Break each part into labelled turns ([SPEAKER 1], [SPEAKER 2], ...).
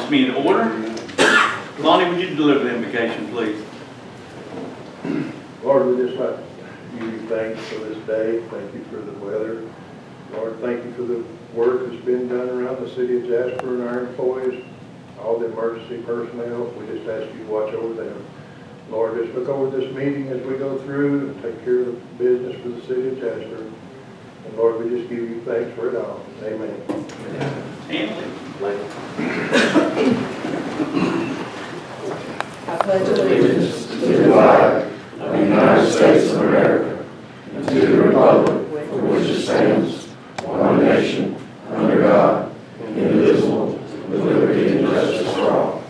[SPEAKER 1] this meeting to order. Lonnie, would you deliver the invocation, please?
[SPEAKER 2] Lord, we just like to give you thanks for this day. Thank you for the weather. Lord, thank you for the work that's been done around the city of Jasper and our employees, all the emergency personnel. We just ask you to watch over them. Lord, just look over this meeting as we go through and take care of the business for the city of Jasper. And Lord, we just give you thanks for it all. Amen.
[SPEAKER 3] I pledge allegiance
[SPEAKER 4] to the flag of the United States of America and to the republic for which it stands, one nation, under God, indivisible, with liberty and justice for all.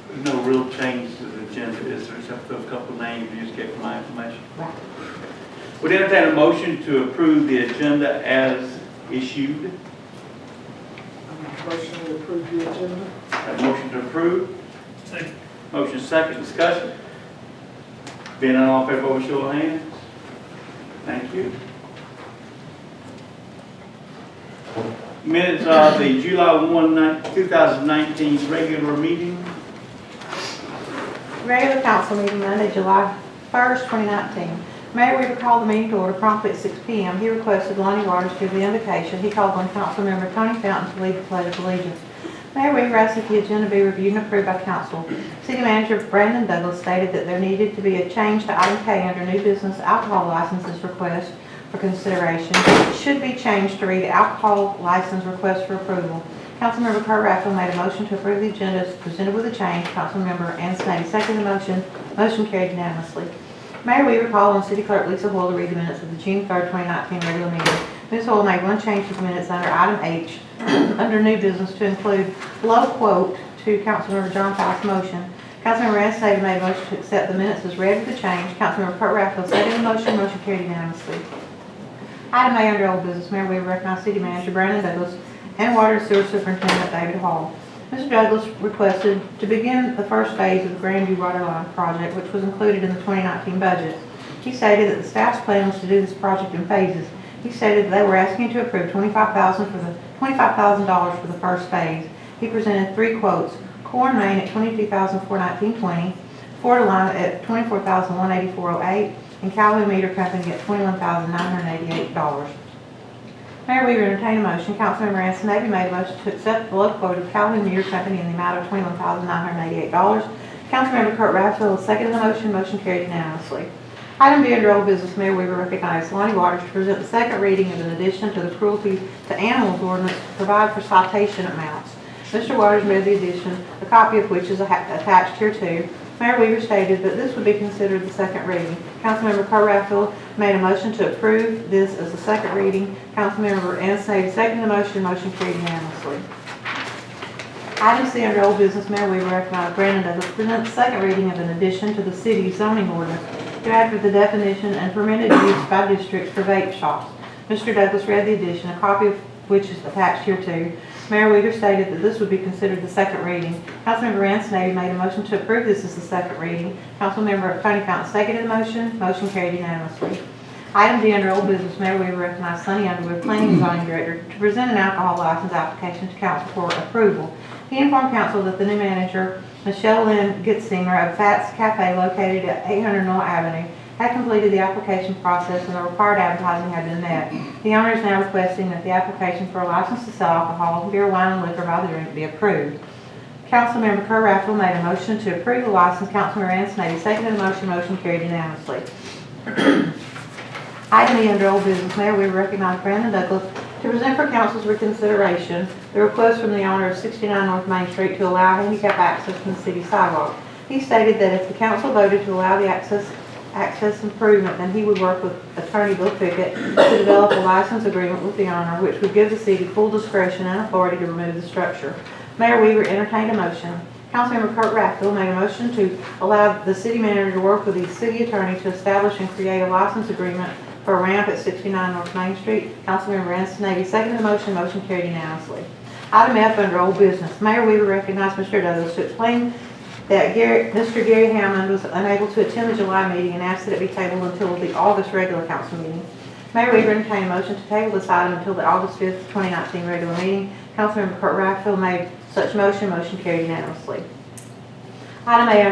[SPEAKER 1] There's no real change to the agenda, is there, except for those couple of names you just gave for my information?
[SPEAKER 3] Right.
[SPEAKER 1] Would entertain a motion to approve the agenda as issued.
[SPEAKER 3] Motion to approve the agenda.
[SPEAKER 1] Have a motion to approve. Second. Motion second, discussion. Being none, all in favor, vote by show of hands. Thank you. Minutes of the July 1, 2019 regular meeting.
[SPEAKER 5] Regular council meeting Monday, July 1st, 2019. Mayor Weaver called the meeting to order promptly at 6 p.m. He requested Lonnie Waters to give the invocation. He called on council member Tony Fountain to lead the Pledge of Allegiance. Mayor Weaver asked that the agenda be reviewed and approved by council. City Manager Brandon Douglas stated that there needed to be a change to item K under new business alcohol licenses request for consideration. It should be changed to read alcohol license request for approval. Councilmember Kurt Raffel made a motion to approve the agenda as presented with a change. Councilmember Ann Snavy seconded the motion. Motion carried unanimously. Mayor Weaver called on City Clerk Lisa Hoyle to read the minutes of the June 3rd, 2019 regular meeting. Ms. Hoyle made one change to the minutes under item H under new business to include low quote to Councilmember John Powell's motion. Councilmember Ann Snavy made a motion to accept the minutes as read with the change. Councilmember Kurt Raffel seconded the motion. Motion carried unanimously. Item A under old business, Mayor Weaver recognized City Manager Brandon Douglas and Water and Sewer Superintendent David Hall. Mr. Douglas requested to begin the first phase of the Grandview Waterline project, which was included in the 2019 budget. He stated that the staff's plan was to do this project in phases. He stated that they were asking to approve $25,000 for the first phase. He presented three quotes: Core and Main at $22,419.20, Florida Line at $24,184.08, and Calhoun Meter Company at $21,988. Mayor Weaver entertained a motion. Councilmember Ann Snavy made a motion to accept the low quote of Calhoun Meter Company in the amount of $21,988. Councilmember Kurt Raffel seconded the motion. Motion carried unanimously. Item B under old business, Mayor Weaver recognized Lonnie Waters to present the second reading of an addition to the cruelty to animals ordinance to provide for citation amounts. Mr. Waters read the addition, a copy of which is attached here too. Mayor Weaver stated that this would be considered the second reading. Councilmember Kurt Raffel made a motion to approve this as the second reading. Councilmember Ann Snavy seconded the motion. Motion carried unanimously. Item C under old business, Mayor Weaver recognized Brandon Douglas to present the second reading of an addition to the city zoning ordinance to add for the definition and permitted use by districts for vape shops. Mr. Douglas read the addition, a copy of which is attached here too. Mayor Weaver stated that this would be considered the second reading. Councilmember Ann Snavy made a motion to approve this as the second reading. Councilmember Tony Fountain seconded the motion. Motion carried unanimously. Item D under old business, Mayor Weaver recognized Sonny Underwood, Planning and Zoning Director, to present an alcohol license application to council for approval. He informed council that the new manager, Michelle Lynn Gitzdinger of Fats Cafe located at 800 North Avenue, had completed the application process and the required advertising had been met. The owner is now requesting that the application for a license to sell alcohol, beer, wine, and liquor by the drink be approved. Councilmember Kurt Raffel made a motion to approve the license. Councilmember Ann Snavy seconded the motion. Motion carried unanimously. Item E under old business, Mayor Weaver recognized Brandon Douglas to present for council's reconsideration the request from the owner of 69 North Main Street to allow handicap access from the city sidewalk. He stated that if the council voted to allow the access improvement, then he would work with attorney Bill Pickett to develop a license agreement with the owner, which would give the city full discretion and authority to remove the structure. Mayor Weaver entertained a motion. Councilmember Kurt Raffel made a motion to allow the city manager to work with the city attorney to establish and create a license agreement for a ramp at 69 North Main Street. Councilmember Ann Snavy seconded the motion. Motion carried unanimously. Item F under old business. Mayor Weaver recognized Mr. Douglas to explain that Mr. Gary Hammond was unable to attend the July meeting and asked that it be tabled until the August regular council meeting. Mayor Weaver entertained a motion to table this item until the August 5th, 2019 regular meeting. Councilmember Kurt Raffel made such motion. Motion carried unanimously. Item A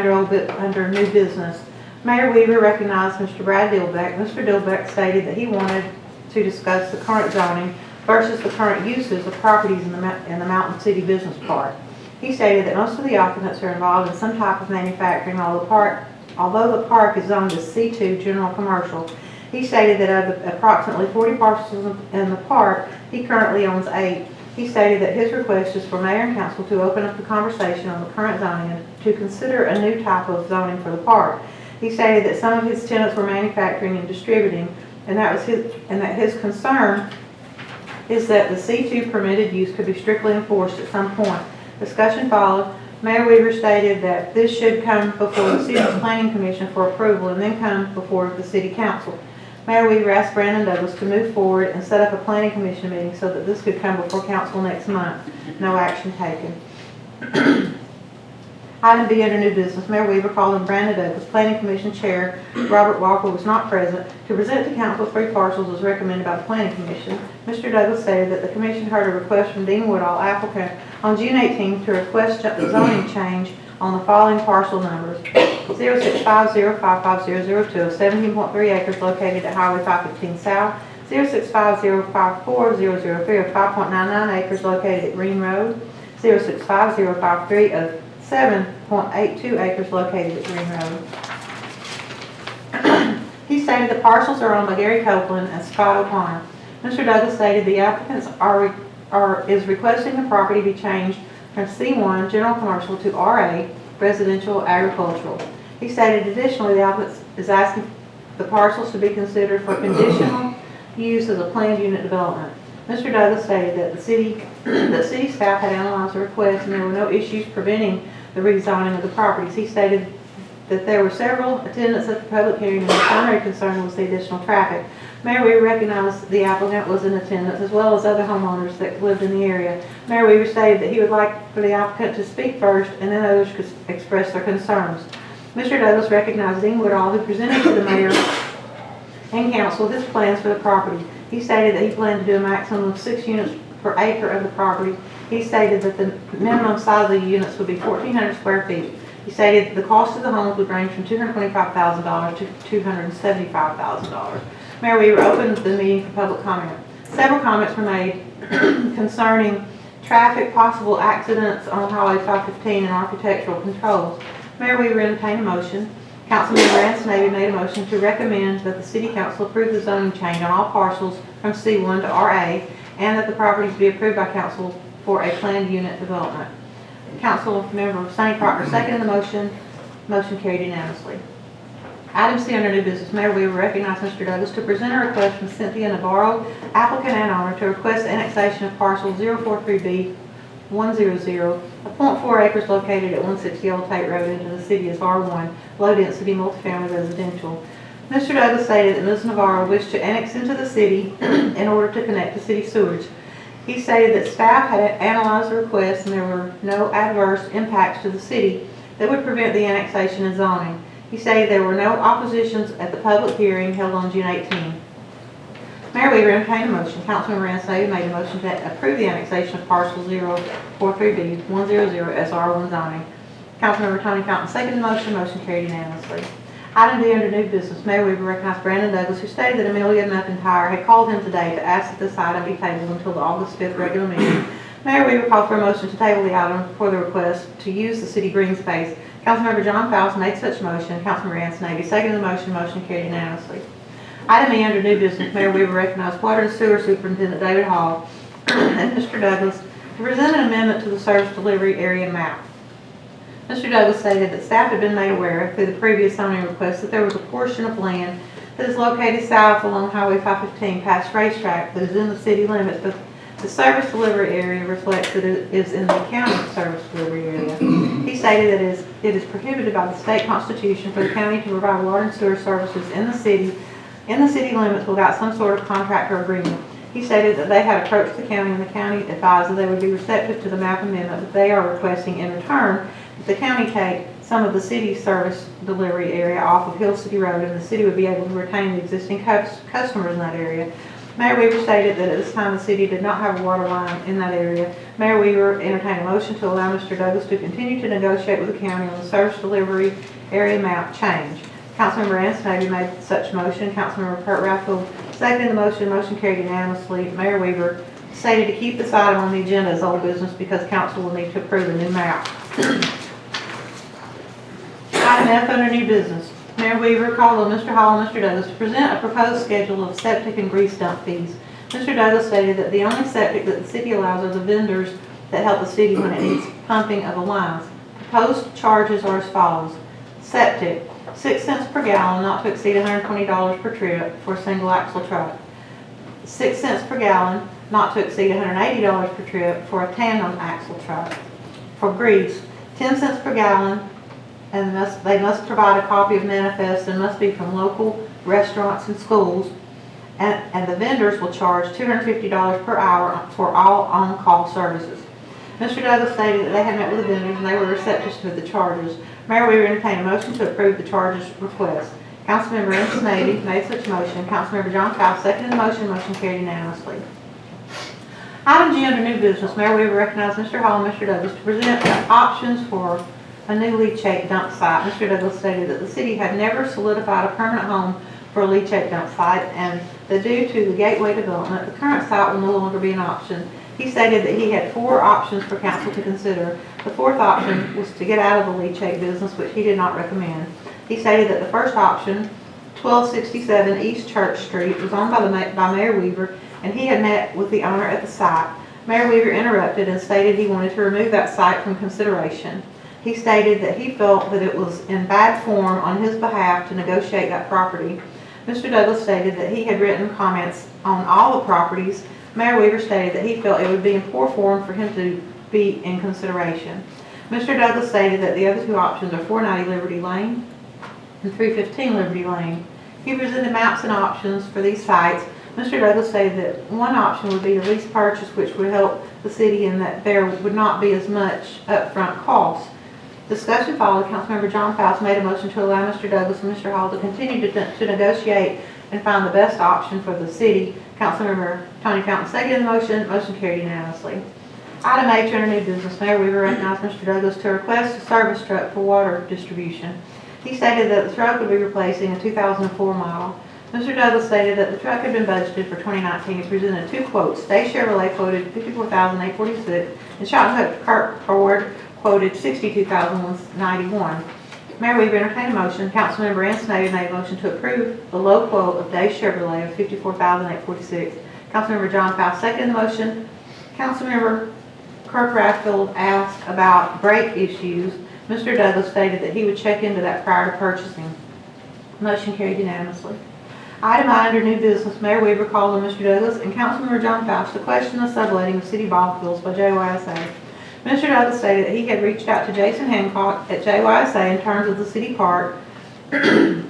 [SPEAKER 5] under new business. Mayor Weaver recognized Mr. Brad Dillbeck. Mr. Dillbeck stated that he wanted to discuss the current zoning versus the current uses of properties in the Mountain City Business Park. He stated that most of the occupants are involved in some type of manufacturing, although the park is zoned as C2 General Commercial. He stated that of the approximately 40 parcels in the park, he currently owns 8. He stated that his request is for mayor and council to open up the conversation on the current zoning and to consider a new type of zoning for the park. He stated that some of his tenants were manufacturing and distributing, and that his concern is that the C2 permitted use could be strictly enforced at some point. Discussion followed. Mayor Weaver stated that this should come before the city's planning commission for approval and then come before the city council. Mayor Weaver asked Brandon Douglas to move forward and set up a planning commission meeting so that this could come before council next month. No action taken. Item B under new business. Mayor Weaver called on Brandon Douglas, Planning Commission Chair Robert Walker was not present, to present to council 3 parcels as recommended by the Planning Commission. Mr. Douglas stated that the commission heard a request from Dean Woodall, applicant, on June 18th to request a zoning change on the following parcel numbers: 065055002 of 17.3 acres located at Highway 515 South, 065054003 of 5.99 acres located at Green Road, 0650553 of 7.82 acres located at Green Road. He stated the parcels are owned by Gary Copeland and Scott O'Connor. Mr. Douglas stated the applicants is requesting the property be changed from C1 General Commercial to RA Residential Agricultural. He stated additionally the applicant is asking the parcels to be considered for conditional use as a planned unit development. Mr. Douglas stated that the city staff had analyzed the request and there were no issues preventing the rezoning of the properties. He stated that there were several attendants at the public hearing and the primary concern was the additional traffic. Mayor Weaver recognized the applicant was in attendance as well as other homeowners that lived in the area. Mayor Weaver stated that he would like for the applicant to speak first and then others could express their concerns. Mr. Douglas recognized Dean Woodall, who presented to the mayor and council his plans for the property. He stated that he planned to do a maximum of 6 units per acre of the property. He stated that the minimum size of the units would be 1,400 square feet. He stated the cost of the homes would range from $225,000 to $275,000. Mayor Weaver opened the meeting for public comment. Several comments were made concerning traffic, possible accidents on Highway 515, and architectural controls. Mayor Weaver entertained a motion. Councilman Rance Navy made a motion to recommend that the City Council approve the zoning change on all parcels from C1 to RA and that the properties be approved by council for a planned unit development. Council member Sonny Proctor seconded the motion. Motion carried unanimously. Item C under new business. Mayor Weaver recognized Mr. Douglas to present a request from Cynthia Navarro, applicant and owner, to request annexation of parcel 043B 100, a 0.4 acres located at 160 Old Tate Road into the city as R1, low-density multifamily residential. Mr. Douglas stated that Ms. Navarro wished to annex into the city in order to connect to city sewage. He stated that staff had analyzed the request and there were no adverse impacts to the city that would prevent the annexation and zoning. He stated there were no oppositions at the public hearing held on June 18. Mayor Weaver entertained a motion. Councilman Ransay made a motion to approve the annexation of parcel 043B 100 as R1 zoning. Councilmember Tony Fountain seconded the motion. Motion carried unanimously. Item D under new business. Mayor Weaver recognized Brandon Douglas, who stated that Amelia McIntyre had called him today to ask that this item be tabled until the August 5th regular meeting. Mayor Weaver called for a motion to table the item for the request to use the city green space. Councilmember John Fowles made such motion. Councilman Rance Navy seconded the motion. Motion carried unanimously. Item E under new business. Mayor Weaver recognized Water and Sewer Superintendent David Hall and Mr. Douglas to present an amendment to the service delivery area map. Mr. Douglas stated that staff had been made aware through the previous zoning request that there was a portion of land that is located south along Highway 515 past Racetrack that is in the city limits, but the service delivery area reflects that it is in the county service delivery area. He stated that it is prohibited by the state constitution for the county to provide water and sewer services in the city limits without some sort of contract or agreement. He stated that they had approached the county and the county advised that they would be receptive to the map amendment that they are requesting in return. If the county take some of the city service delivery area off of Hill City Road, and the city would be able to retain the existing customers in that area. Mayor Weaver stated that at this time the city did not have a water line in that area. Mayor Weaver entertained a motion to allow Mr. Douglas to continue to negotiate with the county on the service delivery area map change. Councilmember Ansonovi made such motion. Councilmember Kurt Raffel seconded the motion. Motion carried unanimously. Mayor Weaver stated to keep this item on the agenda as old business because council will need to approve a new map. Item F under new business. Mayor Weaver called on Mr. Hall and Mr. Douglas to present a proposed schedule of septic and grease dump fees. Mr. Douglas stated that the only septic that the city allows are the vendors that help the city when it needs pumping of the lines. Proposed charges are as follows. Septic, 6 cents per gallon, not to exceed $120 per trip for a single axle truck. 6 cents per gallon, not to exceed $180 per trip for a tandem axle truck. For grease, 10 cents per gallon, and they must provide a copy of manifest and must be from local restaurants and schools. And the vendors will charge $250 per hour for all on-call services. Mr. Douglas stated that they had met with the vendors and they were receptive to the charges. Mayor Weaver entertained a motion to approve the charges request. Councilmember Ansonovi made such motion. Councilmember John Powell seconded the motion. Motion carried unanimously. Item G under new business. Mayor Weaver recognized Mr. Hall and Mr. Douglas to present options for a new leachate dump site. Mr. Douglas stated that the city had never solidified a permanent home for a leachate dump site, and that due to the gateway development, the current site will no longer be an option. He stated that he had 4 options for council to consider. The 4th option was to get out of the leachate business, which he did not recommend. He stated that the first option, 1267 East Church Street, was owned by Mayor Weaver, and he had met with the owner at the site. Mayor Weaver interrupted and stated he wanted to remove that site from consideration. He stated that he felt that it was in bad form on his behalf to negotiate that property. Mr. Douglas stated that he had written comments on all the properties. Mayor Weaver stated that he felt it would be in poor form for him to be in consideration. Mr. Douglas stated that the other 2 options are 490 Liberty Lane and 315 Liberty Lane. He presented maps and options for these sites. Mr. Douglas stated that one option would be a lease purchase, which would help the city in that there would not be as much upfront cost. Discussion followed. Councilmember John Faust made a motion to allow Mr. Douglas and Mr. Hall to continue to negotiate and find the best option for the city. Councilmember Tony Fountain seconded the motion. Motion carried unanimously. Item H under new business. Mayor Weaver recognized Mr. Douglas to request a service truck for water distribution. He stated that the truck would be replacing a 2004 model. Mr. Douglas stated that the truck had been budgeted for 2019. He presented 2 quotes. Day Chevrolet quoted $54,846 and Shot and Hook Kurt Ford quoted $62,191. Mayor Weaver entertained a motion. Councilmember Ansonovi made a motion to approve the low quote of Day Chevrolet of $54,846. Councilmember John Powell seconded the motion. Councilmember Kirk Rathfield asked about brake issues. Mr. Douglas stated that he would check into that prior to purchasing. Motion carried unanimously. Item I under new business. Mayor Weaver called on Mr. Douglas and Councilmember John Faust to question the subletting of city ball fields by JYSA. Mr. Douglas stated that he had reached out to Jason Hancock at JYSA in terms of the city park and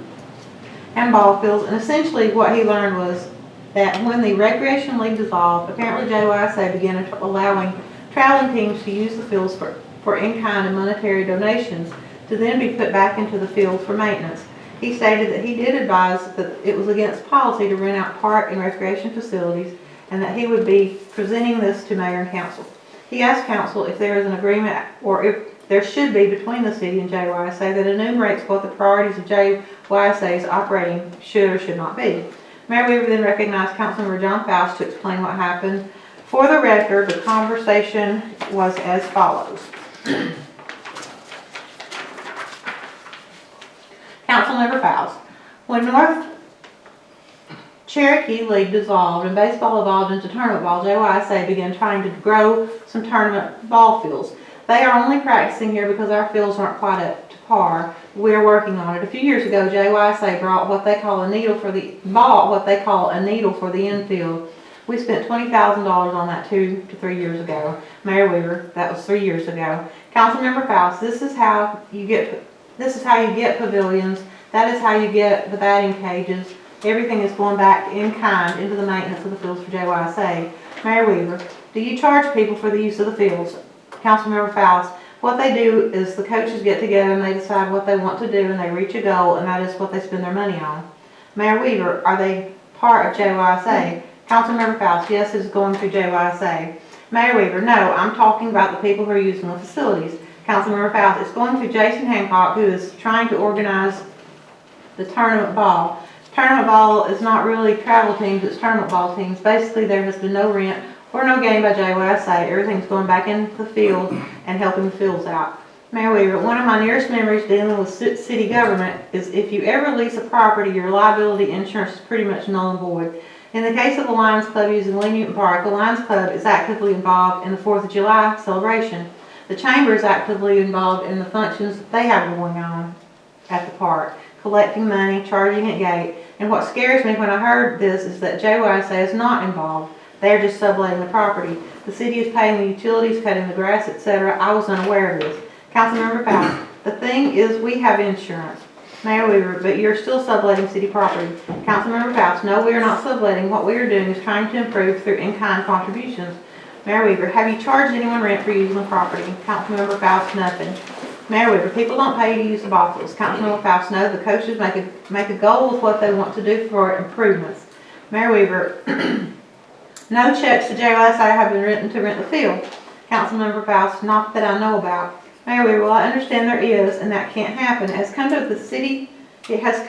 [SPEAKER 5] ball fields, and essentially what he learned was that when the recreation league dissolved, apparently JYSA began allowing traveling teams to use the fields for in-kind and monetary donations to then be put back into the field for maintenance. He stated that he did advise that it was against policy to rent out park and recreation facilities, and that he would be presenting this to mayor and council. He asked council if there is an agreement, or if there should be, between the city and JYSA that enumerates what the priorities of JYSA's operating should or should not be. Mayor Weaver then recognized Councilmember John Faust to explain what happened. For the record, the conversation was as follows. Councilmember Faust, when North Cherokee League dissolved and baseball evolved into tournament ball, JYSA began trying to grow some tournament ball fields. They are only practicing here because our fields aren't quite up to par. We're working on it. A few years ago, JYSA brought what they call a needle for the infield. We spent $20,000 on that 2 to 3 years ago. Mayor Weaver, that was 3 years ago. Councilmember Faust, this is how you get pavilions. That is how you get the batting cages. Everything is going back in kind into the maintenance of the fields for JYSA. Mayor Weaver, do you charge people for the use of the fields? Councilmember Faust, What they do is the coaches get together and they decide what they want to do and they reach a goal and that is what they spend their money on. Mayor Weaver, are they part of JYSA? Councilmember Faust, yes, it's going through JYSA. Mayor Weaver, no, I'm talking about the people who are using the facilities. Councilmember Faust, it's going through Jason Hancock, who is trying to organize the tournament ball. Tournament ball is not really travel teams, it's tournament ball teams. Basically, there has been no rent or no game by JYSA. Everything's going back into the field and helping the fields out. Mayor Weaver, one of my nearest memories dealing with city government is if you ever lease a property, your liability insurance is pretty much null and void. In the case of the Lions Club using Lee Newton Park, the Lions Club is actively involved in the 4th of July celebration. The Chamber is actively involved in the functions that they have going on at the park, collecting money, charging at gate. And what scares me when I heard this is that JYSA is not involved. They're just subletting the property. The city is paying the utilities, cutting the grass, etc. I was unaware of this. Councilmember Faust, the thing is we have insurance. Mayor Weaver, but you're still subletting city property. Councilmember Faust, no, we are not subletting. What we are doing is trying to improve through in-kind contributions. Mayor Weaver, have you charged anyone rent for using the property? Councilmember Faust, nothing. Mayor Weaver, people don't pay to use the ball fields. Councilmember Faust, no, the coaches make a goal of what they want to do for improvements. Mayor Weaver, no checks to JYSA have been written to rent the field. Councilmember Faust, not that I know about. Mayor Weaver, well, I understand there is, and that can't happen. It has come to the city, it has to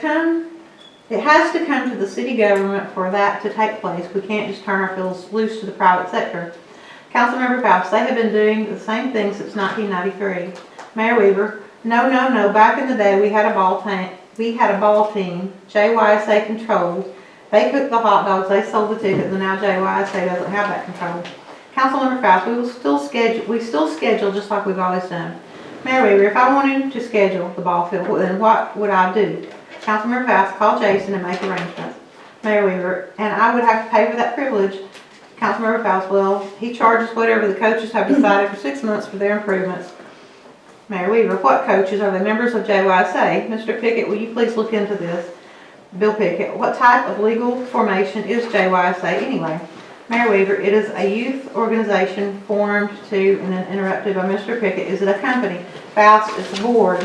[SPEAKER 5] come to the city government for that to take place. We can't just turn our fields loose to the private sector. Councilmember Faust, they have been doing the same thing since 1993. Mayor Weaver, no, back in the day we had a ball team, JYSA controlled. They cooked the hot dogs, they sold the tickets, and now JYSA doesn't have that control. Councilmember Faust, we still schedule just like we've always done. Mayor Weaver, if I wanted to schedule the ball field, then what would I do? Councilmember Faust, call Jason and make arrangements. Mayor Weaver, and I would have to pay for that privilege. Councilmember Faust, well, he charges whatever the coaches have decided for 6 months for their improvements. Mayor Weaver, what coaches? Are they members of JYSA? Mr. Pickett, will you please look into this? Bill Pickett, what type of legal formation is JYSA anyway? Mayor Weaver, it is a youth organization formed to, and then interrupted by Mr. Pickett, is it a company? Faust, it's a board.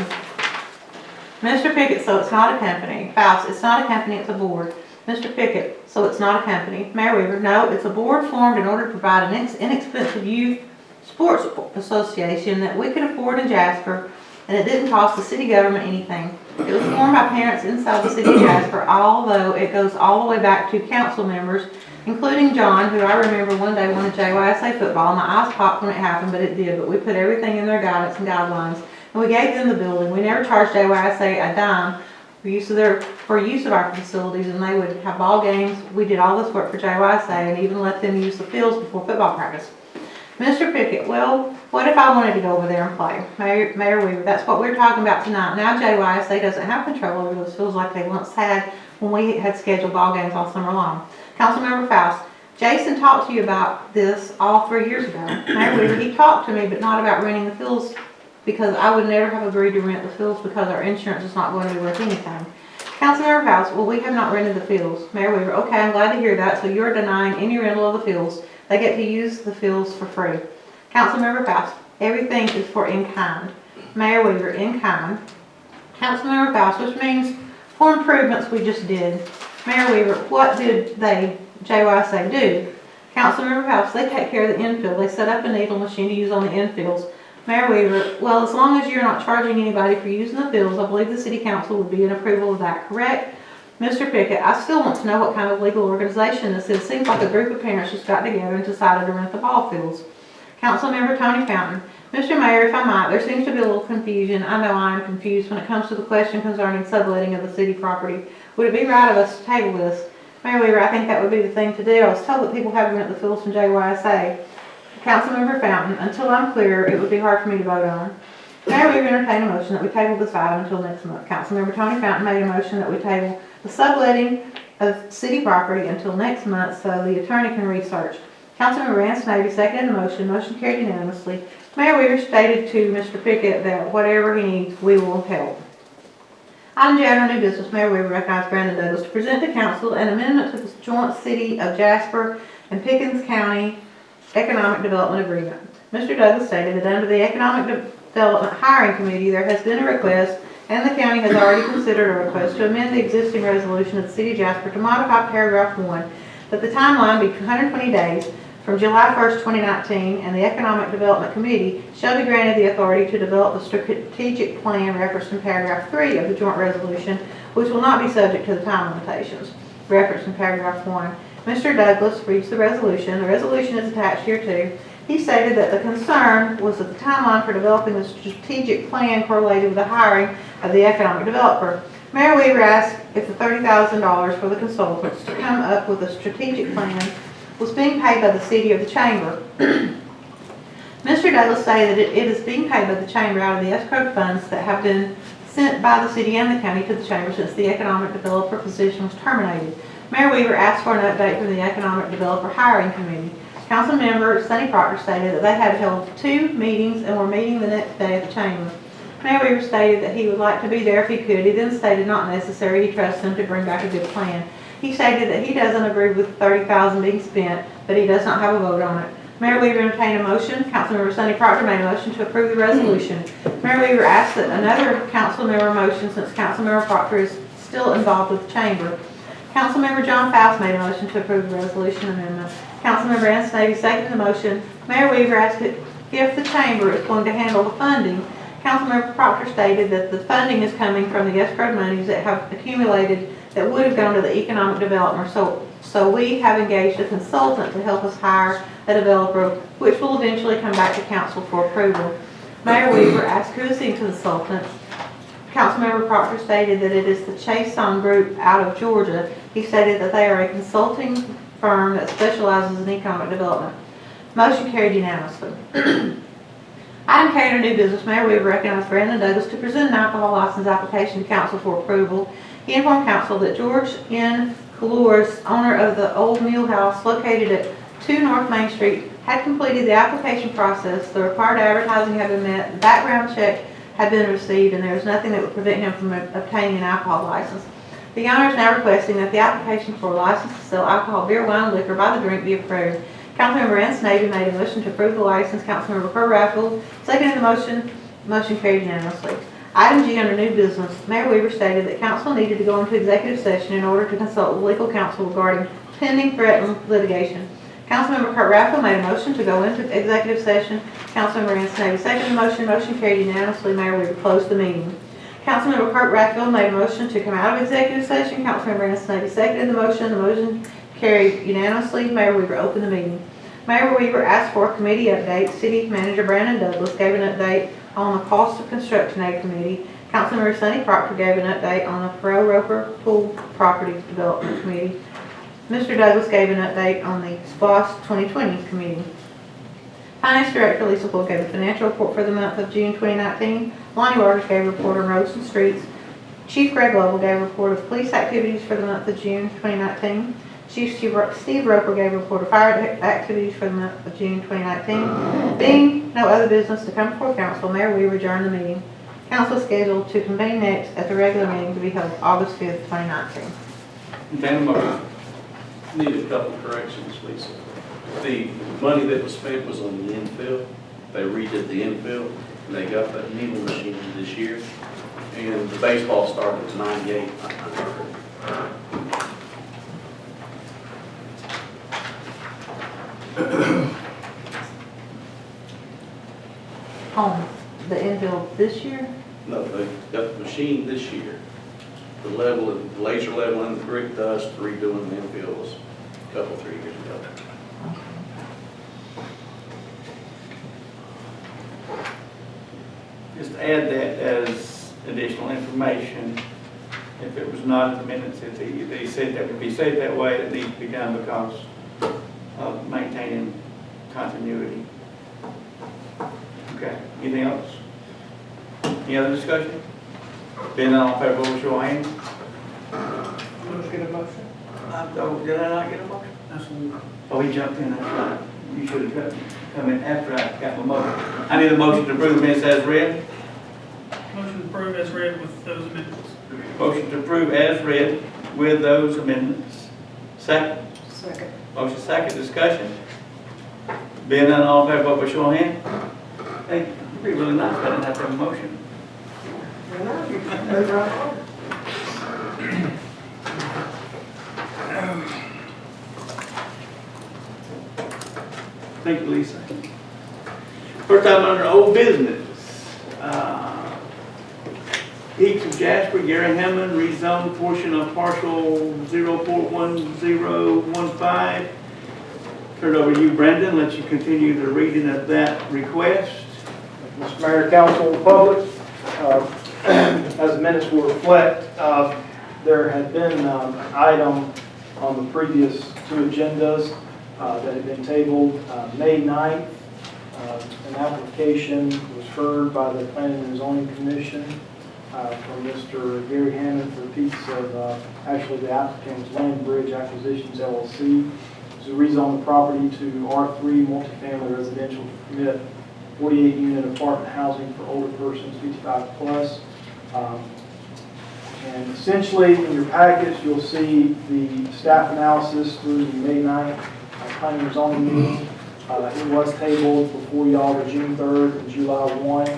[SPEAKER 5] Mr. Pickett, so it's not a company. Faust, it's not a company, it's a board. Mr. Pickett, so it's not a company. Mayor Weaver, no, it's a board formed in order to provide an inexpensive youth sports association that we could afford in Jasper, and it didn't cost the city government anything. It was formed by parents inside the city of Jasper, although it goes all the way back to council members, including John, who I remember one day wanted JYSA football. My eyes popped when it happened, but it did. But we put everything in their guidance and guidelines, and we gave them the building. We never charged JYSA a dime for use of our facilities, and they would have ball games. We did all this work for JYSA and even let them use the fields before football practice. Mr. Pickett, well, what if I wanted to go over there and play? Mayor Weaver, that's what we're talking about tonight. Now JYSA doesn't have control over those fields like they once had when we had scheduled ball games all summer long. Councilmember Faust, Jason talked to you about this all 3 years ago. Mayor Weaver, he talked to me, but not about renting the fields, because I would never have agreed to rent the fields because our insurance is not going to be worth anything. Councilmember Faust, well, we have not rented the fields. Mayor Weaver, okay, I'm glad to hear that. So you're denying any rental of the fields. They get to use the fields for free. Councilmember Faust, everything is for in-kind. Mayor Weaver, in-kind. Councilmember Faust, which means for improvements we just did. Mayor Weaver, what did JYSA do? Councilmember Faust, they take care of the infield. They set up a needle machine to use on the infields. Mayor Weaver, well, as long as you're not charging anybody for using the fields, I believe the city council would be in approval of that, correct? Mr. Pickett, I still want to know what kind of legal organization this is. Seems like a group of parents just got together and decided to rent the ball fields. Councilmember Tony Fountain, Mr. Mayor, if I might, there seems to be a little confusion. I know I am confused when it comes to the question concerning subletting of the city property. Would it be right of us to table this? Mayor Weaver, I think that would be the thing to do. I was told that people have to rent the fields from JYSA. Councilmember Fountain, until I'm clear, it would be hard for me to vote on. Mayor Weaver entertained a motion that we table this item until next month. Councilmember Tony Fountain made a motion that we table the subletting of city property until next month so the attorney can research. Councilmember Anson seconded the motion. Motion carried unanimously. Mayor Weaver stated to Mr. Pickett that whatever he needs, we will help. Item J under new business, Mayor Weaver recognized Brandon Douglas to present to council an amendment to the joint city of Jasper and Pickens County Economic Development Agreement. Mr. Douglas stated that under the Economic Development Hiring Committee, there has been a request, and the county has already considered a request to amend the existing resolution of the City of Jasper to modify paragraph 1, that the timeline be 120 days from July 1st, 2019, and the Economic Development Committee shall be granted the authority to develop the strategic plan referenced in paragraph 3 of the joint resolution, which will not be subject to the time limitations referenced in paragraph 1. Mr. Douglas reads the resolution. The resolution is attached here too. He stated that the concern was that the timeline for developing the strategic plan correlated with the hiring of the economic developer. Mayor Weaver asked if the $30,000 for the consultants to come up with a strategic plan was being paid by the city or the chamber. Mr. Douglas stated that it is being paid by the chamber out of the escrow funds that have been sent by the city and the county to the chamber since the economic developer position was terminated. Mayor Weaver asked for an update from the Economic Developer Hiring Committee. Councilmember Sonny Proctor stated that they had held 2 meetings and were meeting the next day at the chamber. Mayor Weaver stated that he would like to be there if he could. He then stated not necessary. He trusts them to bring back a good plan. He stated that he doesn't agree with $30,000 being spent, but he does not have a vote on it. Mayor Weaver entertained a motion. Councilmember Sonny Proctor made a motion to approve the resolution. Mayor Weaver asked that another council member motion since Councilmember Proctor is still involved with the chamber. Councilmember John Faust made a motion to approve the resolution amendment. Councilmember Ann Snavy seconded the motion. Mayor Weaver asked if the chamber is going to handle the funding. Councilmember Proctor stated that the funding is coming from the escrow monies that have accumulated that would have gone to the economic development. So we have engaged a consultant to help us hire a developer, which will eventually come back to council for approval. Mayor Weaver asked who is the consultant. Councilmember Proctor stated that it is the Chason Group out of Georgia. He stated that they are a consulting firm that specializes in economic development. Motion carried unanimously. Item carried under new business. Mayor Weaver recognized Brandon Douglas to present an alcohol license application to council for approval. He informed council that George N. Kalors, owner of the Old Mule House located at 2 North Main Street, had completed the application process. The required advertising had been met, the background check had been received, and there was nothing that would prevent him from obtaining an alcohol license. The owner is now requesting that the application for a license to sell alcohol, beer, wine, and liquor by the drink be approved. Councilmember Ann Snavy made a motion to approve the license. Councilmember Kurt Raffel seconded the motion. Motion carried unanimously. Item G under new business. Mayor Weaver stated that council needed to go into executive session in order to consult with legal counsel regarding pending threatened litigation. Councilmember Kurt Raffel made a motion to go into executive session. Councilmember Ann Snavy seconded the motion. Motion carried unanimously. Mayor Weaver closed the meeting. Councilmember Kurt Raffel made a motion to come out of executive session. Councilmember Ann Snavy seconded the motion. The motion carried unanimously. Mayor Weaver opened the meeting. Mayor Weaver asked for a committee update. City Manager Brandon Douglas gave an update on the cost of construction aid committee. Councilmember Sonny Proctor gave an update on the Farrell Roper Pool Property Development Committee. Mr. Douglas gave an update on the SPOS 2020 committee. Finance Director Lisa Poole gave a financial report for the month of June 2019. Lonnie Waters gave a report on roads and streets. Chief Greg Lovell gave a report of police activities for the month of June 2019. Chief Steve Roper gave a report of fire activities for the month of June 2019. Being no other business to come before council, Mayor Weaver adjourned the meeting. Council is scheduled to convene next at the regular meeting to be held August 5th, 2019.
[SPEAKER 1] Entertain a motion.
[SPEAKER 6] Need a couple of corrections, Lisa. The money that was spent was on the infill. They redid the infill, and they got that needle machine this year. And the baseball started at 98.
[SPEAKER 5] On the infield this year?
[SPEAKER 6] No, they got the machine this year. The laser leveling, the brick dust, redoing the infield was a couple, 3 years ago.
[SPEAKER 1] Just add that as additional information. If it was not in the minutes, if they said that would be said that way, it needs to be done because of maintaining continuity. Okay, anything else? Any other discussion? Being none, all in favor, vote show of hands.
[SPEAKER 3] Get a motion?
[SPEAKER 1] Did I not get a motion? Oh, he jumped in, that's right. You should have come in after I got my motion. I need a motion to approve the minutes as read.
[SPEAKER 7] Motion to approve as read with those amendments.
[SPEAKER 1] Motion to approve as read with those amendments. Second.
[SPEAKER 3] Second.
[SPEAKER 1] Motion second, discussion. Being none, all in favor, vote by show of hands. Hey, Be really nice if I didn't have to have a motion.
[SPEAKER 3] Move right along.
[SPEAKER 1] Thank you, Lisa. First item under old business. Each of Jasper, Gary Hammond, rezone portion of parcel 041015. Turn it over to you, Brandon. Let you continue the reading of that request.
[SPEAKER 8] Mr. Mayor, Council, and Public, as the minutes will reflect, there had been an item on the previous two agendas that had been tabled May 9th. An application was heard by the Planning and Zoning Commission from Mr. Gary Hammond for a piece of, actually the applicant was Land Bridge Acquisitions LLC. To rezone the property to R3 multifamily residential to permit 48-unit apartment housing for older persons 55 plus. And essentially in your package you'll see the staff analysis through the May 9th Planning and Zoning meeting. It was tabled before y'all the June 3rd and July 1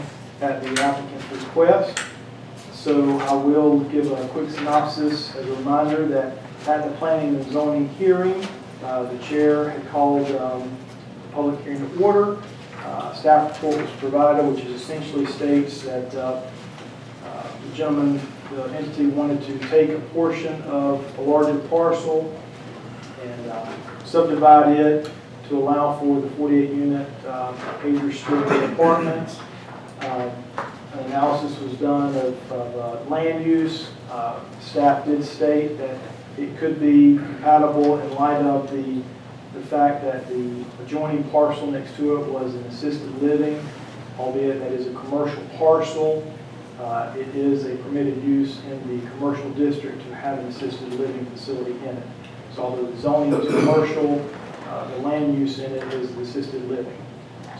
[SPEAKER 8] at the applicant's request. So I will give a quick synopsis as a reminder that at the Planning and Zoning hearing, the chair had called the public hearing to order. Staff report was provided, which essentially states that the gentleman, the entity, wanted to take a portion of a larger parcel and subdivide it to allow for the 48-unit age-restricted apartments. An analysis was done of land use. Staff did state that it could be compatible in light of the fact that the adjoining parcel next to it was an assisted living, albeit that is a commercial parcel. It is a permitted use in the commercial district to have an assisted living facility in it. So although the zoning is commercial, the land use in it is the assisted living.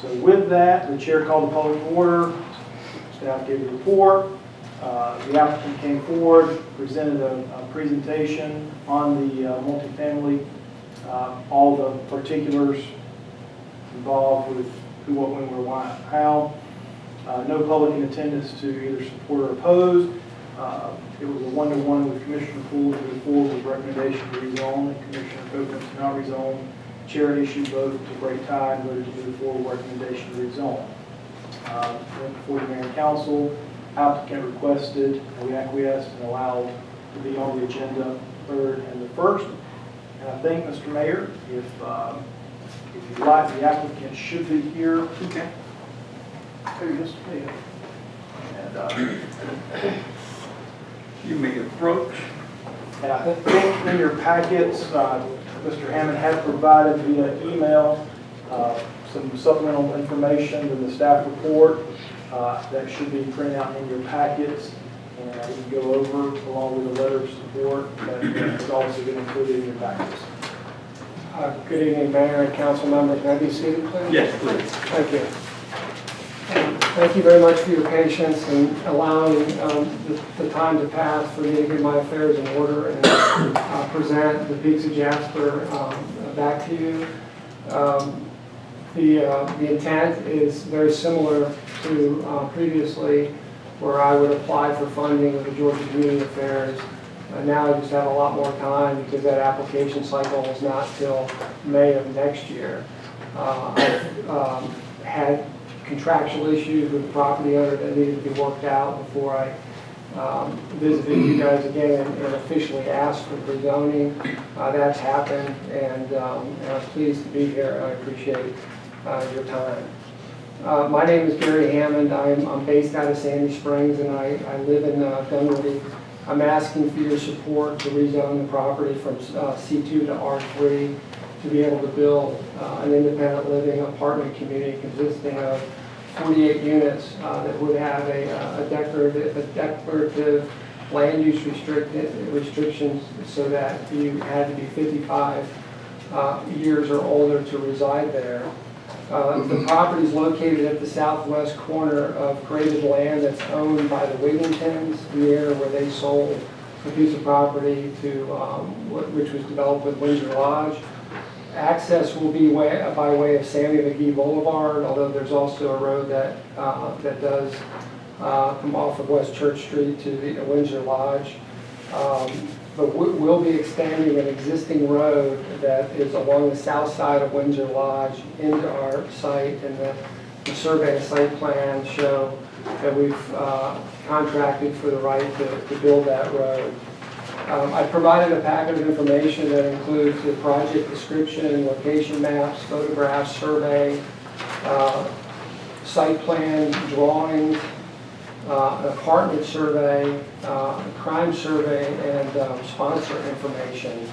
[SPEAKER 8] So with that, the chair called the public to order. Staff gave a report. The applicant came forward, presented a presentation on the multifamily, all the particulars involved with who, what, when, where, why, how. No public in attendance to either support or oppose. It was a 1-to-1 with Commissioner Poole to move forward with recommendation to rezone, and Commissioner Pickens to not rezone. Chair issued vote to break tie and voted to move forward with recommendation to rezone. Went before the Mayor and Council. Applicant requested, and we acquiesced and allowed to be on the agenda 3rd and the 1st. And I think, Mr. Mayor, if you'd like, the applicant should be here.
[SPEAKER 1] Okay.
[SPEAKER 8] Here, just a minute. And
[SPEAKER 1] You may approach.
[SPEAKER 8] and I think in your packets, Mr. Hammond had provided via email some supplemental information to the staff report that should be printed out in your packets, and we can go over along with the letter of support that is also been included in your packets.
[SPEAKER 3] Good evening, Mayor and council members. May I be seated, please?
[SPEAKER 1] Yes, please.
[SPEAKER 3] Thank you. Thank you very much for your patience and allowing the time to pass for me to get my affairs in order and present the Peaks of Jasper back to you. The intent is very similar to previously, where I would apply for funding with the Georgia Community Affairs. Now I just have a lot more time because that application cycle is not till May of next year. I've had contractual issues with the property owner that needed to be worked out before I visited you guys again and officially asked for rezoning. That's happened, and I'm pleased to be here. I appreciate your time. My name is Gary Hammond. I'm based out of Sandy Springs, and I live in Dunwoody. I'm asking for your support to rezone the property from C2 to R3 to be able to build an independent living apartment community consisting of 48 units that would have a declarative land use restrictions so that you had to be 55 years or older to reside there. The property is located at the southwest corner of graded land that's owned by the Wigingtons, near where they sold a piece of property to which was developed with Windsor Lodge. Access will be by way of Sammy McGee Boulevard, although there's also a road that does come off of West Church Street to the Windsor Lodge. But we'll be extending an existing road that is along the south side of Windsor Lodge into our site, and the survey and site plan show that we've contracted for the right to build that road. I provided a packet of information that includes the project description, location maps, photographs, survey, site plan, drawings, an apartment survey, a crime survey, and sponsor information.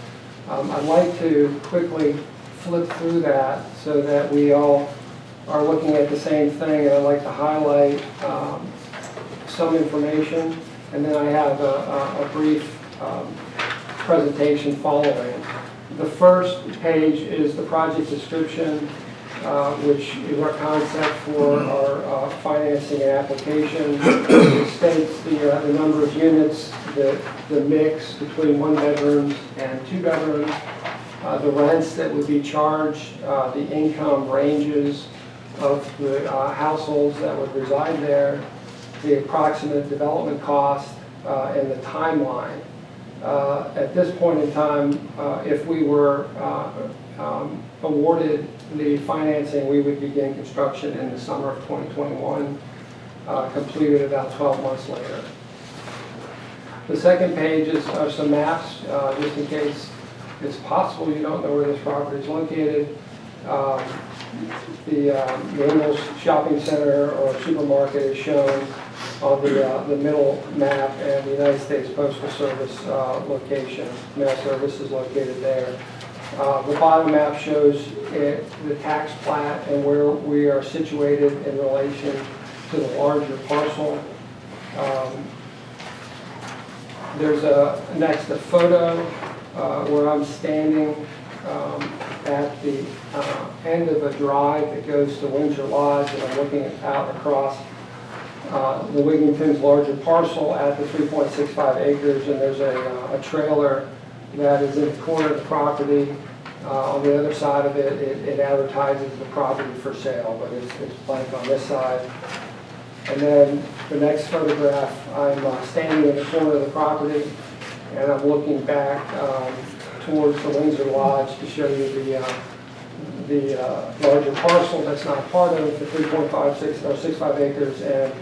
[SPEAKER 3] I'd like to quickly flip through that so that we all are looking at the same thing, and I'd like to highlight some information, and then I have a brief presentation following. The first page is the project description, which is our concept for our financing and application. It states the number of units, the mix between 1 bedrooms and 2 bedrooms, the rents that would be charged, the income ranges of the households that would reside there, the approximate development cost, and the timeline. At this point in time, if we were awarded the financing, we would begin construction in the summer of 2021, completed about 12 months later. The second page are some maps, just in case it's possible you don't know where this property is located. The Ingles Shopping Center or supermarket is shown on the middle map, and the United States Postal Service location, mail service is located there. The bottom map shows the tax plat and where we are situated in relation to the larger parcel. There's next a photo where I'm standing at the end of a drive that goes to Windsor Lodge, and I'm looking out across the Wigington's larger parcel at the 3.65 acres, and there's a trailer that is in the corner of the property. On the other side of it, it advertises the property for sale, but it's blank on this side. And then the next photograph, I'm standing in the corner of the property, and I'm looking back towards the Windsor Lodge to show you the larger parcel that's not part of the 3.65 acres, and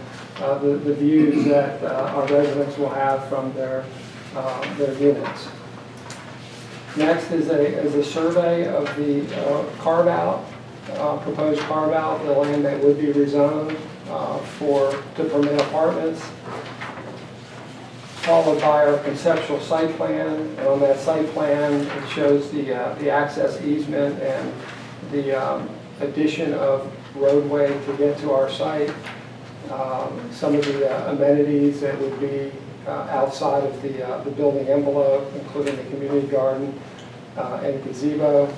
[SPEAKER 3] the views that our residents will have from their units. Next is a survey of the carve-out, proposed carve-out, the land that would be rezoned to permit apartments, followed by our conceptual site plan. And on that site plan, it shows the access easement and the addition of roadway to get to our site. Some of the amenities that would be outside of the building envelope, including the community garden and gazebo.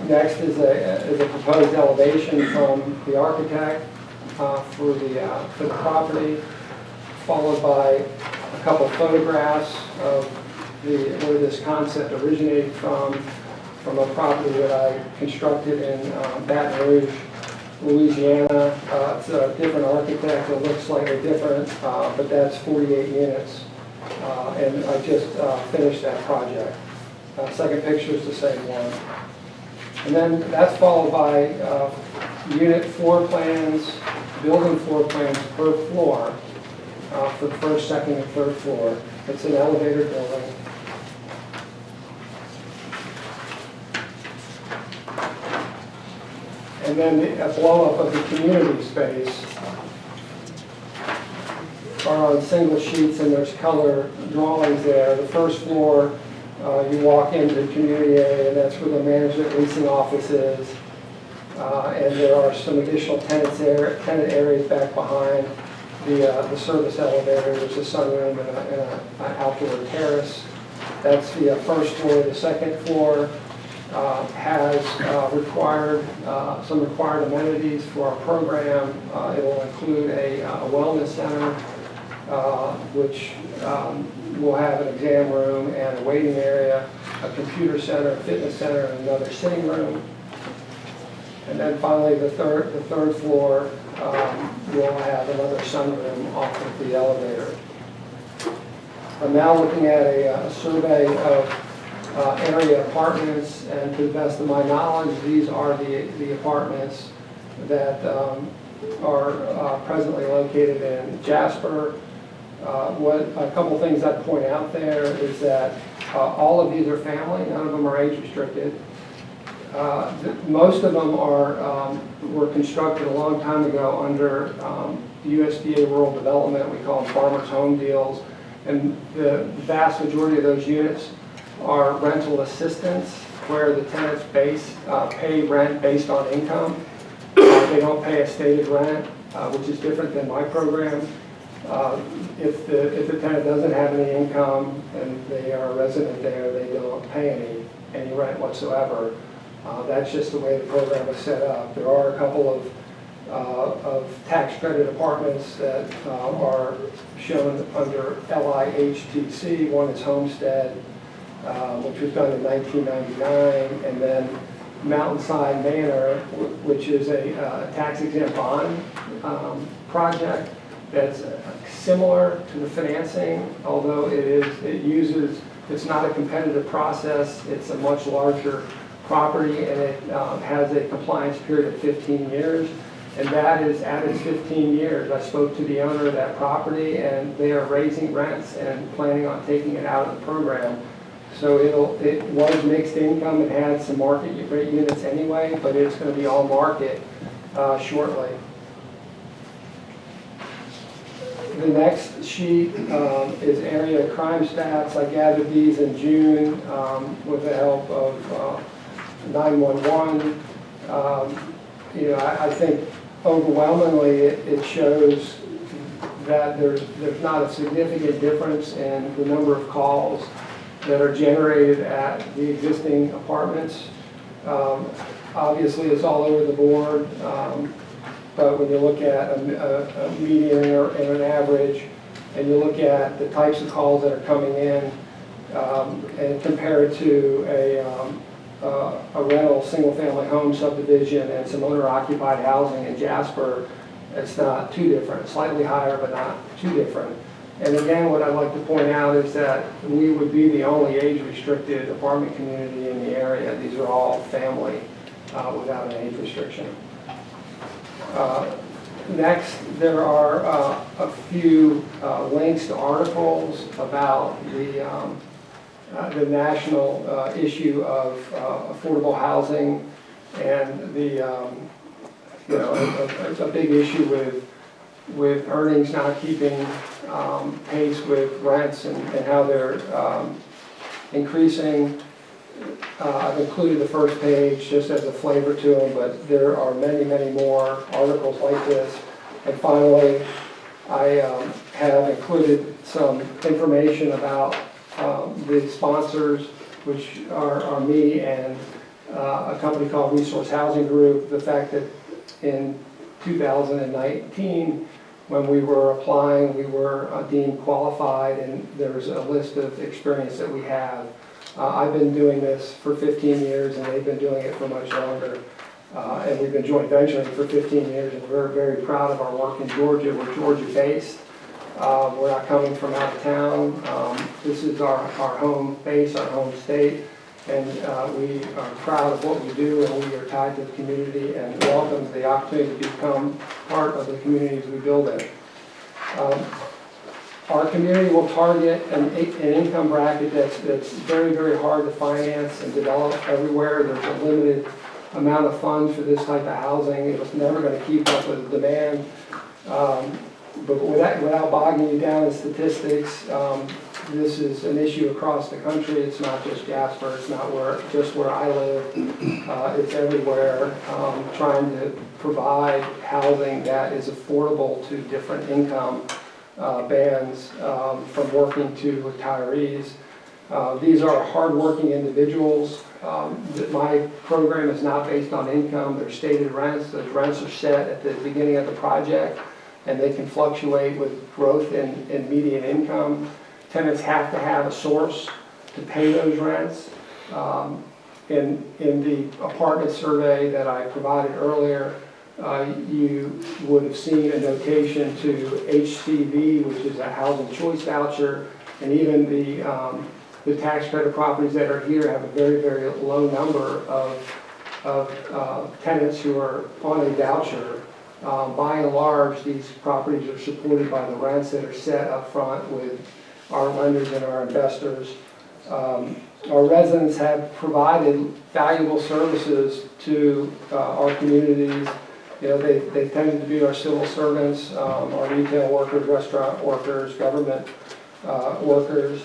[SPEAKER 3] Next is a proposed elevation from the architect for the property, followed by a couple photographs of where this concept originated from a property that I constructed in Baton Rouge, Louisiana. It's a different architect, it looks slightly different, but that's 48 units. And I just finished that project. Second picture is the same one. And then that's followed by unit floor plans, building floor plans per floor for the first, second, and third floor. It's an elevator building. And then a blow-up of the community space are on single sheets, and there's color drawings there. The first floor, you walk into the community area, and that's where the management leasing office is. And there are some additional tenant areas back behind the service elevator. There's a sunroom and an outdoor terrace. That's the first floor. The second floor has some required amenities for our program. It will include a wellness center, which will have an exam room and a waiting area, a computer center, a fitness center, and another sitting room. And then finally, the third floor will have another sunroom off of the elevator. I'm now looking at a survey of area apartments, and to the best of my knowledge, these are the apartments that are presently located in Jasper. A couple things I'd point out there is that all of these are family, none of them are age restricted. Most of them were constructed a long time ago under the USDA rural development. We call them farmers' home deals. And the vast majority of those units are rental assistance, where the tenants pay rent based on income. They don't pay a stated rent, which is different than my program. If the tenant doesn't have any income and they are a resident there, they don't pay any rent whatsoever. That's just the way the program is set up. There are a couple of tax credit apartments that are shown under LIHTC. One is Homestead, which was done in 1999, and then Mountainside Manor, which is a tax-exempt bond project that's similar to the financing, although it's not a competitive process. It's a much larger property, and it has a compliance period of 15 years. And that is at its 15 years. I spoke to the owner of that property, and they are raising rents and planning on taking it out of the program. So it was mixed income. It had some market rate units anyway, but it's going to be all market shortly. The next sheet is area crime stats. I gathered these in June with the help of 911. I think overwhelmingly it shows that there's not a significant difference in the number of calls that are generated at the existing apartments. Obviously, it's all over the board, but when you look at a median and an average, and you look at the types of calls that are coming in, and compare it to a rental single-family home subdivision and some owner-occupied housing in Jasper, it's not too different. Slightly higher, but not too different. And again, what I'd like to point out is that we would be the only age-restricted apartment community in the area. These are all family without an age restriction. Next, there are a few links to articles about the national issue of affordable housing, and it's a big issue with earnings not keeping pace with rents and how they're increasing. I've included the first page just as a flavor to them, but there are many, many more articles like this. And finally, I have included some information about the sponsors, which are me and a company called Resource Housing Group. The fact that in 2019, when we were applying, we were deemed qualified, and there's a list of experience that we have. I've been doing this for 15 years, and they've been doing it for much longer. And we've been joint venturing for 15 years, and we're very proud of our work in Georgia. We're Georgia-based. We're not coming from out of town. This is our home base, our home state, and we are proud of what we do, and we are tied to the community and welcome the opportunity to become part of the communities we build in. Our community will target an income bracket that's very, very hard to finance and develop everywhere. There's a limited amount of funds for this type of housing. It's never going to keep up with the demand. But without bogging you down in statistics, this is an issue across the country. It's not just Jasper. It's not just where I live. It's everywhere, trying to provide housing that is affordable to different income bands, from working to retirees. These are hardworking individuals. My program is not based on income. They're stated rents. Those rents are set at the beginning of the project. and they can fluctuate with growth in median income. Tenants have to have a source to pay those rents. In the apartment survey that I provided earlier, you would have seen a notation to HCV, which is a housing choice voucher, and even the tax credit properties that are here have a very, very low number of tenants who are on a voucher. By and large, these properties are supported by the rents that are set up front with our lenders and our investors. Our residents have provided valuable services to our communities. You know, they tended to be our civil servants, our retail workers, restaurant workers, government workers.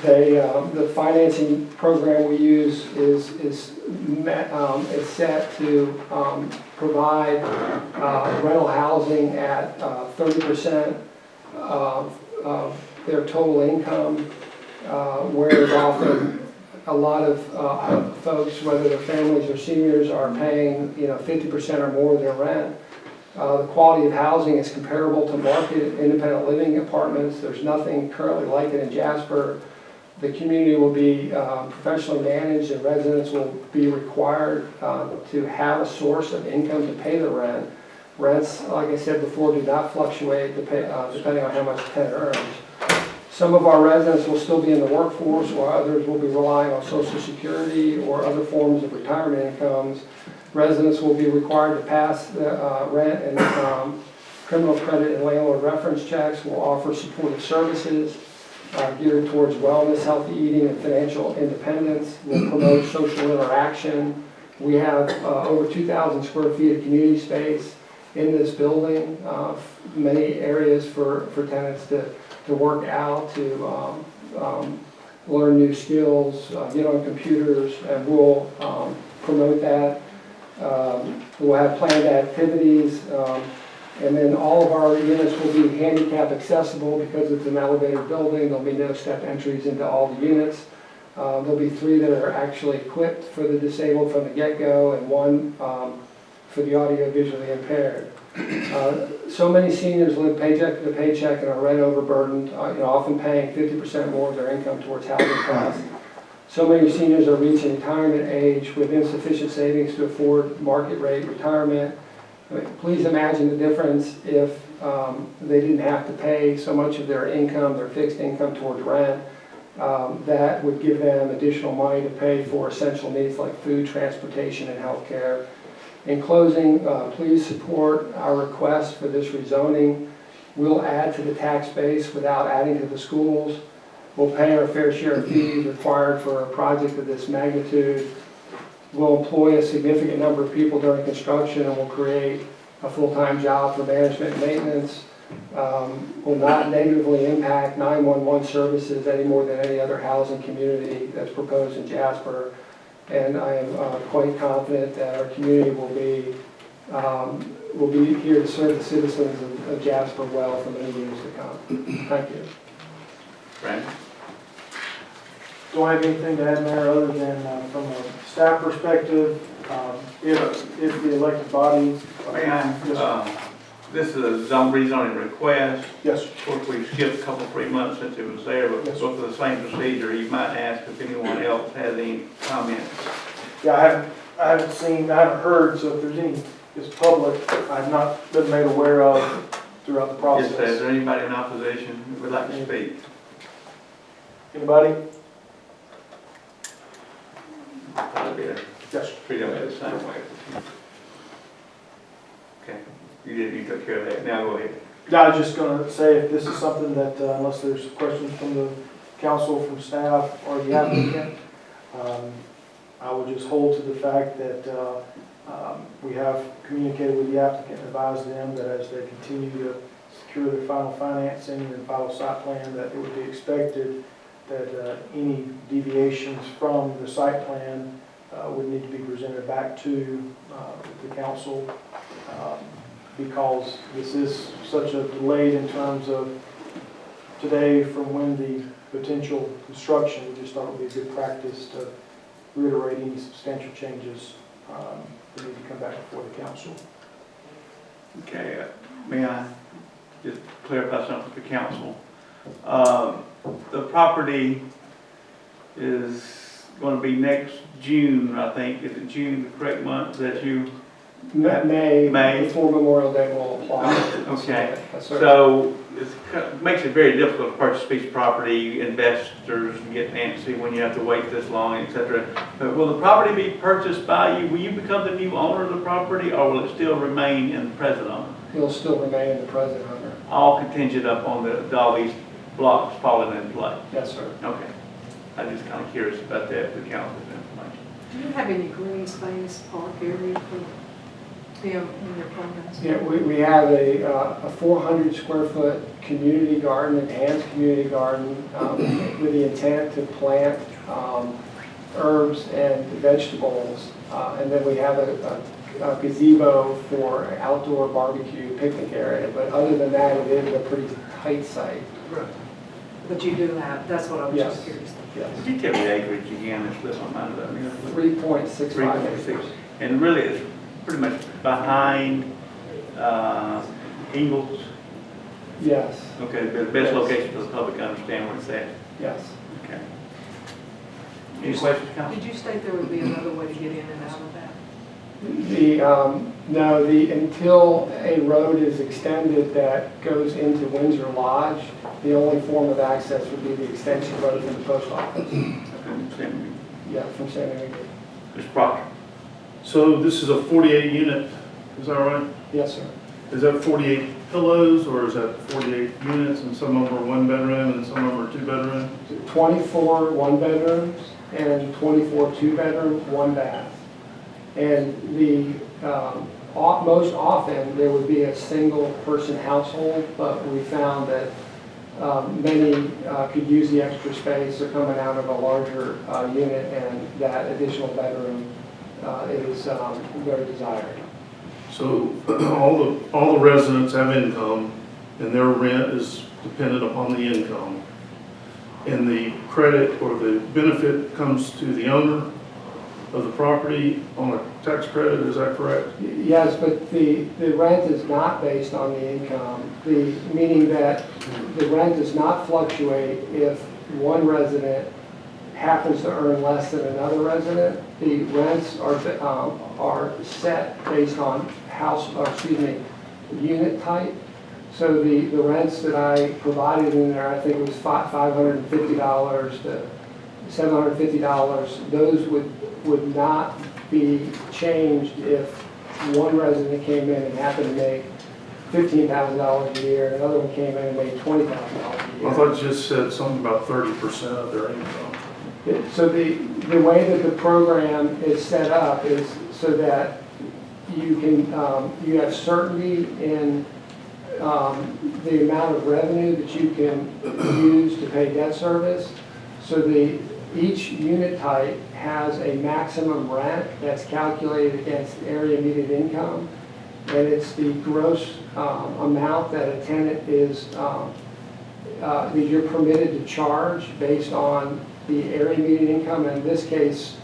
[SPEAKER 3] The financing program we use is set to provide rental housing at 30% of their total income, whereas often a lot of folks, whether they're families or seniors, are paying 50% or more of their rent. The quality of housing is comparable to market independent living apartments. There's nothing currently like it in Jasper. The community will be professionally managed, and residents will be required to have a source of income to pay the rent. Rents, like I said before, do not fluctuate depending on how much the tenant earns. Some of our residents will still be in the workforce, while others will be relying on Social Security or other forms of retirement incomes. Residents will be required to pass the rent and criminal credit and landlord reference checks. Will offer supportive services geared towards wellness, healthy eating, and financial independence. Will promote social interaction. We have over 2,000 square feet of community space in this building, many areas for tenants to work out, to learn new skills, get on computers, and we'll promote that. We'll have planned activities, and then all of our units will be handicap accessible because it's an elevated building. There'll be no step entries into all the units. There'll be 3 that are actually equipped for the disabled from the get-go, and 1 for the audio visually impaired. So many seniors live paycheck to paycheck and are rent overburdened, often paying 50% more of their income towards housing costs. So many seniors are reaching retirement age with insufficient savings to afford market rate retirement. I mean, please imagine the difference if they didn't have to pay so much of their income, their fixed income, towards rent. That would give them additional money to pay for essential needs like food, transportation, and health care. In closing, please support our request for this rezoning. We'll add to the tax base without adding to the schools. We'll pay our fair share of fees required for a project of this magnitude. We'll employ a significant number of people during construction, and we'll create a full-time job for management and maintenance. Will not negatively impact 911 services any more than any other housing community that's proposed in Jasper. And I am quite confident that our community will be here to serve the citizens of Jasper well for many years to come. Thank you.
[SPEAKER 1] Brandon?
[SPEAKER 8] Don't have anything to add there other than from a staff perspective, if the elected body.
[SPEAKER 1] This is a rezoning request.
[SPEAKER 8] Yes.
[SPEAKER 1] Of course, we skipped a couple, 3 months since it was there, but
[SPEAKER 8] Yes.
[SPEAKER 1] go through the same procedure. You might ask if anyone else has any comments.
[SPEAKER 8] Yeah, I haven't heard, so if there's any, it's public, I've not been made aware of throughout the process.
[SPEAKER 1] Yes, is there anybody in opposition who would like to speak?
[SPEAKER 8] Anybody?
[SPEAKER 1] Probably
[SPEAKER 8] Yes.
[SPEAKER 1] treat them the same way. Okay, you took care of that. Now go ahead.
[SPEAKER 8] I was just going to say, if this is something that, unless there's questions from the council, from staff, or the applicant, I would just hold to the fact that we have communicated with the applicant and advised them that as they continue to secure their final financing and final site plan, that it would be expected that any deviations from the site plan would need to be presented back to the council. Because this is such a delay in terms of today from when the potential construction, we just thought it would be a good practice to reiterate any substantial changes that need to come back before the council.
[SPEAKER 1] Okay, may I just clarify something for council? The property is going to be next June, I think. Is it June, the correct month that you?
[SPEAKER 3] May,
[SPEAKER 1] May.
[SPEAKER 3] before Memorial Day will apply.
[SPEAKER 1] Okay.
[SPEAKER 3] Yes, sir.
[SPEAKER 1] So it makes it very difficult to purchase a piece of property, investors get antsy when you have to wait this long, et cetera. But will the property be purchased by you? Will you become the new owner of the property, or will it still remain in the present owner?
[SPEAKER 3] He'll still remain the present owner.
[SPEAKER 1] All contingent upon all these blocks falling in place?
[SPEAKER 3] Yes, sir.
[SPEAKER 1] Okay. I'm just kind of curious about that, the council's information.
[SPEAKER 9] Do you have any green space park area for them in your programs?
[SPEAKER 3] Yeah, we have a 400 square foot community garden, enhanced community garden, with the intent to plant herbs and vegetables. And then we have a gazebo for outdoor barbecue picnic area. But other than that, it is a pretty tight site.
[SPEAKER 9] But you do have, that's what I was
[SPEAKER 3] Yes.
[SPEAKER 9] just curious.
[SPEAKER 3] Yes.
[SPEAKER 1] Could you tell me the acreage again, it's slipped my mind about me?
[SPEAKER 3] 3.65 acres.
[SPEAKER 1] And really, it's pretty much behind Ingles.
[SPEAKER 3] Yes,
[SPEAKER 1] Okay, the best location for the public to understand where it's at.
[SPEAKER 3] yes.
[SPEAKER 1] Okay. Any questions, Council?
[SPEAKER 9] Did you state there would be another way to get in and out of that?
[SPEAKER 3] No, until a road is extended that goes into Windsor Lodge, the only form of access would be the extension road from the post office. Yeah, from San Diego.
[SPEAKER 1] Mr. Proctor?
[SPEAKER 10] So this is a 48 unit, is that right?
[SPEAKER 3] Yes, sir.
[SPEAKER 10] Is that 48 pillows, or is that 48 units, and some of them are one bedroom and some of them are two bedroom?
[SPEAKER 3] 24 one bedrooms and 24 two bedroom, one bath. And most often, there would be a single person household, but we found that many could use the extra space. They're coming out of a larger unit, and that additional bedroom is very desired.
[SPEAKER 10] So all the residents have income, and their rent is dependent upon the income. And the credit or the benefit comes to the owner of the property on a tax credit, is that correct?
[SPEAKER 3] Yes, but the rent is not based on the income, meaning that the rent does not fluctuate if one resident happens to earn less than another resident. The rents are set based on unit type. So the rents that I provided in there, I think it was $550 to $750, those would not be changed if one resident came in and happened to make $15,000 a year, and another one came in and made $20,000 a year.
[SPEAKER 10] I thought you just said something about 30% of their income.
[SPEAKER 3] So the way that the program is set up is so that you can, you have certainty in the amount of revenue that you can use to pay debt service. So each unit type has a maximum rent that's calculated against area median income, and it's the gross amount that a tenant is that you're permitted to charge based on the area median income. And in this case,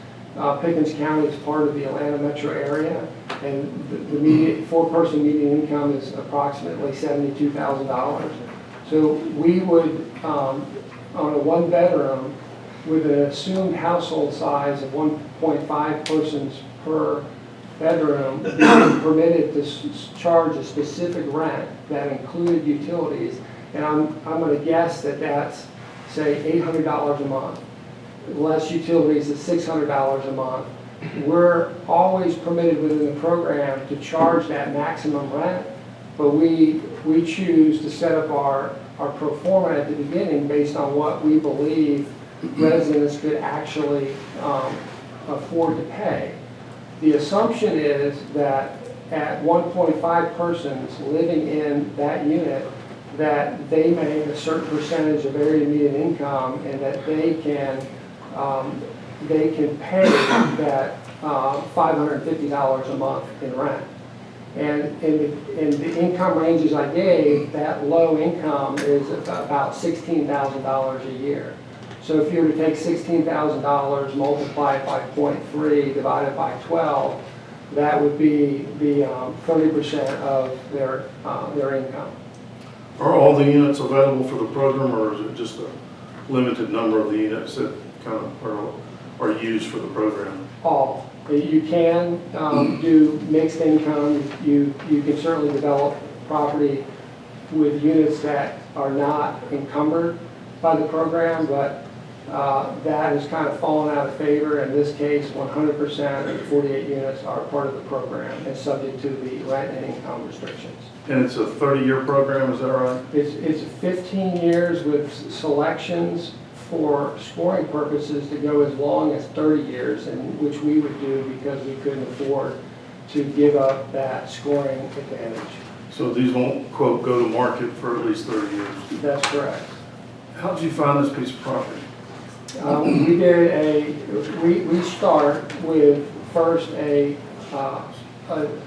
[SPEAKER 3] Pickens County is part of the Atlanta metro area, and the four-person median income is approximately $72,000. So we would, on a one-bedroom, with an assumed household size of 1.5 persons per bedroom, be permitted to charge a specific rent that included utilities. And I'm going to guess that that's, say, $800 a month. Less utilities is $600 a month. We're always permitted within the program to charge that maximum rent, but we choose to set up our pro forma at the beginning based on what we believe residents could actually afford to pay. The assumption is that at 1.5 persons living in that unit, that they make a certain percentage of area median income, and that they can pay that $550 a month in rent. And in the income ranges I gave, that low income is about $16,000 a year. So if you were to take $16,000, multiply it by 0.3, divided by 12, that would be the 30% of their income.
[SPEAKER 10] Are all the units available for the program, or is it just a limited number of the units that kind of are used for the program?
[SPEAKER 3] All. You can do mixed income. You can certainly develop property with units that are not encumbered by the program, but that has kind of fallen out of favor. In this case, 100% of the 48 units are part of the program and subject to the rent and income restrictions.
[SPEAKER 10] And it's a 30-year program, is that right?
[SPEAKER 3] It's 15 years with selections for scoring purposes to go as long as 30 years, and which we would do because we couldn't afford to give up that scoring advantage.
[SPEAKER 10] So these won't, quote, go to market for at least 30 years?
[SPEAKER 3] That's correct.
[SPEAKER 10] How did you find this piece of property?
[SPEAKER 3] We start with first a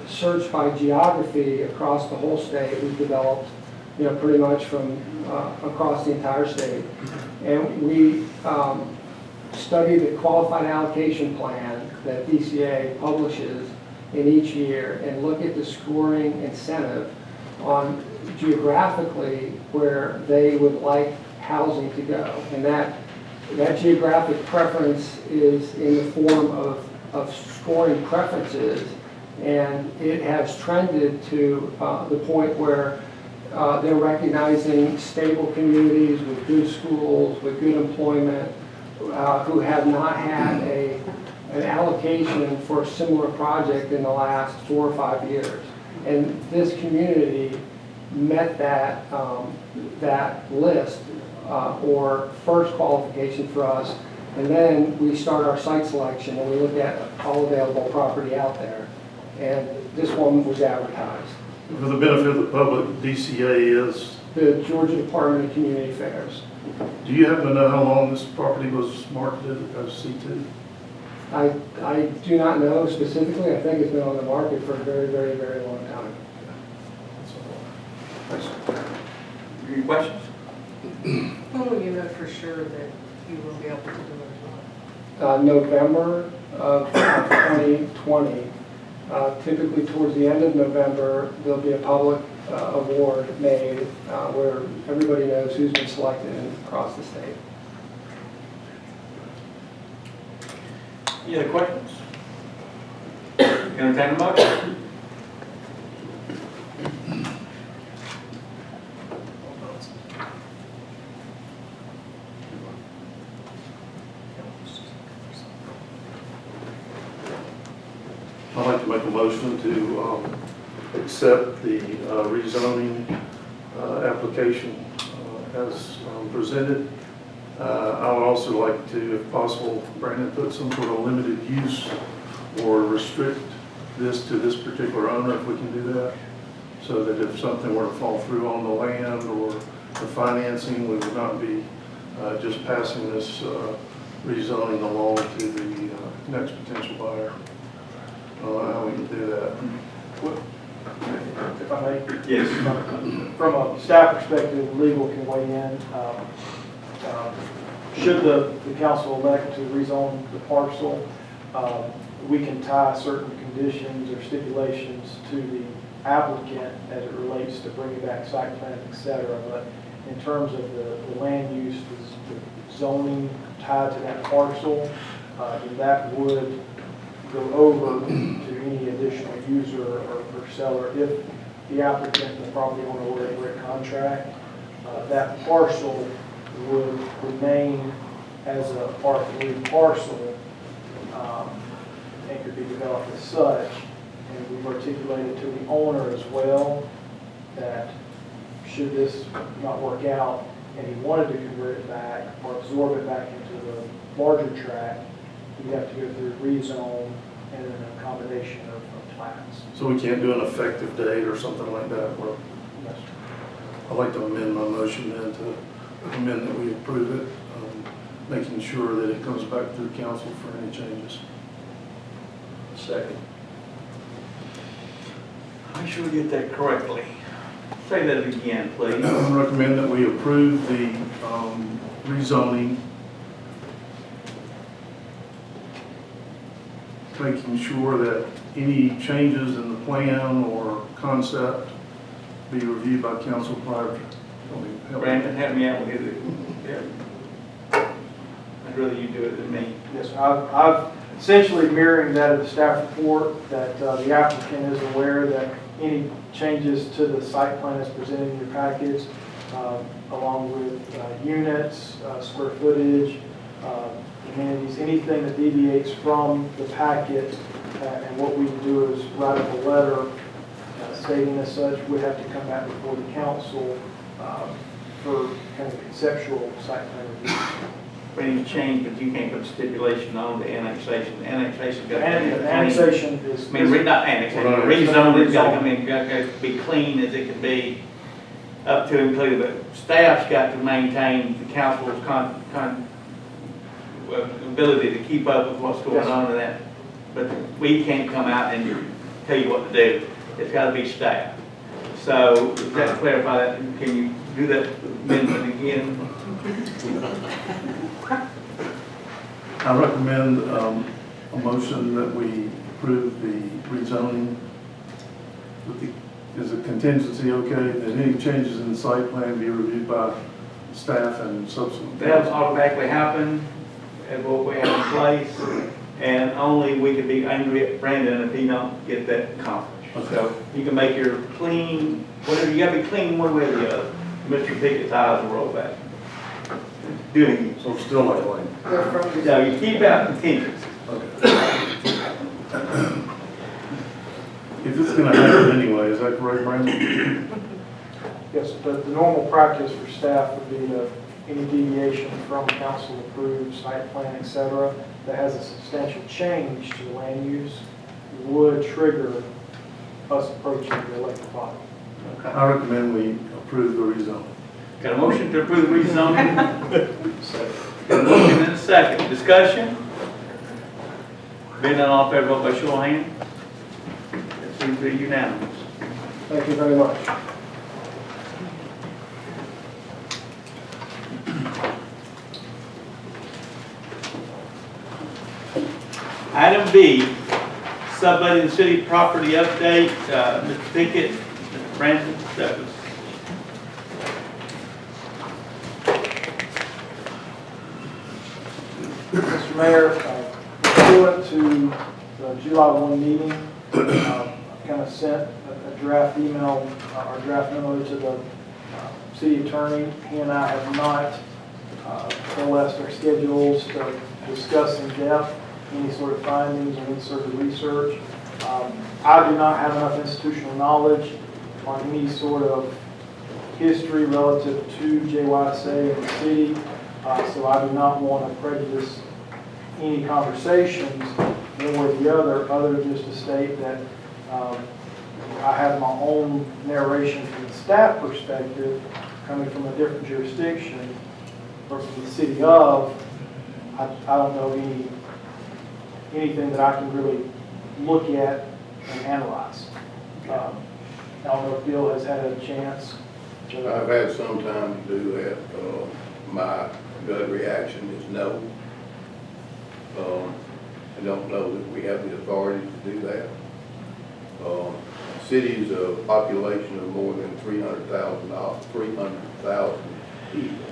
[SPEAKER 3] search by geography across the whole state. We've developed, pretty much from across the entire state. And we study the qualified allocation plan that DCA publishes in each year and look at the scoring incentive on geographically where they would like housing to go. And that geographic preference is in the form of scoring preferences, and it has trended to the point where they're recognizing stable communities with good schools, with good employment, who have not had an allocation for a similar project in the last 4 or 5 years. And this community met that list or first qualification for us. And then we start our site selection and we look at all available property out there. And this one was advertised.
[SPEAKER 10] For the benefit of the public, DCA is?
[SPEAKER 3] The Georgia Department of Community Affairs.
[SPEAKER 10] Do you happen to know how long this property was marketed as C2?
[SPEAKER 3] I do not know specifically. I think it's been on the market for a very, very, very long time.
[SPEAKER 1] Any questions?
[SPEAKER 9] When will you know for sure that you will be able to do it?
[SPEAKER 3] November of 2020. Typically towards the end of November, there'll be a public award made where everybody knows who's been selected across the state.
[SPEAKER 1] Any other questions? Entertain a motion.
[SPEAKER 10] I'd like to make a motion to accept the rezoning application as presented. I would also like to, if possible, Brandon, put some sort of limited use or restrict this to this particular owner if we can do that, so that if something were to fall through on the land or the financing, we would not be just passing this rezoning along to the next potential buyer. How we can do that.
[SPEAKER 8] If I may.
[SPEAKER 1] Yes.
[SPEAKER 8] From a staff perspective, legal can weigh in. Should the council elect to rezone the parcel, we can tie certain conditions or stipulations to the applicant as it relates to bringing back site plans, et cetera. But in terms of the land use, the zoning tied to that parcel, that would go over to any additional user or seller if the applicant and the property owner were to break contract. That parcel would remain as a R3 parcel and could be developed as such. And we've articulated to the owner as well that should this not work out and he wanted to convert it back or absorb it back into the larger tract, you'd have to go through rezone and then a combination of plats.
[SPEAKER 10] So we can't do an effective date or something like that? Or I'd like to amend my motion then to recommend that we approve it, making sure that it comes back to the council for any changes.
[SPEAKER 6] Second.
[SPEAKER 1] Make sure we get that correctly. Say that again, please.
[SPEAKER 10] I recommend that we approve the rezoning making sure that any changes in the plan or concept be reviewed by council prior to.
[SPEAKER 1] Brandon, help me out with it. Yeah. I'd rather you do it than me.
[SPEAKER 8] Yes, sir. I've essentially mirroring that of the staff report, that the applicant is aware that any changes to the site plan as presented in your package, along with units, square footage, amenities, anything that deviates from the packet, and what we do is write up a letter stating as such, would have to come back before the council for kind of conceptual site plan review.
[SPEAKER 1] Any change, but you can't put stipulation on the annexation. The annexation's got to come in.
[SPEAKER 8] Annexation is.
[SPEAKER 1] I mean, not annexation, rezone, it's got to come in, got to be clean as it can be, up to include, but staff's got to maintain the council's ability to keep up with what's going on in that. But we can't come out and tell you what to do. It's got to be staff. So, does that clarify that? Can you do that amendment again?
[SPEAKER 10] I recommend a motion that we approve the rezoning with the, is a contingency okay, that any changes in the site plan be reviewed by staff and subsequent.
[SPEAKER 1] That'll automatically happen at what we have in place, and only we could be angry at Brandon if he don't get that accomplished.
[SPEAKER 10] Okay.
[SPEAKER 1] So you can make your clean, whatever, you gotta be clean one way or the other. Mr. Pickett's eyes will roll back. Do it again.
[SPEAKER 10] So still like lane.
[SPEAKER 1] No, you keep out contingency.
[SPEAKER 10] If it's gonna happen anyway, is that correct, Brandon?
[SPEAKER 8] Yes, but the normal practice for staff would be to, any deviation from council approved site plan, et cetera, that has a substantial change to the land use would trigger us approaching the elected body.
[SPEAKER 10] I recommend we approve the rezone.
[SPEAKER 1] Got a motion to approve rezoning? Got a motion and a second. Discussion? Being none, all in favor, vote by show of hand. That seems to be unanimous.
[SPEAKER 3] Thank you very much.
[SPEAKER 1] Item B, subletting city property update. Mr. Pickett, Mr. Brandon, Douglas.
[SPEAKER 8] Mr. Mayor, pursuant to the July 1 meeting, I kind of sent a draft email, or draft memo to the city attorney. He and I have not coalesced our schedules to discuss in depth any sort of findings or any sort of research. I do not have enough institutional knowledge on any sort of history relative to JYSA and the city, so I do not want to prejudice any conversations one way or the other than just to state that I have my own narration from the staff perspective, coming from a different jurisdiction, or from the city of. I don't know anything that I can really look at and analyze. I don't know if Bill has had a chance to.
[SPEAKER 2] I've had some time to do that. My gut reaction is no. I don't know that we have the authority to do that. Cities of population of more than 300,000 people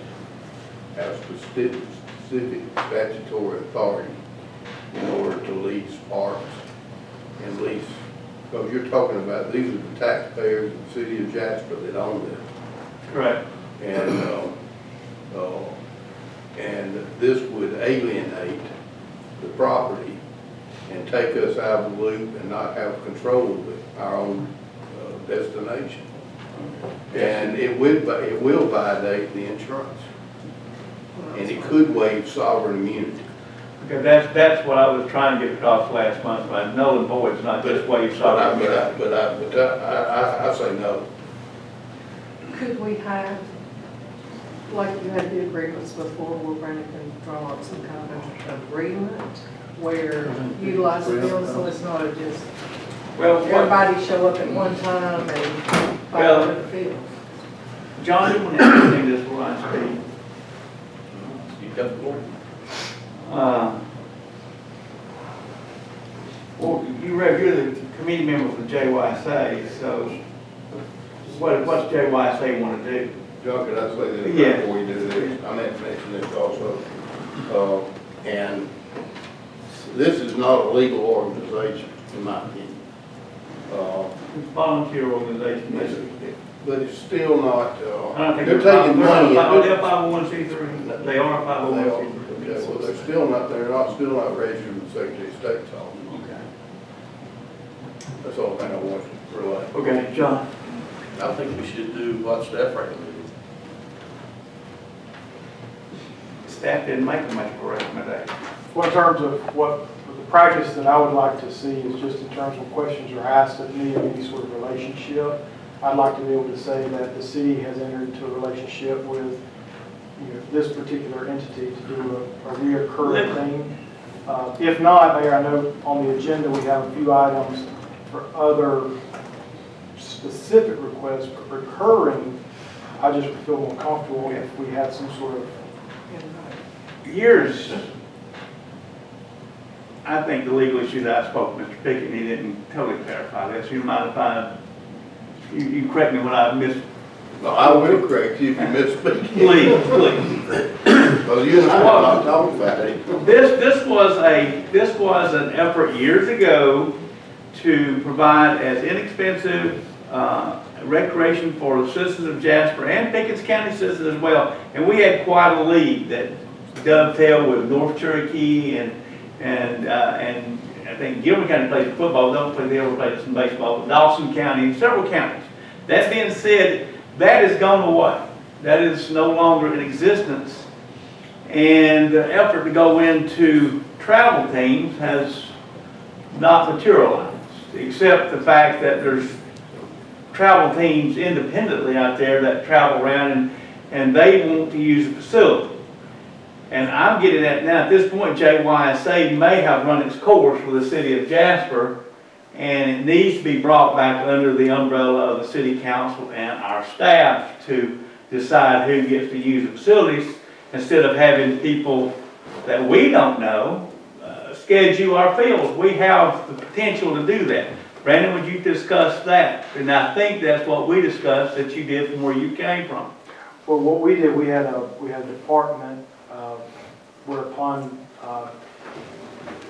[SPEAKER 2] have specific statutory authority in order to lease parks and lease, because you're talking about, these are the taxpayers of the city of Jasper that own them.
[SPEAKER 1] Correct.
[SPEAKER 2] And this would alienate the property and take us out of the loop and not have control of our own destination. And it will violate the insurance. And it could waive sovereign immunity.
[SPEAKER 1] Okay, that's what I was trying to get across last month, but null and void is not just waive sovereign immunity.
[SPEAKER 2] But I say no.
[SPEAKER 9] Could we have, like you had the agreements before, where Brandon can draw up some kind of agreement where utilize the bill, so it's not a just
[SPEAKER 1] Well,
[SPEAKER 9] everybody show up at one time and file for the field?
[SPEAKER 1] John, you want to explain this before I speak?
[SPEAKER 6] You got the floor.
[SPEAKER 1] committee member for JYSA, so what's JYSA want to do?
[SPEAKER 11] John, can I say this
[SPEAKER 1] Yeah.
[SPEAKER 11] before you do this? I meant to mention this also. And this is not a legal organization, in my opinion.
[SPEAKER 1] Volunteer organization.
[SPEAKER 11] But it's still not,
[SPEAKER 1] I don't think
[SPEAKER 11] they're taking money.
[SPEAKER 1] They're 501c3. They are 501c3.
[SPEAKER 11] Okay, well, they're still not registered with the Secretary of State's office.
[SPEAKER 1] Okay.
[SPEAKER 11] That's the whole thing I want to relay.
[SPEAKER 1] Okay, John.
[SPEAKER 6] I think we should do what staff recommended.
[SPEAKER 1] Staff didn't make much of a recommendation.
[SPEAKER 8] Well, in terms of what the practice that I would like to see is just in terms of questions are asked of me of any sort of relationship. I'd like to be able to say that the city has entered into a relationship with, this particular entity to do a reoccurring thing. If not, Mayor, I know on the agenda we have a few items for other specific requests, but recurring, I just would feel more comfortable if we had some sort of.
[SPEAKER 1] Years, I think the legal issue that I spoke to Mr. Pickett, and he didn't totally clarify this. You mind if you correct me when I miss?
[SPEAKER 11] No, I will correct you if you misspeak.
[SPEAKER 1] Please, please.
[SPEAKER 11] Well, you and I are not talking about it.
[SPEAKER 1] This was an effort years ago to provide as inexpensive recreation for the citizens of Jasper and Pickens County citizens as well. And we had quite a league that dovetailed with North Cherokee and I think Gilman County plays football. Don't play, they ever played some baseball. But Dawson County, several counties. That being said, that has gone away. That is no longer in existence. And the effort to go into travel teams has not materialized, except the fact that there's travel teams independently out there that travel around and they want to use the facility. And I'm getting at now, at this point, JYSA may have run its course with the city of Jasper, and it needs to be brought back under the umbrella of the city council and our staff to decide who gets to use the facilities, instead of having people that we don't know schedule our fields. We have the potential to do that. Brandon, would you discuss that? And I think that's what we discussed that you did from where you came from.
[SPEAKER 8] Well, what we did, we had a department whereupon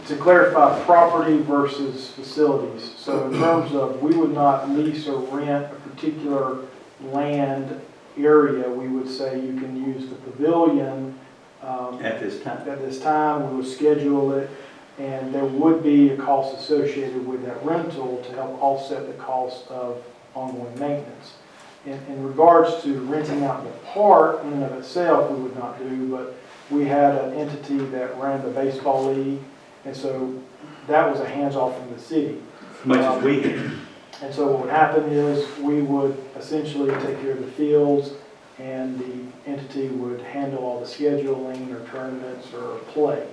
[SPEAKER 8] to clarify property versus facilities. So in terms of, we would not lease or rent a particular land area. We would say you can use the pavilion
[SPEAKER 1] At this time.
[SPEAKER 8] At this time, we would schedule it, and there would be a cost associated with that rental to help offset the cost of ongoing maintenance. In regards to renting out the park in and of itself, we would not do, but we had an entity that ran the baseball league, and so that was a hands-off from the city.
[SPEAKER 1] As much as we can.
[SPEAKER 8] And so what would happen is we would essentially take care of the fields, and the entity would handle all the scheduling or tournaments or play.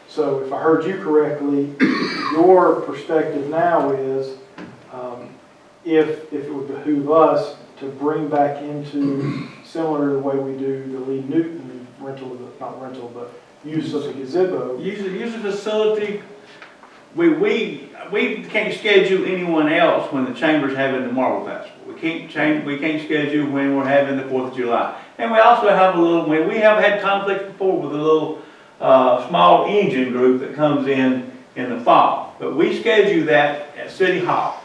[SPEAKER 8] So if I heard you correctly, your perspective now is if it would behoove us to bring back into, similar to the way we do the Lee Newton rental, not rental, but use of the gazebo.
[SPEAKER 1] Use the facility. We can't schedule anyone else when the chamber's having the Marble Festival. We can't schedule when we're having the 4th of July. And we also have we have had conflicts before with a little small engine group that comes in the fall. But we schedule that at City Hall.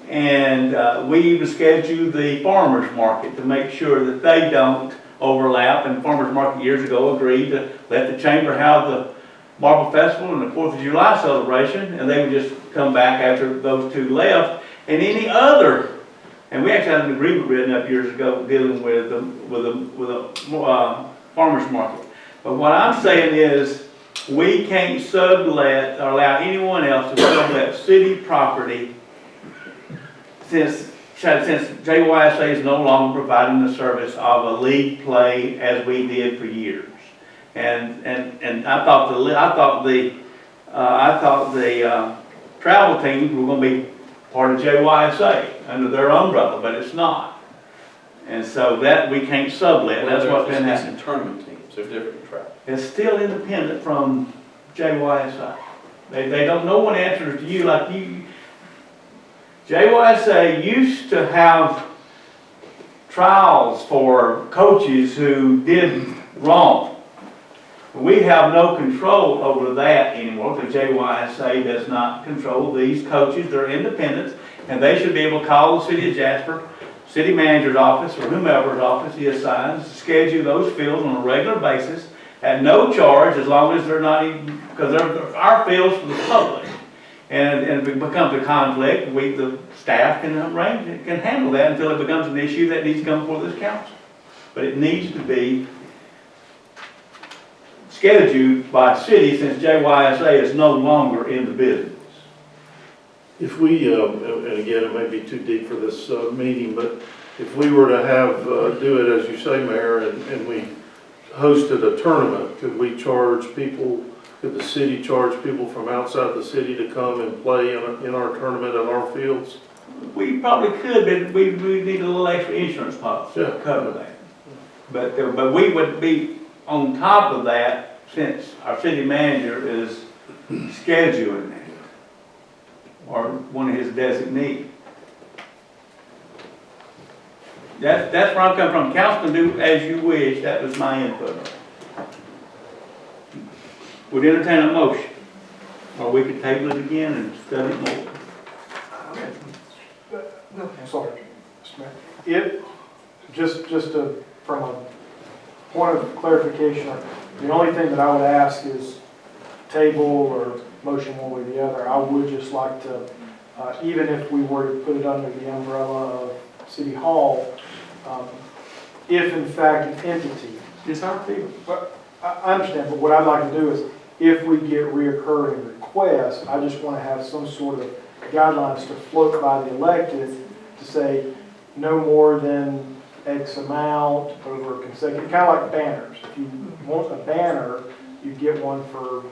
[SPEAKER 1] And we even schedule the farmers market to make sure that they don't overlap. And the farmers market years ago agreed to let the chamber have the Marble Festival and the 4th of July celebration, and they would just come back after those two left. And any other, and we actually had an agreement written up years ago dealing with a farmers market. But what I'm saying is, we can't sublet or allow anyone else to sublet city property since JYSA is no longer providing the service of a league play as we did for years. And I thought the travel teams were going to be part of JYSA under their umbrella, but it's not. And so that we can't sublet. That's what's been happening.
[SPEAKER 6] Tournament teams, they're different from travel.
[SPEAKER 1] It's still independent from JYSA. They don't. No one answers to you like you. JYSA used to have trials for coaches who did wrong. We have no control over that anymore, because JYSA does not control these coaches. They're independent, and they should be able to call the city of Jasper, city manager's office, or whomever's office he assigns, schedule those fields on a regular basis at no charge, as long as they're not even, because they're our fields for the public. And if it becomes a conflict, the staff can arrange it, can handle that until it becomes an issue that needs to come before this council. But it needs to be scheduled by city, since JYSA is no longer in the business.
[SPEAKER 10] If we, and again, it may be too deep for this meeting, but if we were to have, do it as you say, Mayor, and we hosted a tournament, could we charge people, could the city charge people from outside the city to come and play in our tournament at our fields?
[SPEAKER 1] We probably could, but we need a little extra insurance policy to
[SPEAKER 10] Yeah.
[SPEAKER 1] cover that. But we would be on top of that, since our city manager is scheduling it, or one of his designees. That's where I'm coming from. Councilman, do as you wish. That was my input. Would entertain a motion, or we could table it again and study it more.
[SPEAKER 8] Sorry, Mr. Mayor. From a point of clarification, the only thing that I would ask is table or motion one way or the other. I would just like to, even if we were to put it under the umbrella of City Hall, if in fact an entity,
[SPEAKER 1] It's our field.
[SPEAKER 8] but I understand, but what I'd like to do is, if we get reoccurring requests, I just want to have some sort of guidelines to float by the elected to say no more than X amount over consecutive, kind of like banners. If you want a banner, you get one for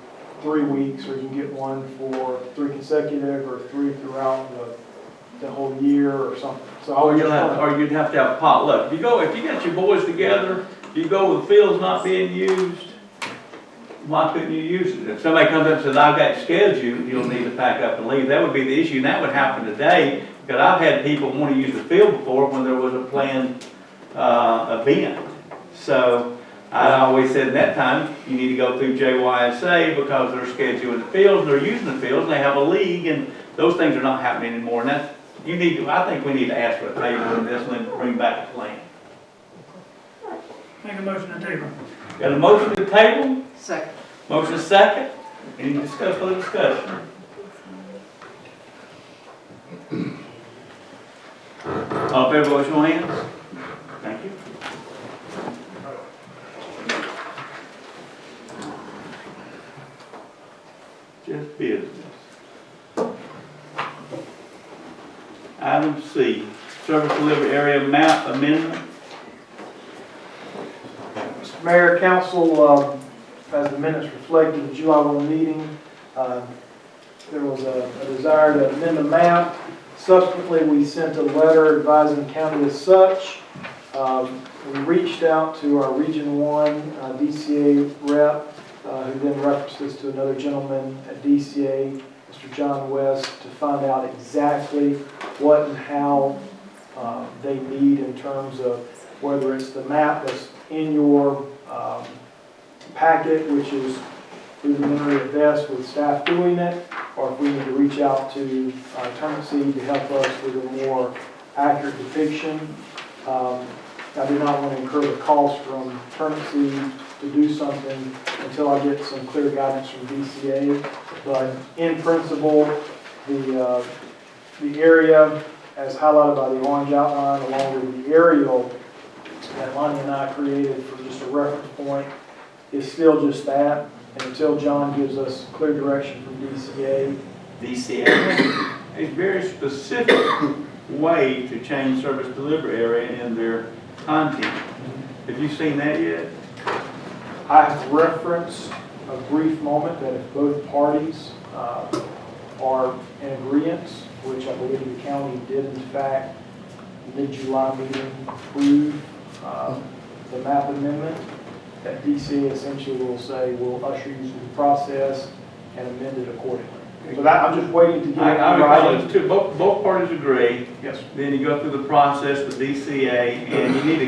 [SPEAKER 8] 3 weeks, or you can get one for 3 consecutive, or 3 throughout the whole year, or something. So I would just want
[SPEAKER 1] Or you'd have to have potluck. If you got your boys together, you go with the fields not being used, why couldn't you use it? If somebody comes up and says, I've got scheduled, you'll need to pack up and leave. That would be the issue, and that would happen today, because I've had people want to use the field before when there was a planned event. So I always said at that time, you need to go through JYSA, because they're scheduling the fields, they're using the fields, and they have a league, and those things are not happening anymore. And that's, I think we need to ask for a table on this and then bring back a plan.
[SPEAKER 7] Make a motion to table.
[SPEAKER 1] Got a motion to table?
[SPEAKER 9] Second.
[SPEAKER 1] Motion is second. Any further discussion? All in favor, wash your hands. Thank you. Just business. Item C, service delivery area map amendment.
[SPEAKER 8] Mr. Mayor, Council, as the minutes reflected, the July 1 meeting, there was a desire to amend the map. Subsequently, we sent a letter advising the county as such. We reached out to our Region 1 DCA rep, who then referenced this to another gentleman at DCA, Mr. John West, to find out exactly what and how they need in terms of whether it's the map that's in your packet, which is preliminary at best with staff doing it, or if we need to reach out to Turnkey to help us with a more accurate depiction. I do not want to incur the cost from Turnkey to do something until I get some clear guidance from DCA. But in principle, the area, as highlighted by the orange outline, along with the aerial that Lonnie and I created for just a reference point, is still just that. And until John gives us clear direction from DCA.
[SPEAKER 1] DCA has a very specific way to change service delivery area in their content. Have you seen that yet?
[SPEAKER 8] I have referenced a brief moment that if both parties are in agreement, which I believe the county did in fact, mid-July meeting approve the map amendment, that DCA essentially will say, we'll usher you through the process and amend it accordingly. So that, I'm just waiting to get it
[SPEAKER 1] I
[SPEAKER 8] in
[SPEAKER 1] recall
[SPEAKER 8] writing.
[SPEAKER 1] it's two, both parties agree.
[SPEAKER 8] Yes.
[SPEAKER 1] Then you go through the process with DCA, and you need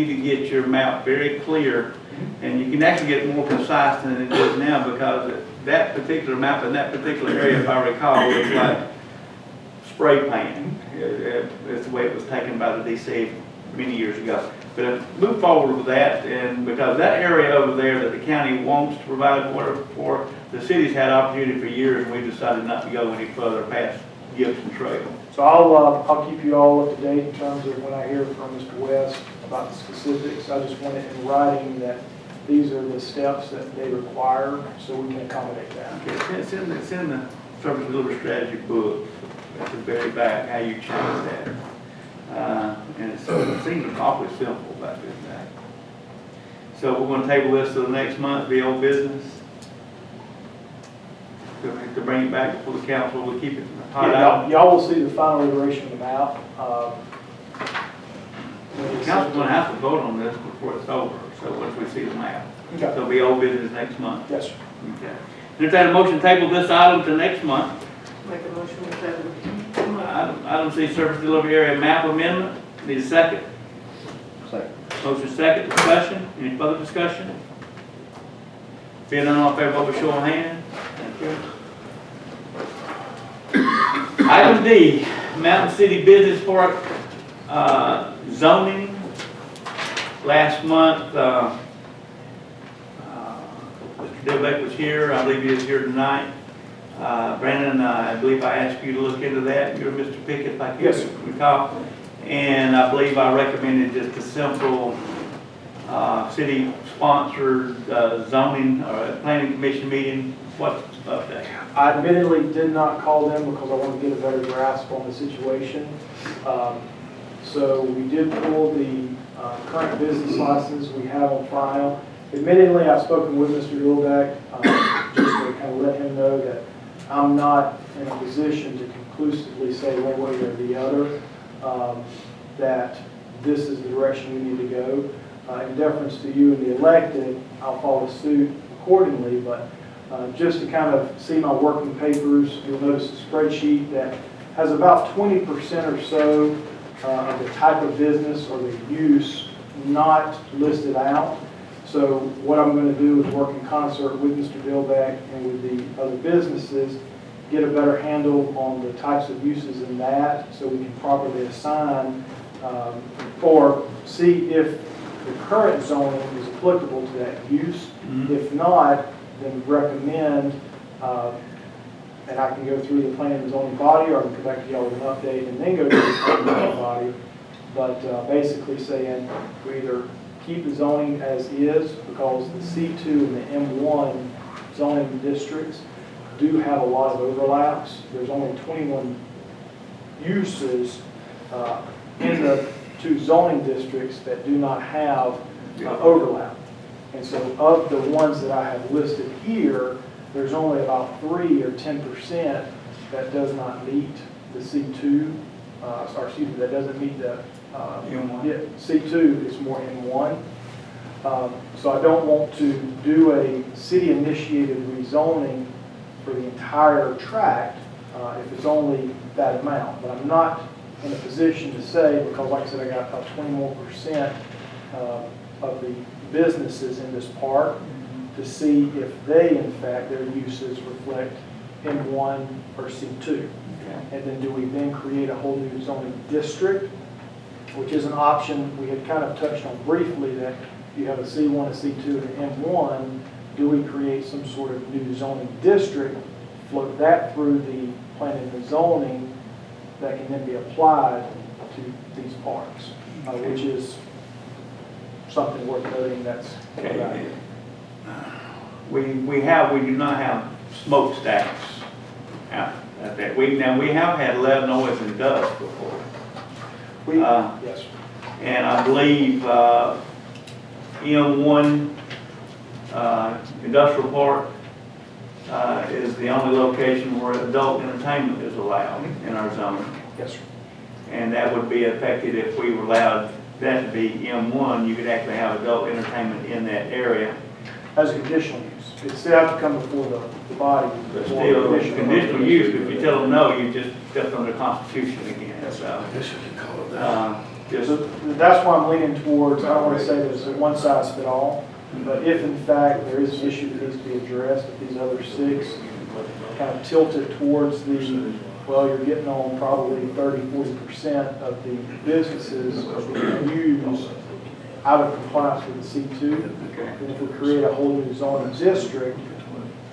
[SPEAKER 1] to get your map very clear, and you can actually get more concise than it is now, because that particular map in that particular area, if I recall, was like spray paint. It's the way it was taken by the DCA many years ago. But move forward with that, and because that area over there that the county wants to provide water for, the city's had opportunity for years, and we decided not to go any further past Gibson Trail.
[SPEAKER 8] So I'll keep you all up to date in terms of when I hear from Mr. West about the specifics. I just want it in writing that these are the steps that they require, so we can accommodate that.
[SPEAKER 1] Okay, it's in the service delivery strategy book, at the very back, how you change that. And it seems awfully simple about this now. So we're going to table this to the next month, the old business. To bring it back before the council, we'll keep it hot out.
[SPEAKER 8] Y'all will see the final iteration of the map.
[SPEAKER 1] The council's going to have to vote on this before it's over, so once we see the map.
[SPEAKER 8] Okay.
[SPEAKER 1] So it'll be old business next month.
[SPEAKER 8] Yes, sir.
[SPEAKER 1] Okay. Entertain a motion to table this item to next month.
[SPEAKER 9] Make a motion with that.
[SPEAKER 1] Item C, service delivery area map amendment. Need a second?
[SPEAKER 4] Second.
[SPEAKER 1] Motion second, discussion. Any further discussion? Being none, all in favor, vote by show of hand. Thank you. Item D, Mountain City Business Park zoning. Last month, Mr. Dillbeck was here. I believe he is here tonight. Brandon, I believe I asked you to look into that. You're Mr. Pickett, like you
[SPEAKER 8] Yes, sir.
[SPEAKER 1] recall. And I believe I recommended just a simple city-sponsored zoning or planning commission meeting. What's up there?
[SPEAKER 8] I admittedly did not call them because I wanted to get a better grasp on the situation. So we did pull the current business license we have on file. Admittedly, I've spoken with Mr. Dillbeck just to kind of let him know that I'm not in a position to conclusively say one way or the other that this is the direction we need to go. In deference to you and the elected, I'll follow suit accordingly, but just to kind of see my working papers, you'll notice a spreadsheet that has about 20% or so of the type of business or the use not listed out. So what I'm going to do is work in concert with Mr. Dillbeck and with the other businesses, get a better handle on the types of uses in that so we can properly assign or see if the current zoning is applicable to that use.
[SPEAKER 1] Mm-hmm.
[SPEAKER 8] If not, then recommend, and I can go through the planning and zoning body, or I can come back to y'all with an update and then go to the planning and zoning body. But basically saying we either keep the zoning as is, because the C2 and the M1 zoning districts do have a lot of overlaps. There's only 21 uses in the two zoning districts that do not have overlap. And so of the ones that I have listed here, there's only about 3 or 10% that does not meet the C2, or excuse me, that doesn't meet the
[SPEAKER 1] M1.
[SPEAKER 8] yeah, C2 is more M1. So I don't want to do a city-initiated rezoning for the entire tract if it's only that amount. But I'm not in a position to say, because like I said, I got about 20% more of the businesses in this park to see if they, in fact, their uses reflect M1 or C2.
[SPEAKER 1] Okay.
[SPEAKER 8] And then do we then create a whole new zoning district, which is an option we had kind of touched on briefly, that you have a C1, a C2, and an M1. Do we create some sort of new zoning district, float that through the planning and zoning that can then be applied to these parks, which is something worth noting that's
[SPEAKER 1] Okay. We do not have smokestacks out there. We have had lead, noise, and dust before.
[SPEAKER 8] yes.
[SPEAKER 1] And I believe M1 Industrial Park is the only location where adult entertainment is allowed in our zone.
[SPEAKER 8] Yes, sir.
[SPEAKER 1] And that would be affected if we were allowed that to be M1. You could actually have adult entertainment in that area.
[SPEAKER 8] as a conditional use. It still have to come before the body.
[SPEAKER 1] But
[SPEAKER 8] before
[SPEAKER 1] still,
[SPEAKER 8] conditional
[SPEAKER 1] conditional use, if you tell them no, you just stepped on the Constitution again, so.
[SPEAKER 10] I guess you could call it that.
[SPEAKER 1] Just,
[SPEAKER 8] So that's why I'm leaning towards, I don't want to say there's a one size fit all, but if in fact there is an issue that needs to be addressed, if these other 6 kind of tilted towards the, well, you're getting on probably 30–40% of the businesses being used out of compliance with the C2. And if we create a whole new zoning district,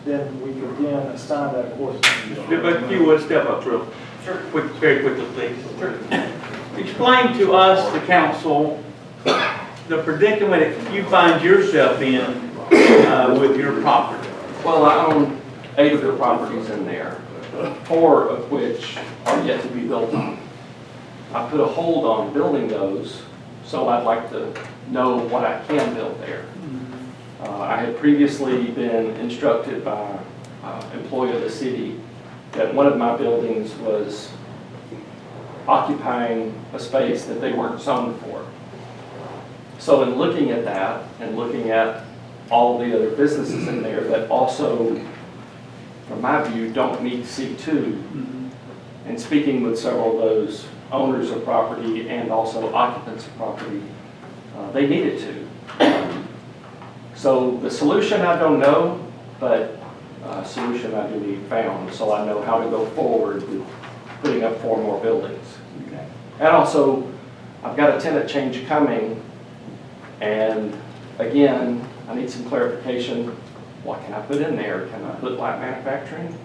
[SPEAKER 8] then we could then assign that course.
[SPEAKER 1] but if you would step up real quick, very quickly, please. Explain to us, the council, the predicament that you find yourself in with your property.
[SPEAKER 12] Well, I own 8 of the properties in there, 4 of which are yet to be built on. I put a hold on building those, so I'd like to know what I can build there. I had previously been instructed by an employee of the city that one of my buildings was occupying a space that they weren't zoned for. So in looking at that and looking at all the other businesses in there that also, from my view, don't meet C2, and speaking with several of those owners of property and also occupants of property, they needed to. So the solution I don't know, but solution I do need found, so I know how to go forward with putting up 4 more buildings.
[SPEAKER 1] Okay.
[SPEAKER 12] And also, I've got a tenant change coming, and again, I need some clarification. What can I put in there? Can I put light manufacturing?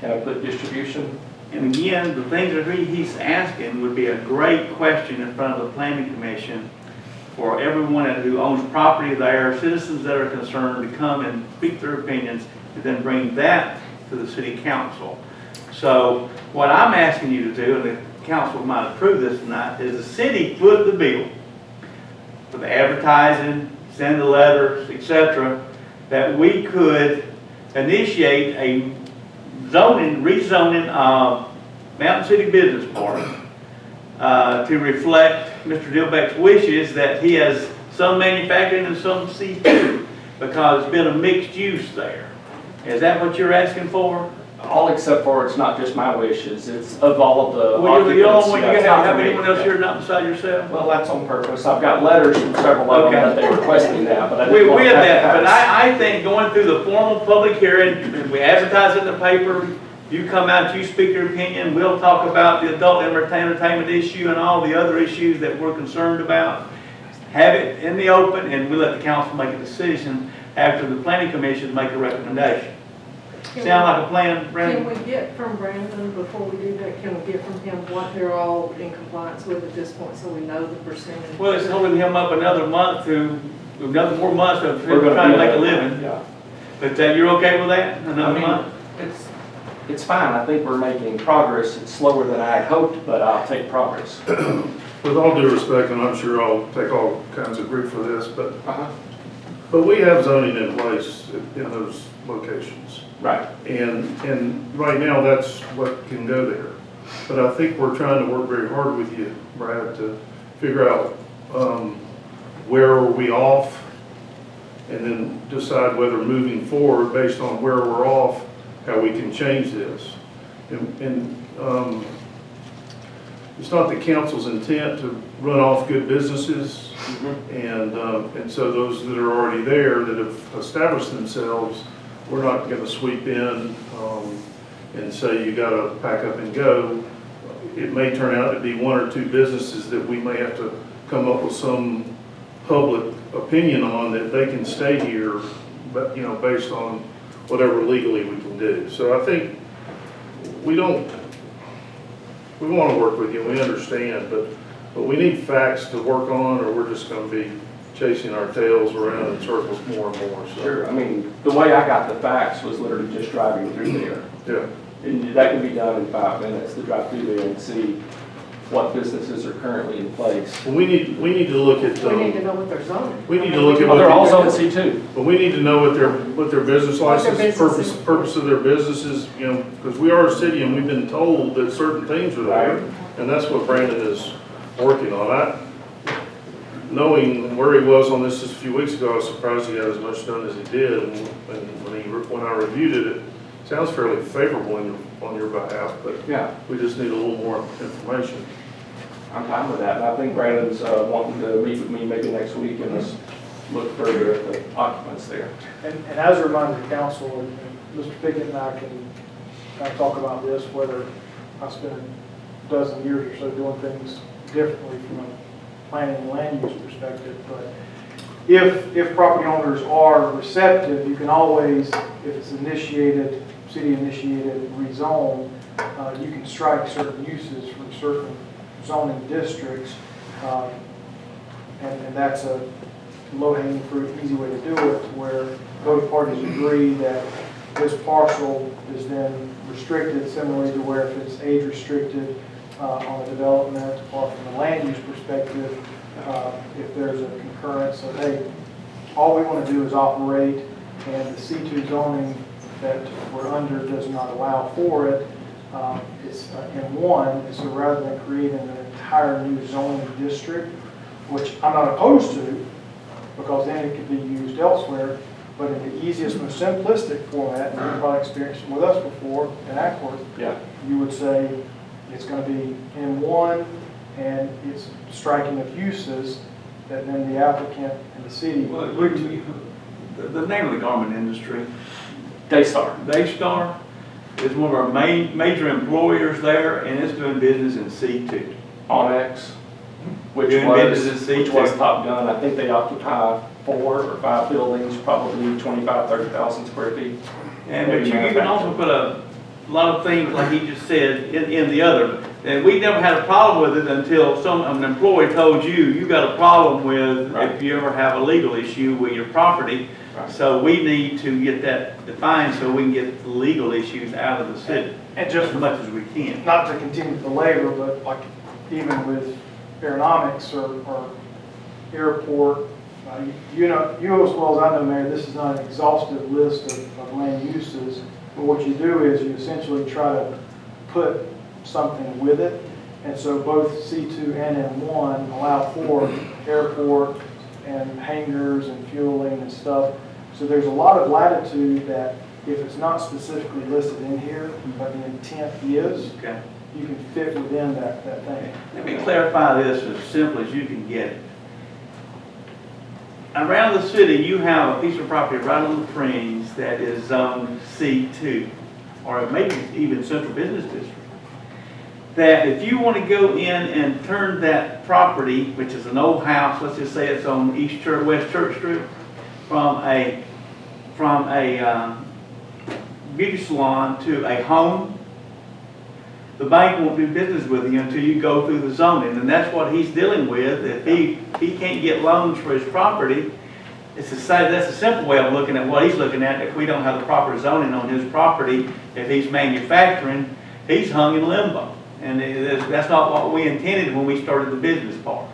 [SPEAKER 12] Can I put distribution?
[SPEAKER 1] And again, the things that he's asking would be a great question in front of the planning commission for everyone who owns property there, citizens that are concerned, to come and speak their opinions, and then bring that to the city council. So what I'm asking you to do, and the council might approve this tonight, is the city foot the bill for the advertising, send the letters, etc., that we could initiate a rezoning of Mountain City Business Park to reflect Mr. Dilbeck's wishes that he has some manufacturing and some C2, because it's been a mixed use there. Is that what you're asking for?
[SPEAKER 12] All except for it's not just my wishes, it's of all of the
[SPEAKER 1] Well, you're the only
[SPEAKER 12] occupants
[SPEAKER 1] one, you
[SPEAKER 12] that
[SPEAKER 1] have
[SPEAKER 12] talk to me.
[SPEAKER 1] anyone else here not beside yourself?
[SPEAKER 12] Well, that's on purpose. I've got letters from several of them that they requesting that, but I
[SPEAKER 1] We
[SPEAKER 12] didn't want
[SPEAKER 1] have
[SPEAKER 12] that
[SPEAKER 1] that,
[SPEAKER 12] to
[SPEAKER 1] but
[SPEAKER 12] pass.
[SPEAKER 1] I think going through the formal public hearing, we advertise it in the paper, you come out, you speak your opinion, we'll talk about the adult entertainment issue and all the other issues that we're concerned about. Have it in the open, and we let the council make a decision after the planning commission make a recommendation. Sound like a plan, Brandon?
[SPEAKER 9] Can we get from Brandon, before we do that, can we get from him what they're all in compliance with at this point, so we know the percentage?
[SPEAKER 1] Well, it's holding him up another month another 4 months of
[SPEAKER 12] We're
[SPEAKER 1] him
[SPEAKER 12] gonna
[SPEAKER 1] trying to
[SPEAKER 12] do
[SPEAKER 1] make a
[SPEAKER 12] that.
[SPEAKER 1] living.
[SPEAKER 12] Yeah.
[SPEAKER 1] But you're okay with that, another month?
[SPEAKER 12] It's fine. I think we're making progress. It's slower than I had hoped, but I'll take progress.
[SPEAKER 10] With all due respect, and I'm sure I'll take all kinds of grief for this, but we have zoning in place in those locations.
[SPEAKER 12] Right.
[SPEAKER 10] And right now, that's what can go there. But I think we're trying to work very hard with you, Brad, to figure out where are we off, and then decide whether moving forward, based on where we're off, how we can change this. And it's not the council's intent to run off good businesses, and so those that are already there that have established themselves, we're not going to sweep in and say you got to pack up and go. It may turn out to be 1 or 2 businesses that we may have to come up with some public opinion on that they can stay here, but based on whatever legally we can do. So I think we want to work with you, we understand, but we need facts to work on, or we're just going to be chasing our tails around in circles more and more. So.
[SPEAKER 12] Sure. I mean, the way I got the facts was literally just driving through there.
[SPEAKER 10] Yeah.
[SPEAKER 12] And that can be done in 5 minutes, to drive through there and see what businesses are currently in place.
[SPEAKER 10] Well, we need to look at.
[SPEAKER 9] We need to know what they're zoning.
[SPEAKER 10] We need to look at.
[SPEAKER 12] Oh, they're all zoned C2.
[SPEAKER 10] But we need to know what their business
[SPEAKER 9] What their
[SPEAKER 10] license,
[SPEAKER 9] business is.
[SPEAKER 10] purpose of their businesses, because we are a city and we've been told that certain things are there,
[SPEAKER 12] Right.
[SPEAKER 10] and that's what Brandon is working on. knowing where he was on this just a few weeks ago, I was surprised he had as much done as he did. And when I reviewed it, it sounds fairly favorable on your behalf, but
[SPEAKER 12] Yeah,
[SPEAKER 10] we just need a little more information.
[SPEAKER 12] I'm fine with that. And I think Brandon's wanting to meet with me maybe next week and let's look further at the occupants there.
[SPEAKER 8] And as a reminder to council, and Mr. Pickett and I can kind of talk about this, whether I spent a dozen years or so doing things differently from a planning and land use perspective, but if property owners are receptive, you can always, if it's initiated, city-initiated rezone, you can strike certain uses from certain zoning districts, and that's a low-hanging fruit, easy way to do it, where both parties agree that this parcel is then restricted, similarly to where if it's age restricted on a development, or from a land use perspective, if there's a concurrence of, hey, all we want to do is operate, and the C2 zoning that we're under does not allow for it, it's in one, and so rather than creating an entire new zoning district, which I'm not opposed to, because then it could be used elsewhere, but in the easiest, most simplistic format, and you've probably experienced it with us before in Ackworth,
[SPEAKER 12] Yeah.
[SPEAKER 8] you would say it's going to be in one, and it's striking of uses that then the applicant and the city.
[SPEAKER 1] Well, the name of the garment industry,
[SPEAKER 12] Daystar.
[SPEAKER 1] Daystar, is one of our major employers there, and it's doing business in C2.
[SPEAKER 12] Onyx, which
[SPEAKER 1] Doing business in
[SPEAKER 12] was
[SPEAKER 1] C2.
[SPEAKER 12] Top Gun. I think they occupy 4 or 5 buildings, probably 25, 30,000 square feet.
[SPEAKER 1] And but you can also put a lot of things, like he just said, in the other. And we never had a problem with it until an employee told you got a problem with if you ever have a legal issue with your property.
[SPEAKER 12] Right.
[SPEAKER 1] So we need to get that defined so we can get the legal issues out of the city
[SPEAKER 8] And just
[SPEAKER 1] as much as we can.
[SPEAKER 8] not to continue the labor, but like even with aeronautics or airport, you know as well as I know, Mayor, this is not an exhaustive list of land uses, but what you do is you essentially try to put something with it, and so both C2 and M1 allow for airport and hangars and fueling and stuff, so there's a lot of latitude that if it's not specifically listed in here, but the intent is,
[SPEAKER 1] Okay.
[SPEAKER 8] you can fit within that thing.
[SPEAKER 1] Let me clarify this as simple as you can get it. Around the city, you have a piece of property right on the fringe that is zoned C2, or maybe even Central Business District. That if you want to go in and turn that property, which is an old house, let's just say it's on West Church Street, from a beauty salon to a home, the bank won't do business with you until you go through the zoning, and that's what he's dealing with. If he can't get loans for his property, that's a simple way of looking at what he's looking at. If we don't have the proper zoning on his property, if he's manufacturing, he's hung in limbo. And that's not what we intended when we started the business part.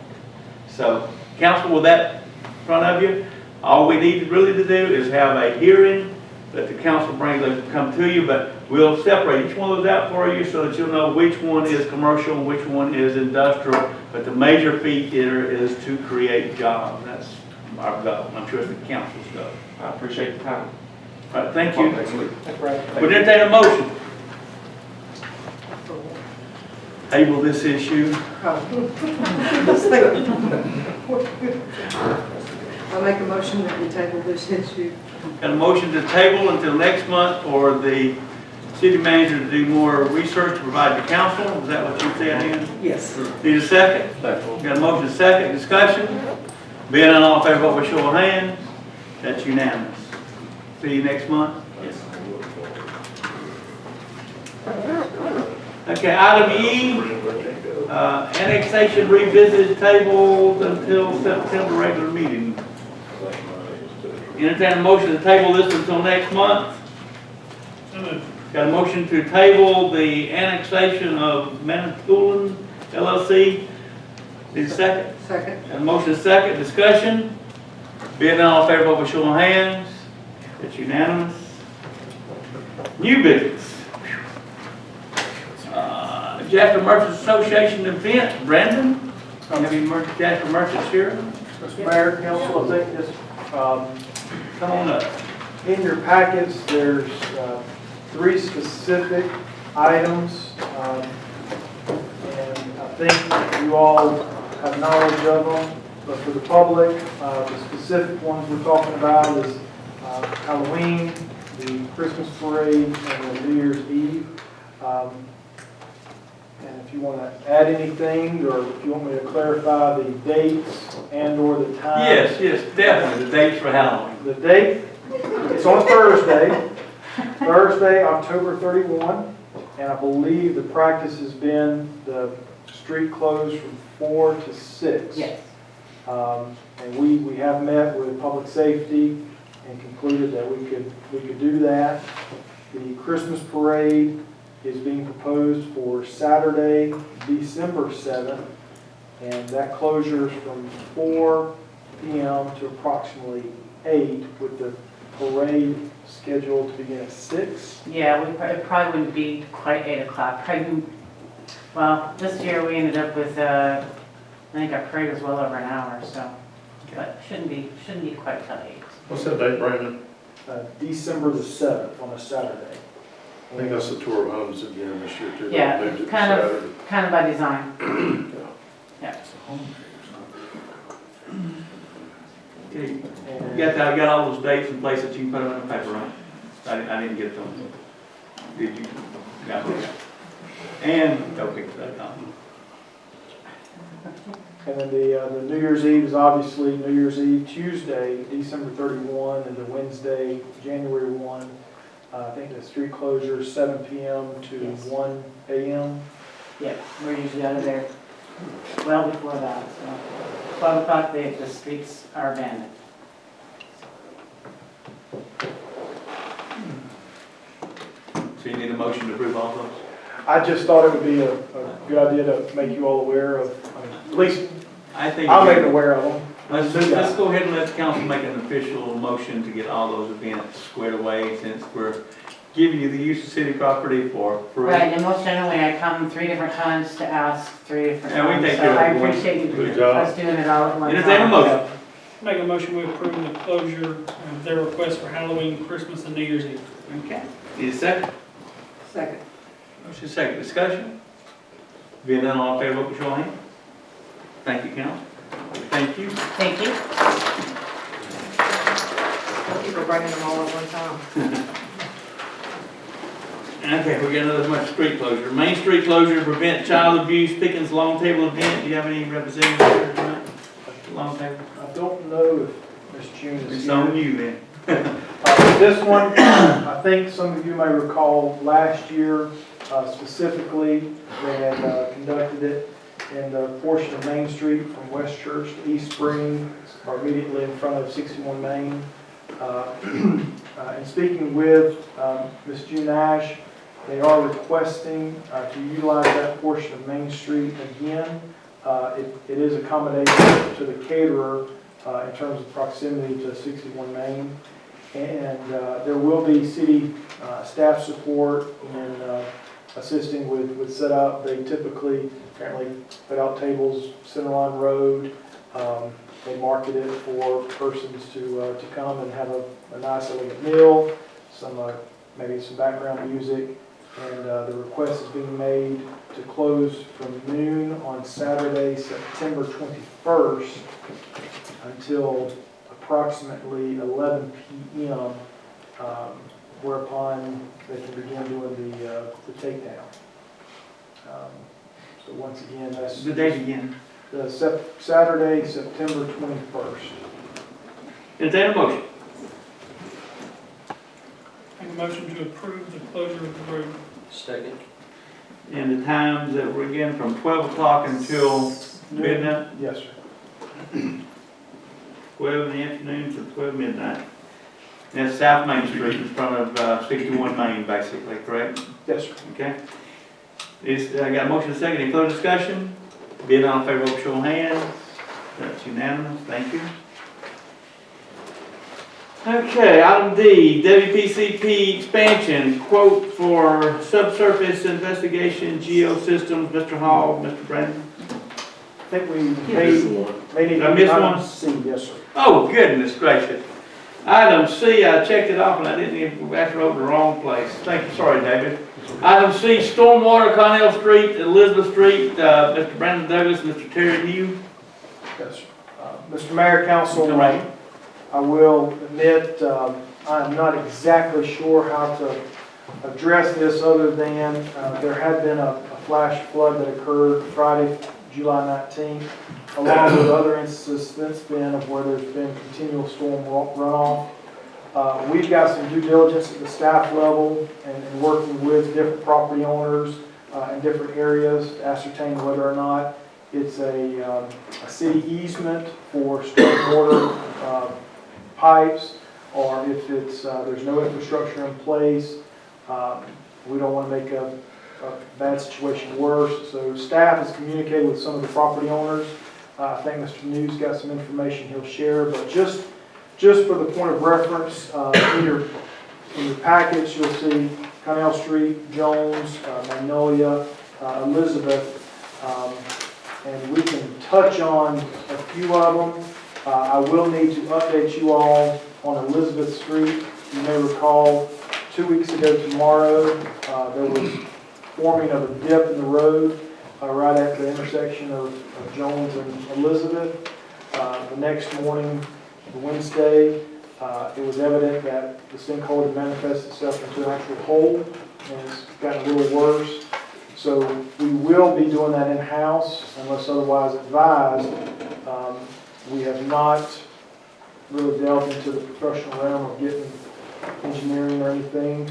[SPEAKER 1] So, council, with that in front of you, all we need really to do is have a hearing, let the council come to you, but we'll separate each one of those out for you so that you'll know which one is commercial and which one is industrial. But the major feature is to create jobs. That's our goal. I'm sure it's the council's goal.
[SPEAKER 12] I appreciate the time.
[SPEAKER 1] All right, thank you.
[SPEAKER 12] Next week.
[SPEAKER 8] That's right.
[SPEAKER 1] Would entertain a motion? Table this issue.
[SPEAKER 9] I'll make a motion that we table this issue.
[SPEAKER 1] Got a motion to table until next month for the city manager to do more research to provide the council. Is that what you said, Ian?
[SPEAKER 9] Yes.
[SPEAKER 1] Need a second? Got a motion to second. Discussion? Being none, all in favor, vote by show of hands. That's unanimous. See you next month.
[SPEAKER 12] Yes.
[SPEAKER 1] Okay, item E, annexation revisited tabled until September regular meeting. Entertain a motion to table this until next month.
[SPEAKER 7] So moved.
[SPEAKER 1] Got a motion to table the annexation of Manitoulin LLC. Need a second?
[SPEAKER 9] Second.
[SPEAKER 1] Got a motion to second. Discussion? Being none, all in favor, vote by show of hands. It's unanimous. New business. Jasper Merchants Association event. Brandon? Have you Jasper Merchants here?
[SPEAKER 8] Mr. Mayor, Council, I think this,
[SPEAKER 1] Come on up.
[SPEAKER 8] in your packets, there's 3 specific items, and I think you all have knowledge of them, but for the public, the specific ones we're talking about is Halloween, the Christmas parade, and the New Year's Eve. And if you want to add anything, or if you want me to clarify the dates and/or the times.
[SPEAKER 1] Yes, definitely, the dates for Halloween.
[SPEAKER 8] The date, it's on Thursday, October 31, and I believe the practice has been the street closed from 4 to 6.
[SPEAKER 5] Yes.
[SPEAKER 8] And we have met with public safety and concluded that we could do that. The Christmas parade is being proposed for Saturday, December 7th, and that closure is from 4 p.m. to approximately 8, with the parade scheduled to begin at 6.
[SPEAKER 13] Yeah, it probably wouldn't be quite 8 o'clock. Well, this year we ended up with, I think our parade was well over an hour, so, but shouldn't be quite till 8.
[SPEAKER 10] What's that date, Brandon?
[SPEAKER 8] December the 7th on a Saturday.
[SPEAKER 10] I think that's the tour of homes again this year too. They
[SPEAKER 13] Yeah,
[SPEAKER 10] moved it to
[SPEAKER 13] kind
[SPEAKER 10] Saturday.
[SPEAKER 13] of by design. Yeah.
[SPEAKER 1] Okay. You got all those dates in place that you can put them on the paper, right? I didn't get them. Did you? Got them. And KnowPickens.com.
[SPEAKER 8] And then the New Year's Eve is obviously New Year's Eve Tuesday, December 31, and the Wednesday, January 1. I think the street closure is 7 p.m. to
[SPEAKER 13] Yes.
[SPEAKER 8] 1 a.m.
[SPEAKER 13] Yeah, we're usually out of there well before that, so 12 o'clock the streets are abandoned.
[SPEAKER 1] So you need a motion to approve all those?
[SPEAKER 8] I just thought it would be a good idea to make you all aware of, at least
[SPEAKER 1] I think.
[SPEAKER 8] I'll make it aware of them.
[SPEAKER 1] Let's go ahead and let the council make an official motion to get all those events squared away, since we're giving you the use of city property for free.
[SPEAKER 13] Right, and most generally I come 3 different times to ask 3 different
[SPEAKER 1] Yeah, we
[SPEAKER 13] times,
[SPEAKER 1] take
[SPEAKER 13] so
[SPEAKER 1] care of
[SPEAKER 13] I
[SPEAKER 1] it.
[SPEAKER 13] appreciate
[SPEAKER 10] Good job.
[SPEAKER 13] us doing it all at one time.
[SPEAKER 1] Entertain a motion.
[SPEAKER 7] Make a motion we approve the closure of their request for Halloween, Christmas, and New Year's Eve.
[SPEAKER 1] Okay. Need a second?
[SPEAKER 13] Second.
[SPEAKER 1] Motion second. Discussion? Being none, all in favor, vote with your hand. Thank you, council. Thank you.
[SPEAKER 13] Thank you. Thank you for bringing them all at one time.
[SPEAKER 1] Okay, we got another much street closure. Main street closure to prevent child abuse, Pickens long table event. Do you have any representatives here tonight? Long table?
[SPEAKER 8] I don't know if Ms. June is
[SPEAKER 1] It's
[SPEAKER 8] here.
[SPEAKER 1] on you then.
[SPEAKER 8] This one, I think some of you may recall last year specifically, they had conducted it in the portion of Main Street from West Church to East Spring, or immediately in front of 61 Main. And speaking with Ms. June Ash, they are requesting to utilize that portion of Main Street again. It is accommodation to the caterer in terms of proximity to 61 Main. And there will be city staff support in assisting with setup. They typically, apparently, put out tables center on road. They market it for persons to come and have a nice elegant meal, maybe some background music. And the request is being made to close from noon on Saturday, September 21st until approximately 11 p.m., whereupon they can begin doing the takedown. So once again, that's
[SPEAKER 1] The date again.
[SPEAKER 8] the Saturday, September 21st.
[SPEAKER 1] Entertain a motion.
[SPEAKER 7] Make a motion to approve the closure of the road.
[SPEAKER 6] Second.
[SPEAKER 1] And the times that were again from 12 o'clock until midnight,
[SPEAKER 8] Yes, sir.
[SPEAKER 1] 12 in the afternoon to 12 midnight. That's South Main Street in front of 61 Main, basically, correct?
[SPEAKER 8] Yes, sir.
[SPEAKER 1] Okay. I got a motion and a second. Any further discussion? Being all in favor, vote show of hands. That's unanimous. Thank you. Okay, item D, WPCP expansion, quote for subsurface investigation geosystems. Mr. Hall, Mr. Brandon.
[SPEAKER 8] think we may need.
[SPEAKER 1] Did I miss
[SPEAKER 8] item
[SPEAKER 1] one?
[SPEAKER 8] C, yes, sir.
[SPEAKER 1] Oh, goodness gracious. Item C, I checked it off and I didn't even, I wrote the wrong place. Thank you, sorry, David. Item C, Stormwater, Connell Street, Elizabeth Street, Mr. Brandon Douglas, Mr. Terry Hugh.
[SPEAKER 8] Yes, sir. Mr. Mayor, Council, I will admit, I'm not exactly sure how to address this other than there had been a flash flood that occurred Friday, July 19th, along with other instances since then of where there's been continual storm runoff. We've got some due diligence at the staff level and working with different property owners in different areas to ascertain whether or not it's a city easement for stormwater pipes, or if it's there's no infrastructure in place. We don't want to make a bad situation worse. So staff has communicated with some of the property owners. I think Mr. News got some information he'll share, but just for the point of reference, in your package, you'll see Connell Street, Jones, Magnolia, Elizabeth, and we can touch on a few of them. I will need to update you all on Elizabeth Street. You may recall 2 weeks ago tomorrow, there was forming of a dip in the road right at the intersection of Jones and Elizabeth. The next morning, Wednesday, it was evident that the sinkhole had manifested itself into an actual hole, and it's gotten a little worse. So we will be doing that in-house unless otherwise advised. We have not really delved into the professional realm of getting engineering or anything.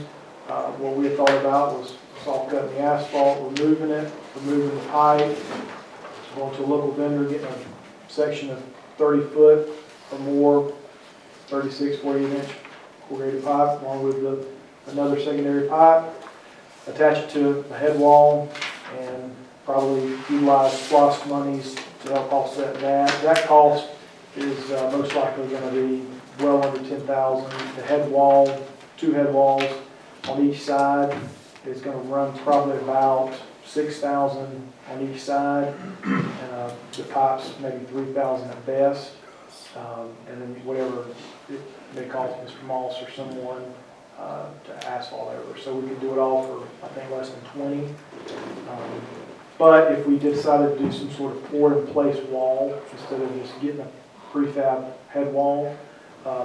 [SPEAKER 8] What we had thought about was soft cutting the asphalt, removing the pipe, going to a local vendor, getting a section of 30 foot or more, 36, 48 inch corrugated pipe, along with another secondary pipe, attach it to the head wall, and probably utilize SPLOST monies to help offset that. That cost is most likely going to be well under $10,000. The head wall, 2 head walls on each side is going to run probably about $6,000 on each side, and the pipes maybe $3,000 at best, and then whatever it may cost Mr. Moss or someone to asphalt over. So we can do it all for, I think, less than 20. But if we decided to do some sort of poured-in-place wall instead of just getting a prefab head wall,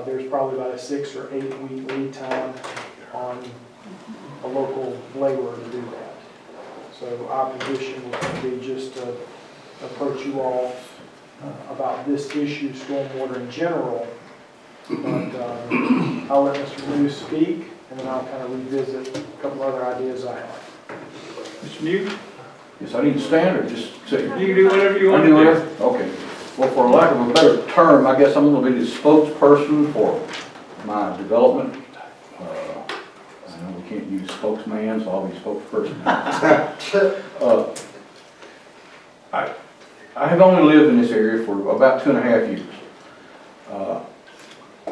[SPEAKER 8] there's probably about a 6 or 8 week lead time on a local laborer to do that. So our position would be just to approach you all about this issue, stormwater in general. But I'll let Mr. News speak, and then I'll kind of revisit a couple other ideas I have.
[SPEAKER 1] Mr. New?
[SPEAKER 4] Yes, I need to stand or just sit?
[SPEAKER 1] You can do whatever you want to
[SPEAKER 4] do.
[SPEAKER 1] do.
[SPEAKER 4] Okay. Well, for lack of a better term, I guess I'm going to be the spokesperson for my development. I know we can't use spokesman, so I'll be spokesperson. I have only lived in this area for about 2.5 years.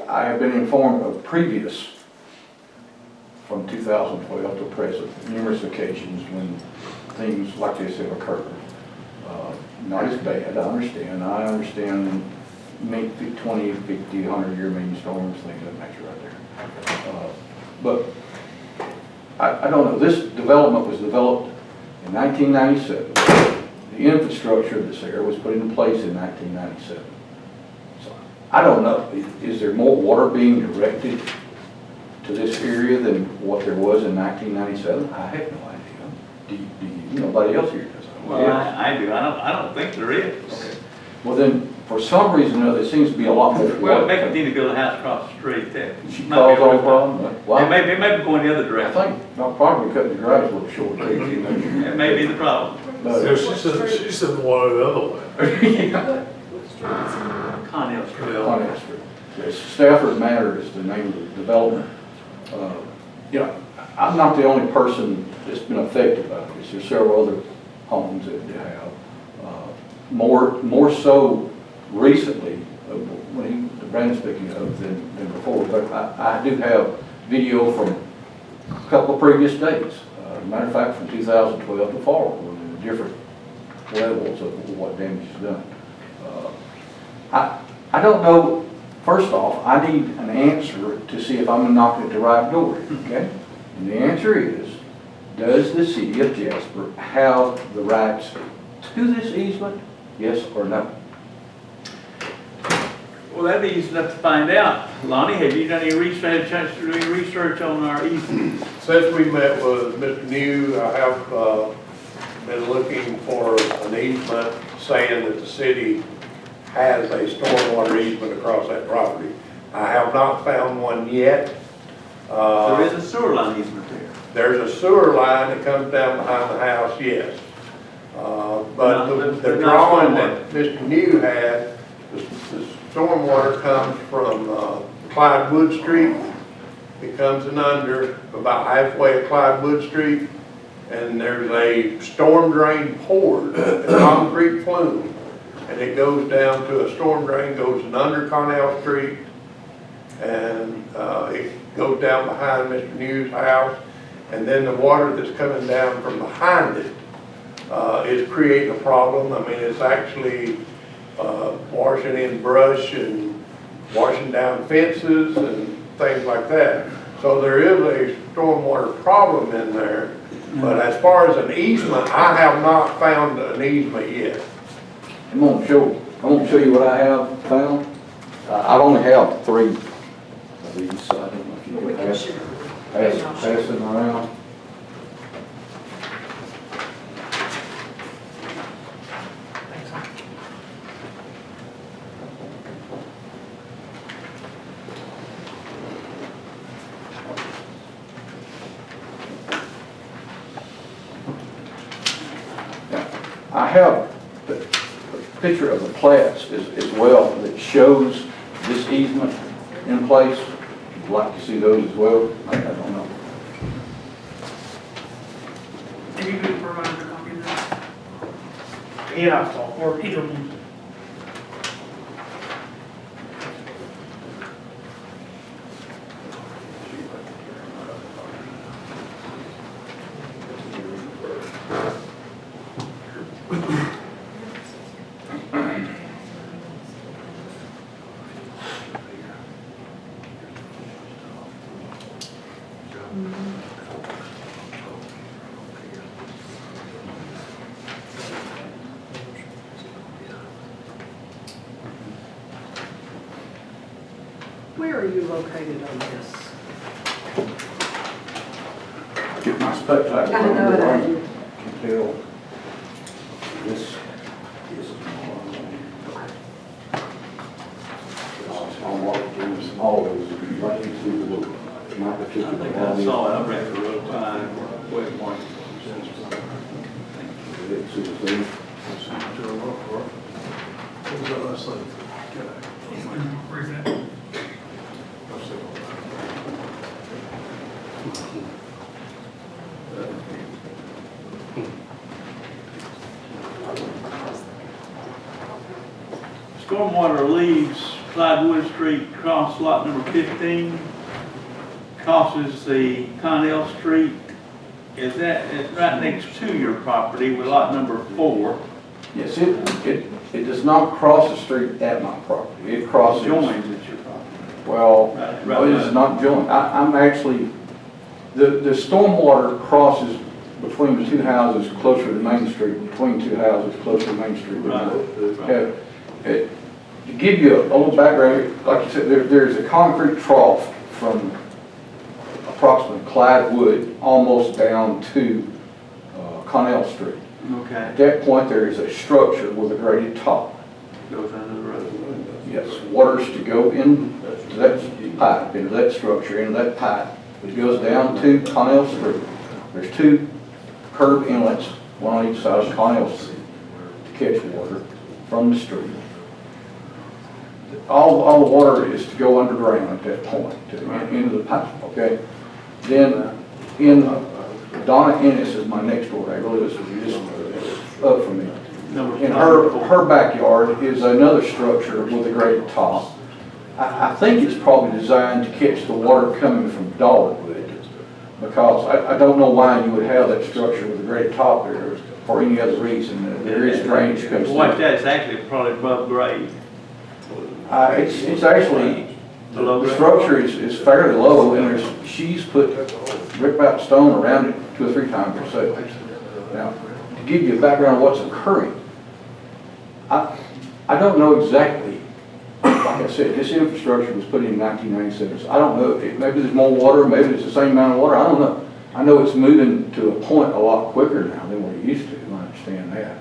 [SPEAKER 4] I have been informed of previous, from 2012 to present, numerous occasions when things like this have occurred. Not as bad, I understand 20, 50, 100-year main storms, things of that nature right there. But I don't know, this development was developed in 1997. The infrastructure of this area was put in place in 1997. So I don't know, is there more water being directed to this area than what there was in 1997? I have no idea. Do you, nobody else here does?
[SPEAKER 1] Well, I do. I don't think there is.
[SPEAKER 4] Okay. Well then, for some reason or other, there seems to be a lot more.
[SPEAKER 1] Well, make it need to build a house across the street there.
[SPEAKER 4] She calls all the problem. Well,
[SPEAKER 1] It may be going the other
[SPEAKER 4] I
[SPEAKER 1] direction.
[SPEAKER 4] think, no, probably cutting the grass a little short too.
[SPEAKER 1] That may be the problem.
[SPEAKER 10] Yeah, she said water the other way.
[SPEAKER 1] Connell Street.
[SPEAKER 4] Connell Street. Yes, Stafford Manor is the name of the development. I'm not the only person that's been affected by this. There's several other homes that have. More so recently, when Brandon's speaking of than before, but I do have video from a couple of previous days. As a matter of fact, from 2012 to forward, when there were different levels of what damage is done. I don't know, first off, I need an answer to see if I'm knocking at the right door, okay? And the answer is, does the city of Jasper have the rights to this easement, yes or no?
[SPEAKER 1] Well, that'd be easy enough to find out. Lonnie, have you done any research, had a chance to do any research on our easements?
[SPEAKER 2] Since we met with Mr. New, I have been looking for an easement saying that the city has a stormwater easement across that property. I have not found one yet.
[SPEAKER 1] There is a sewer line easement there.
[SPEAKER 2] There's a sewer line that comes down behind the house, yes. But the drawing that Mr. New had, the stormwater comes from Clyde Wood Street. It comes in under about halfway at Clyde Wood Street, and there's a storm drain poured, a concrete plume, and it goes down to a storm drain, goes in under Connell Street, and it goes down behind Mr. New's house, and then the water that's coming down from behind it is creating a problem. I mean, it's actually washing in brush and washing down fences and things like that. So there is a stormwater problem in there, but as far as an easement, I have not found an easement yet.
[SPEAKER 4] I'm gonna show you what I have found. I only have 3 of these, so I don't know if you
[SPEAKER 9] We
[SPEAKER 4] can
[SPEAKER 9] can
[SPEAKER 4] pass them around. I have a picture of the plats as well that shows this easement in place. If you'd like to see those as well, I don't know.
[SPEAKER 7] And you could provide a copy of that,
[SPEAKER 8] Yeah.
[SPEAKER 7] or either one.
[SPEAKER 9] Where are you located on this?
[SPEAKER 4] Get my specs out.
[SPEAKER 9] I know it, I do.
[SPEAKER 4] Can tell this is all those, like you see the little, my particular.
[SPEAKER 1] I think I saw it, I read the road time, wait, Mark.
[SPEAKER 7] Where's that?
[SPEAKER 1] Stormwater leaves Clyde Wood Street, cross lot number 15, crosses the Connell Street. Is that, it's right next to your property with lot number 4.
[SPEAKER 4] Yes, it does not cross the street at my property. It crosses.
[SPEAKER 1] Joins at your property.
[SPEAKER 4] Well,
[SPEAKER 1] Right,
[SPEAKER 4] no, it is not joined. I'm actually, the stormwater crosses between the 2 houses closer to Main Street, between 2 houses closer to Main Street.
[SPEAKER 1] Right.
[SPEAKER 4] To give you a little background, like you said, there's a concrete trough from approximately Clyde Wood almost down to Connell Street.
[SPEAKER 1] Okay.
[SPEAKER 4] At that point, there is a structure with a graded top.
[SPEAKER 1] Goes under the road.
[SPEAKER 4] Yes, water's to go into that pipe, into that structure, into that pipe. It goes down to Connell Street. There's 2 curb inlets, one on each side of Connell Street, to catch water from the street. All the water is to go underground at that point, into the pipe, okay? Then, Donna Ennis is my next door neighbor, this is just up from me. In her backyard is another structure with a graded top. I think it's probably designed to catch the water coming from Dogwood, because I don't know why you would have that structure with a graded top there. for any other reason. There is drainage comes through.
[SPEAKER 1] Watch that, it's actually probably above grade.
[SPEAKER 4] It's actually,
[SPEAKER 1] Below
[SPEAKER 4] the
[SPEAKER 1] grade?
[SPEAKER 4] structure is fairly low, and she's put rip out stone around it 2 or 3 times herself. Now, to give you a background of what's occurring, I don't know exactly, like I said, this infrastructure was put in 1997, so I don't know, maybe there's more water, maybe it's the same amount of water, I don't know. I know it's moving to a point a lot quicker now than what it used to, I understand that.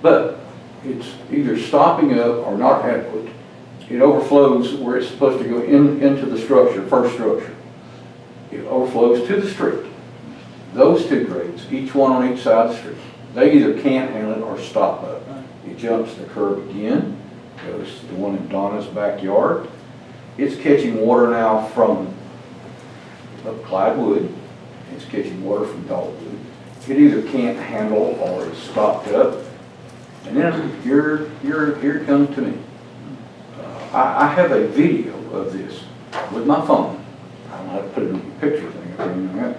[SPEAKER 4] But it's either stopping up or not adequate. It overflows where it's supposed to go into the structure, first structure. It overflows to the street. Those 2 grades, each one on each side of the street, they either can't handle it or stop up. It jumps the curb again, goes to the one in Donna's backyard. It's catching water now from up Clydewood. It's catching water from Dogwood. It either can't handle or is stopped up. And then here it comes to me. I have a video of this with my phone. I don't have to put it on your picture thing or anything like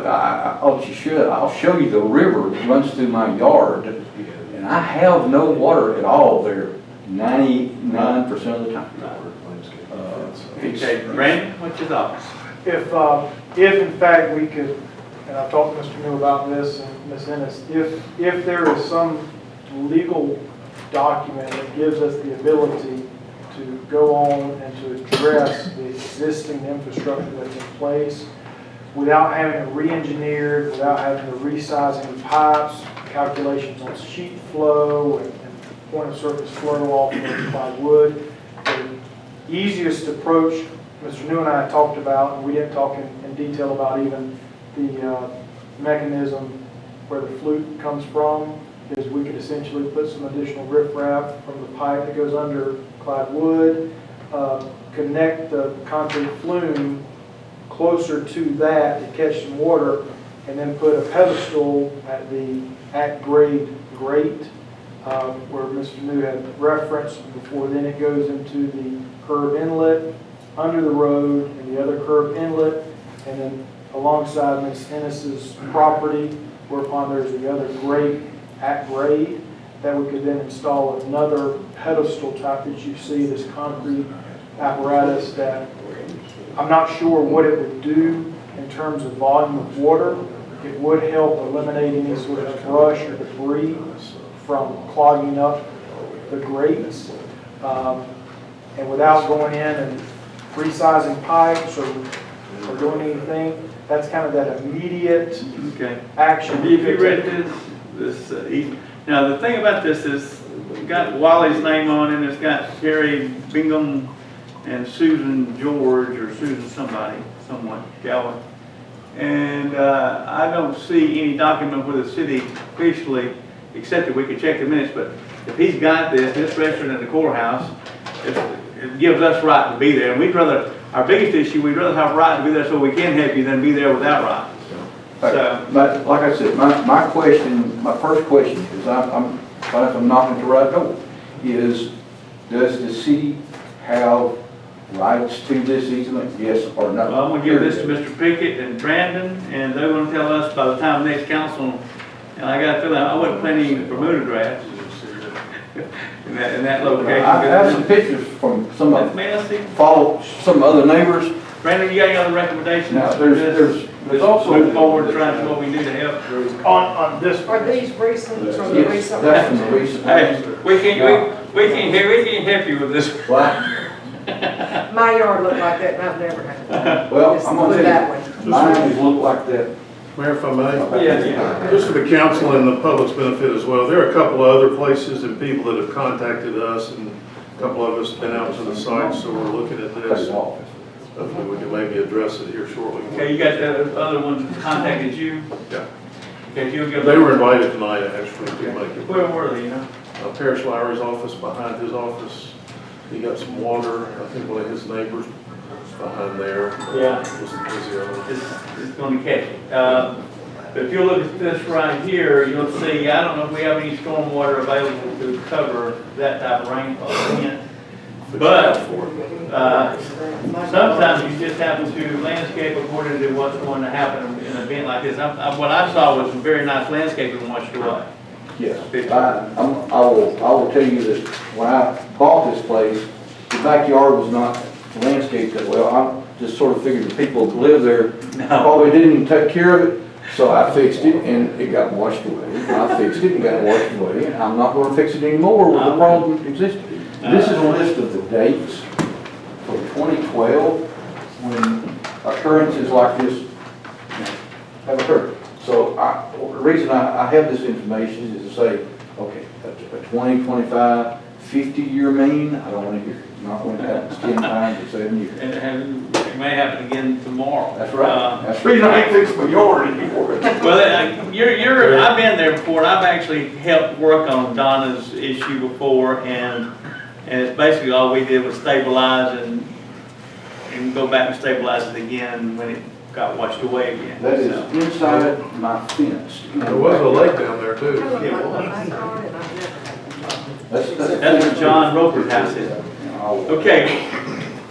[SPEAKER 4] that. I'll show you the river that runs through my yard, and I have no water at all there 99% of the time.
[SPEAKER 1] Okay, Brandon, what's your thoughts?
[SPEAKER 8] If in fact we could, and I've talked to Mr. New about this and Ms. Ennis, if there is some legal document that gives us the ability to go on and to address the existing infrastructure that's in place without having it re-engineered, without having to resizing the pipes, calculations on sheet flow and point of surface flow off of wood. The easiest approach Mr. New and I talked about, and we didn't talk in detail about even the mechanism where the flute comes from, is we could essentially put some additional riprap from the pipe that goes under Clyde Wood, connect the concrete flume closer to that to catch some water, and then put a pedestal at the at-grade grate where Mr. New had referenced before. Then it goes into the curb inlet under the road and the other curb inlet, and then alongside Ms. Ennis's property, whereupon there's the other grate at grade, that we could then install another pedestal type that you see, this concrete apparatus that I'm not sure what it would do in terms of volume of water. It would help eliminate any sort of brush or debris from clogging up the grates. And without going in and resizing pipes or doing anything, that's kind of that immediate action.
[SPEAKER 1] Have you read this? Now, the thing about this is, it's got Wally's name on it, it's got Terry Bingham and Susan George, or Susan someone, Galvin. And I don't see any document where the city officially, except that we could check the minutes, but if he's got this restaurant at the courthouse, it gives us right to be there. And we'd rather, our biggest issue, we'd rather have right to be there so we can help you than be there without right. So,
[SPEAKER 4] like I said, my first question is, I'm knocking at the right door, is does the city have rights to this easement, yes or no?
[SPEAKER 1] well, I'm gonna give this to Mr. Pickett and Brandon, and they're gonna tell us by the time next council, and I got a feeling I wasn't planning the Bermuda grass in that location.
[SPEAKER 4] I have some pictures from some of,
[SPEAKER 1] May I see?
[SPEAKER 4] follow some other neighbors.
[SPEAKER 1] Brandon, you got any other recommendations?
[SPEAKER 4] Now, there's also
[SPEAKER 1] Move forward, trying to do what we do to help.
[SPEAKER 8] On this,
[SPEAKER 9] Are these recent, from the
[SPEAKER 4] Yes,
[SPEAKER 9] recent?
[SPEAKER 4] that's from the recent.
[SPEAKER 1] Hey, we can't help you with this.
[SPEAKER 4] What?
[SPEAKER 9] My yard looked like that, and I've never had it.
[SPEAKER 4] Well,
[SPEAKER 9] Just
[SPEAKER 4] I'm
[SPEAKER 9] put
[SPEAKER 4] gonna
[SPEAKER 9] it that
[SPEAKER 4] tell you,
[SPEAKER 9] way.
[SPEAKER 4] mine look like that.
[SPEAKER 10] Mayor, if I may,
[SPEAKER 1] Yeah.
[SPEAKER 10] just for the council and the public's benefit as well, there are a couple of other places and people that have contacted us, and a couple of us have been out to the site, so we're looking at
[SPEAKER 4] Cut
[SPEAKER 10] this.
[SPEAKER 4] it off.
[SPEAKER 10] Hopefully we can maybe address it here shortly.
[SPEAKER 1] Okay, you got the other ones contacted you?
[SPEAKER 10] Yeah.
[SPEAKER 1] Okay, you'll give
[SPEAKER 10] They were invited tonight, actually, to make it.
[SPEAKER 1] Where were they, you know?
[SPEAKER 10] Parish Lowry's office, behind his office. He got some water, I think one of his neighbors behind there.
[SPEAKER 1] Yeah.
[SPEAKER 10] Was the other one.
[SPEAKER 1] It's going to catch it. But if you look at this right here, you'll see, I don't know if we have any stormwater available to cover that type of rainfall event. But sometimes you just happen to landscape according to what's going to happen in an event like this. What I saw was some very nice landscaping washed away.
[SPEAKER 4] Yes, I will tell you that when I bought this place, the backyard was not landscaped that well. I just sort of figured the people that live there probably didn't take care of it. So I fixed it and it got washed away. I fixed it and got washed away. And I'm not gonna fix it anymore where the problem existed. This is a list of the dates for 2012 when occurrences like this have occurred. So the reason I have this information is to say, okay, a 20, 25, 50-year mean, I don't want to hear it. Not when it happens 10 times in 7 years.
[SPEAKER 1] And it may happen again tomorrow.
[SPEAKER 4] That's right. That's the reason I ain't fixed my yard anymore.
[SPEAKER 1] Well, I've been there before, and I've actually helped work on Donna's issue before, and it's basically all we did was stabilize and go back and stabilize it again when it got washed away again.
[SPEAKER 4] That is inside my fence.
[SPEAKER 10] There was a lake down there too.
[SPEAKER 4] That's
[SPEAKER 1] That's where John Roper's house is. Okay,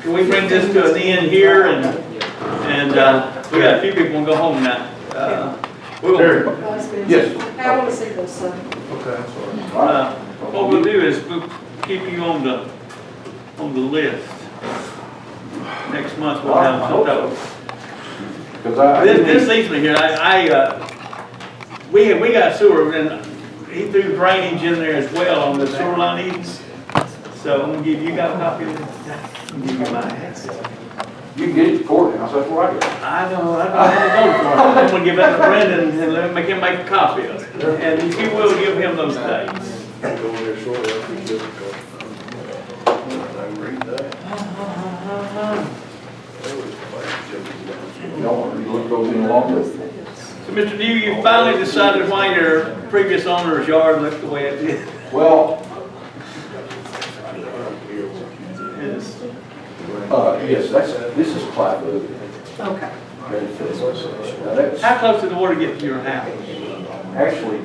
[SPEAKER 1] can we bring this to an end here, and we got a few people want to go home now.
[SPEAKER 4] Yes.
[SPEAKER 9] I want to see those, son.
[SPEAKER 10] Okay, I'm sorry.
[SPEAKER 1] What we'll do is we'll keep you on the list. Next month we'll have some. This easement here, we got sewer, and he threw drainage in there as well on the sewer line eaves. So I'm gonna give you got a copy of this. I'm gonna give you mine.
[SPEAKER 4] You can get it to courthouse, that's where I go.
[SPEAKER 1] I know, I'm gonna give that to Brendan and let him make a copy of it. And if you will, give him those dates.
[SPEAKER 2] Go in there shortly after you get it. I read that.
[SPEAKER 4] Y'all want me to look those in longer?
[SPEAKER 1] So Mr. New, you finally decided why your previous owner's yard looked the way it did.
[SPEAKER 4] Well,
[SPEAKER 1] Yes.
[SPEAKER 4] yes, this is plywood.
[SPEAKER 9] Okay.
[SPEAKER 4] Now that's,
[SPEAKER 1] How close did the water get to your house?
[SPEAKER 4] actually,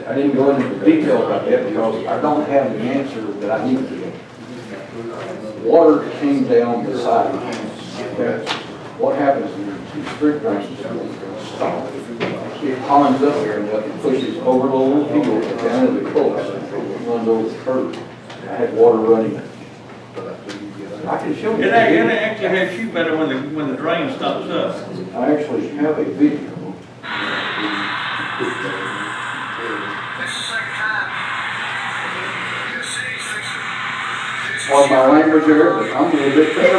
[SPEAKER 4] I didn't go into the detail about that because I don't have the answer that I need to. Water came down the side of the house. What happens is the street drains stop. It climbs up there and it pushes over the little hill down to the coast and runs over the curb. I had water running. I can show you.
[SPEAKER 1] It actually helps you better when the drain stops up.
[SPEAKER 4] I actually have a video. On my language there, but I'm a little bit better.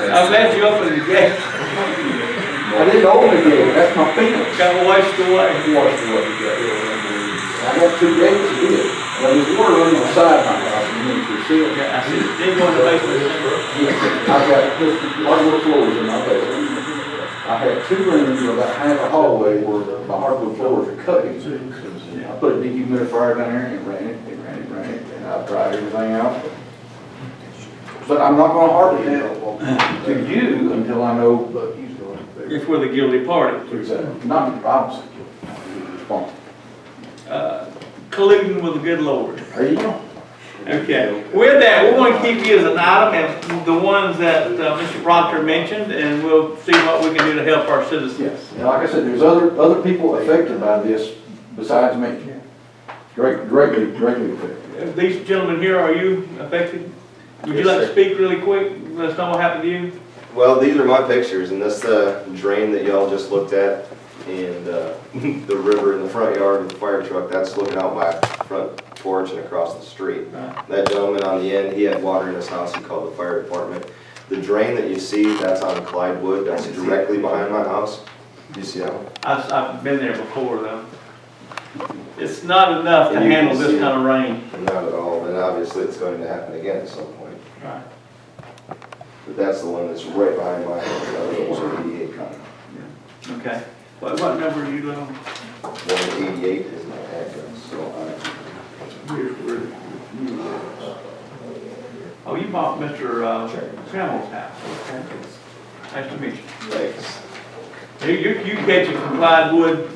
[SPEAKER 1] I'm glad you opened the gate.
[SPEAKER 4] I didn't open the gate, that's my fence.
[SPEAKER 1] Got washed away.
[SPEAKER 4] I got 2 gates to get. Well, there's water on the side of my house, and then you see it.
[SPEAKER 1] Yeah, I see it. Didn't go in the basement.
[SPEAKER 4] I've got just hardwood floors in my basement. I have 2 rooms with about half a hallway where the hardwood floors are cut. I put a dehumidifier down there and it ran it, and I dried everything out. But I'm not gonna harbor that to you until I know.
[SPEAKER 1] If we're the guilty party.
[SPEAKER 4] Not the problem.
[SPEAKER 1] Colluding with the good Lord.
[SPEAKER 4] There you go.
[SPEAKER 1] Okay. With that, we're going to keep you as an item, and the ones that Mr. Proctor mentioned, and we'll see what we can do to help our citizens.
[SPEAKER 4] Yes. And like I said, there's other people affected by this besides me. Greatly affected.
[SPEAKER 1] These gentlemen here, are you affected? Would you like to speak really quick? Let us know what happened to you.
[SPEAKER 14] Well, these are my pictures, and that's the drain that y'all just looked at, and the river in the front yard with the fire truck, that's looking out my front porch and across the street.
[SPEAKER 1] Right.
[SPEAKER 14] That gentleman on the end, he had water in his house, he called the fire department. The drain that you see, that's on Clyde Wood, that's directly behind my house. Do you see that one?
[SPEAKER 1] I've been there before, though. It's not enough to
[SPEAKER 14] And you can
[SPEAKER 1] handle this
[SPEAKER 14] see
[SPEAKER 1] kind of rain.
[SPEAKER 14] Not at all, and obviously it's going to happen again at some point.
[SPEAKER 1] Right.
[SPEAKER 14] But that's the one that's right behind my house, that was 188 Connell.
[SPEAKER 1] Okay. What number are you live on?
[SPEAKER 14] 188 is my address, so
[SPEAKER 1] Here's where oh, you bought Mr. Connell's house. Okay. Nice to meet you.
[SPEAKER 14] thanks.
[SPEAKER 1] You catch it from Clyde Wood.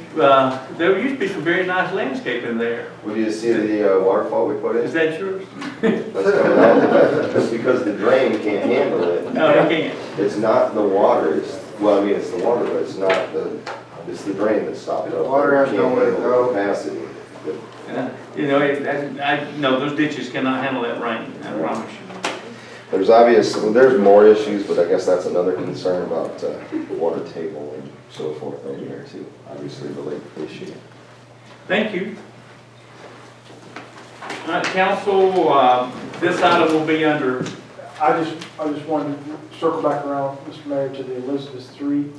[SPEAKER 1] There used to be some very nice landscape in there.
[SPEAKER 14] Would you see the waterfall we put in?
[SPEAKER 1] Is that yours?
[SPEAKER 14] That's because the drain can't handle it.
[SPEAKER 1] No, it can't.
[SPEAKER 14] It's not the water, it's, well, I mean, it's the water, but it's not the It's the drain that stopped it up.
[SPEAKER 2] Water has
[SPEAKER 14] Can't
[SPEAKER 2] nowhere to
[SPEAKER 14] handle
[SPEAKER 2] go.
[SPEAKER 14] the capacity.
[SPEAKER 1] You know, those ditches cannot handle that rain, I promise you.
[SPEAKER 14] There's more issues, but I guess that's another concern about the water table and so forth over there too. Obviously the lake issue.
[SPEAKER 1] Thank you. All right, council, this item will be under,
[SPEAKER 8] I just wanted to circle back around, Mr. Mayor, to the Elizabeth Street,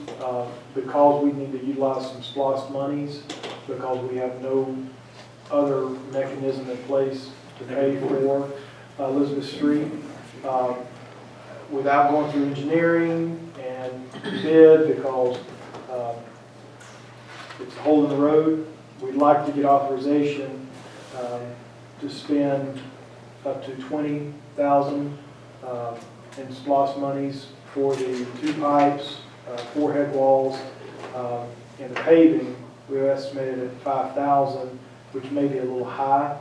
[SPEAKER 8] because we need to utilize some SPOS monies, because we have no other mechanism in place to pay for Elizabeth Street. Without going through engineering and bid, because it's a hole in the road, we'd like to get authorization to spend up to $20,000 in SPOS monies for the 2 pipes, 4 head walls, and the paving. We estimated at $5,000, which may be a little high,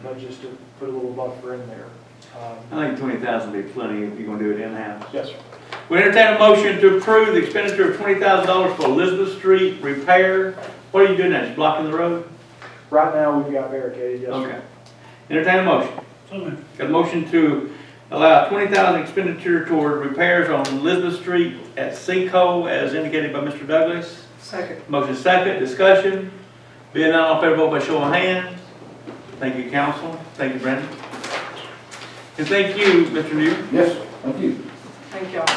[SPEAKER 8] but just to put a little buffer in there.
[SPEAKER 1] I think 20,000 would be plenty if you're gonna do it in-house.
[SPEAKER 8] Yes, sir.
[SPEAKER 1] We entertain a motion to approve the expenditure of $20,000 for Elizabeth Street repair. What are you doing now, just blocking the road?
[SPEAKER 8] Right now, we've got barricaded, yes, sir.
[SPEAKER 1] Okay. Entertain a motion.
[SPEAKER 7] So moved.
[SPEAKER 1] Got a motion to allow $20,000 expenditure toward repairs on Elizabeth Street at Seco as indicated by Mr. Douglas.
[SPEAKER 9] Second.
[SPEAKER 1] Motion second, discussion. Being none, all in favor, vote by show of hands. Thank you, council. Thank you, Brandon. And thank you, Mr. New.
[SPEAKER 11] Yes, thank you.
[SPEAKER 9] Thank y'all.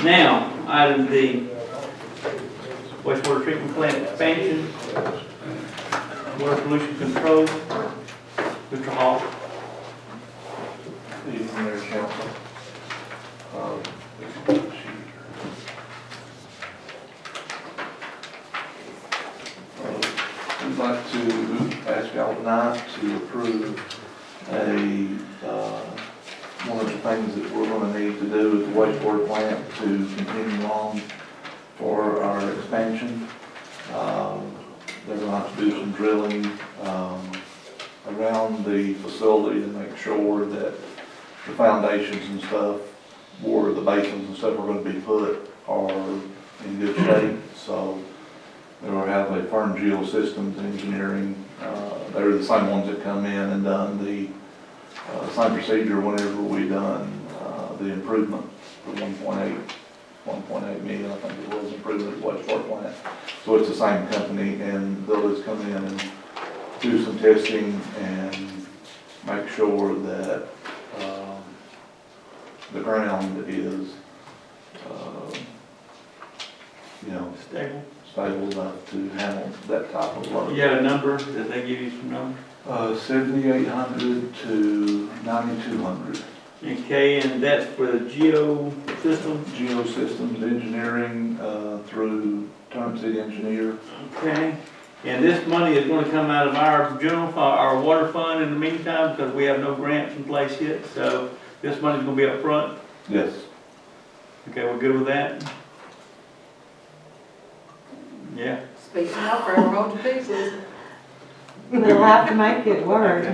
[SPEAKER 1] Now, item D, wastewater treatment plant expansion, water pollution control. Mr. Hall.
[SPEAKER 15] Good evening, Mayor and Council. We'd like to ask y'all tonight to approve one of the things that we're going to need to do at the wastewater plant to continue on for our expansion. They're going to have to do some drilling around the facility to make sure that the foundations and stuff, where the basins and stuff are going to be put, are in good shape. So they're going to have a firm geosystems engineering. They're the same ones that come in and done the same procedure whenever we done the improvement for 1.8 million, I think it was, improvement at the wastewater plant. So it's the same company, and they'll just come in and do some testing and make sure that the ground is, stable enough to handle that type of load.
[SPEAKER 1] You got a number? Did they give you some numbers?
[SPEAKER 15] 7,800 to 9,200.
[SPEAKER 1] Okay, and that's for the geosystems?
[SPEAKER 15] Geosystems engineering through Turnip City Engineer.
[SPEAKER 1] Okay, and this money is going to come out of our general, our water fund in the meantime, because we have no grants in place yet, so this money's going to be up front?
[SPEAKER 15] Yes.
[SPEAKER 1] Okay, we're good with that? Yeah.
[SPEAKER 9] Speaking out for everyone to pieces.
[SPEAKER 5] We'll have to make it work.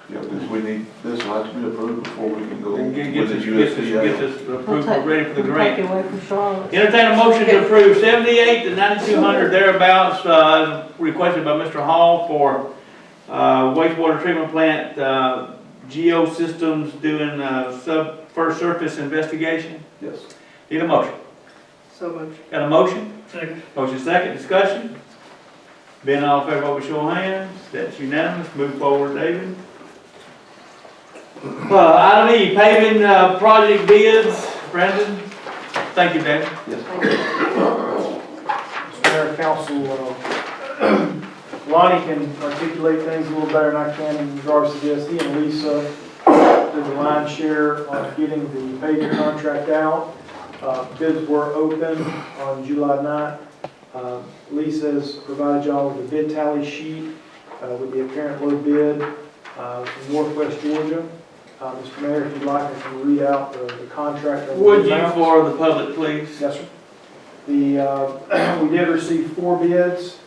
[SPEAKER 15] Yeah, because we need, this will have to be approved before we can go with the
[SPEAKER 1] Get
[SPEAKER 15] USDA.
[SPEAKER 1] this approved,
[SPEAKER 5] We'll
[SPEAKER 1] ready for the
[SPEAKER 5] take
[SPEAKER 1] grant.
[SPEAKER 5] it away from Charlotte.
[SPEAKER 1] Entertain a motion to approve 78 to 9,200 thereabouts, requested by Mr. Hall for wastewater treatment plant geosystems doing first surface investigation.
[SPEAKER 15] Yes.
[SPEAKER 1] Need a motion?
[SPEAKER 9] So moved.
[SPEAKER 1] Got a motion?
[SPEAKER 7] Second.
[SPEAKER 1] Motion second, discussion. Being all in favor, vote by show of hands. That's unanimous. Move forward, David. Item E, paving project bids. Brandon? Thank you, David.
[SPEAKER 15] Yes.
[SPEAKER 8] Mr. Mayor, Council, Lonnie can articulate things a little better than I can in regards to this. He and Lisa did the lion's share on getting the paving contract out. Bids were open on July 9th. Lisa has provided y'all with a bid tally sheet with the apparent low bid from Northwest Georgia. Mr. Mayor, if you'd like, I can read out the contract.
[SPEAKER 1] Would you for the public, please?
[SPEAKER 8] Yes, sir. We did receive 4 bids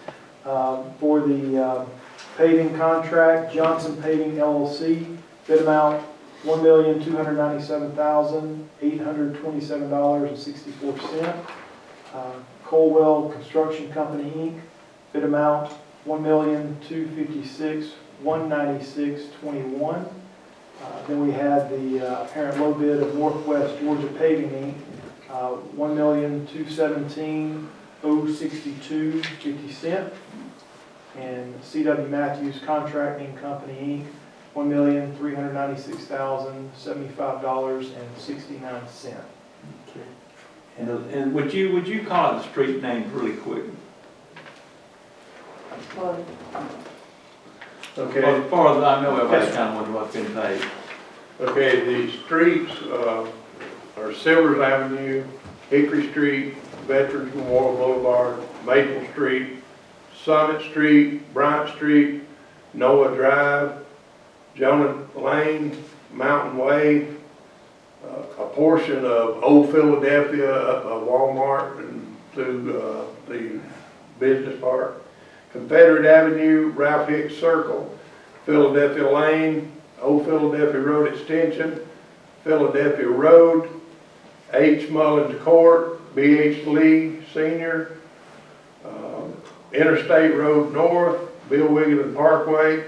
[SPEAKER 8] for the paving contract. Johnson Paving LLC, bid amount $1,297,827.64. Colwell Construction Company, Inc., bid amount $1,256,196.21. Then we had the apparent low bid of Northwest Georgia Paving, Inc., $1,217,062.50. And C.W. Matthews Contracting Company, Inc., $1,396,075.69.
[SPEAKER 1] And would you call the street names really quick?
[SPEAKER 2] Okay.
[SPEAKER 1] As far as I know, everybody's kind of wondering what's been paid.
[SPEAKER 2] Okay, the streets are Silvers Avenue, Hickory Street, Veterans Memorial Boulevard, Maple Street, Summit Street, Bryant Street, Noah Drive, Jonah Lane, Mountain Way, a portion of Old Philadelphia, Walmart, and through the business park, Confederate Avenue, Ralph Hicks Circle, Philadelphia Lane, Old Philadelphia Road Extension, Philadelphia Road, H. Mullins Court, B.H. Lee Sr., Interstate Road North, Bill Wiggins Parkway,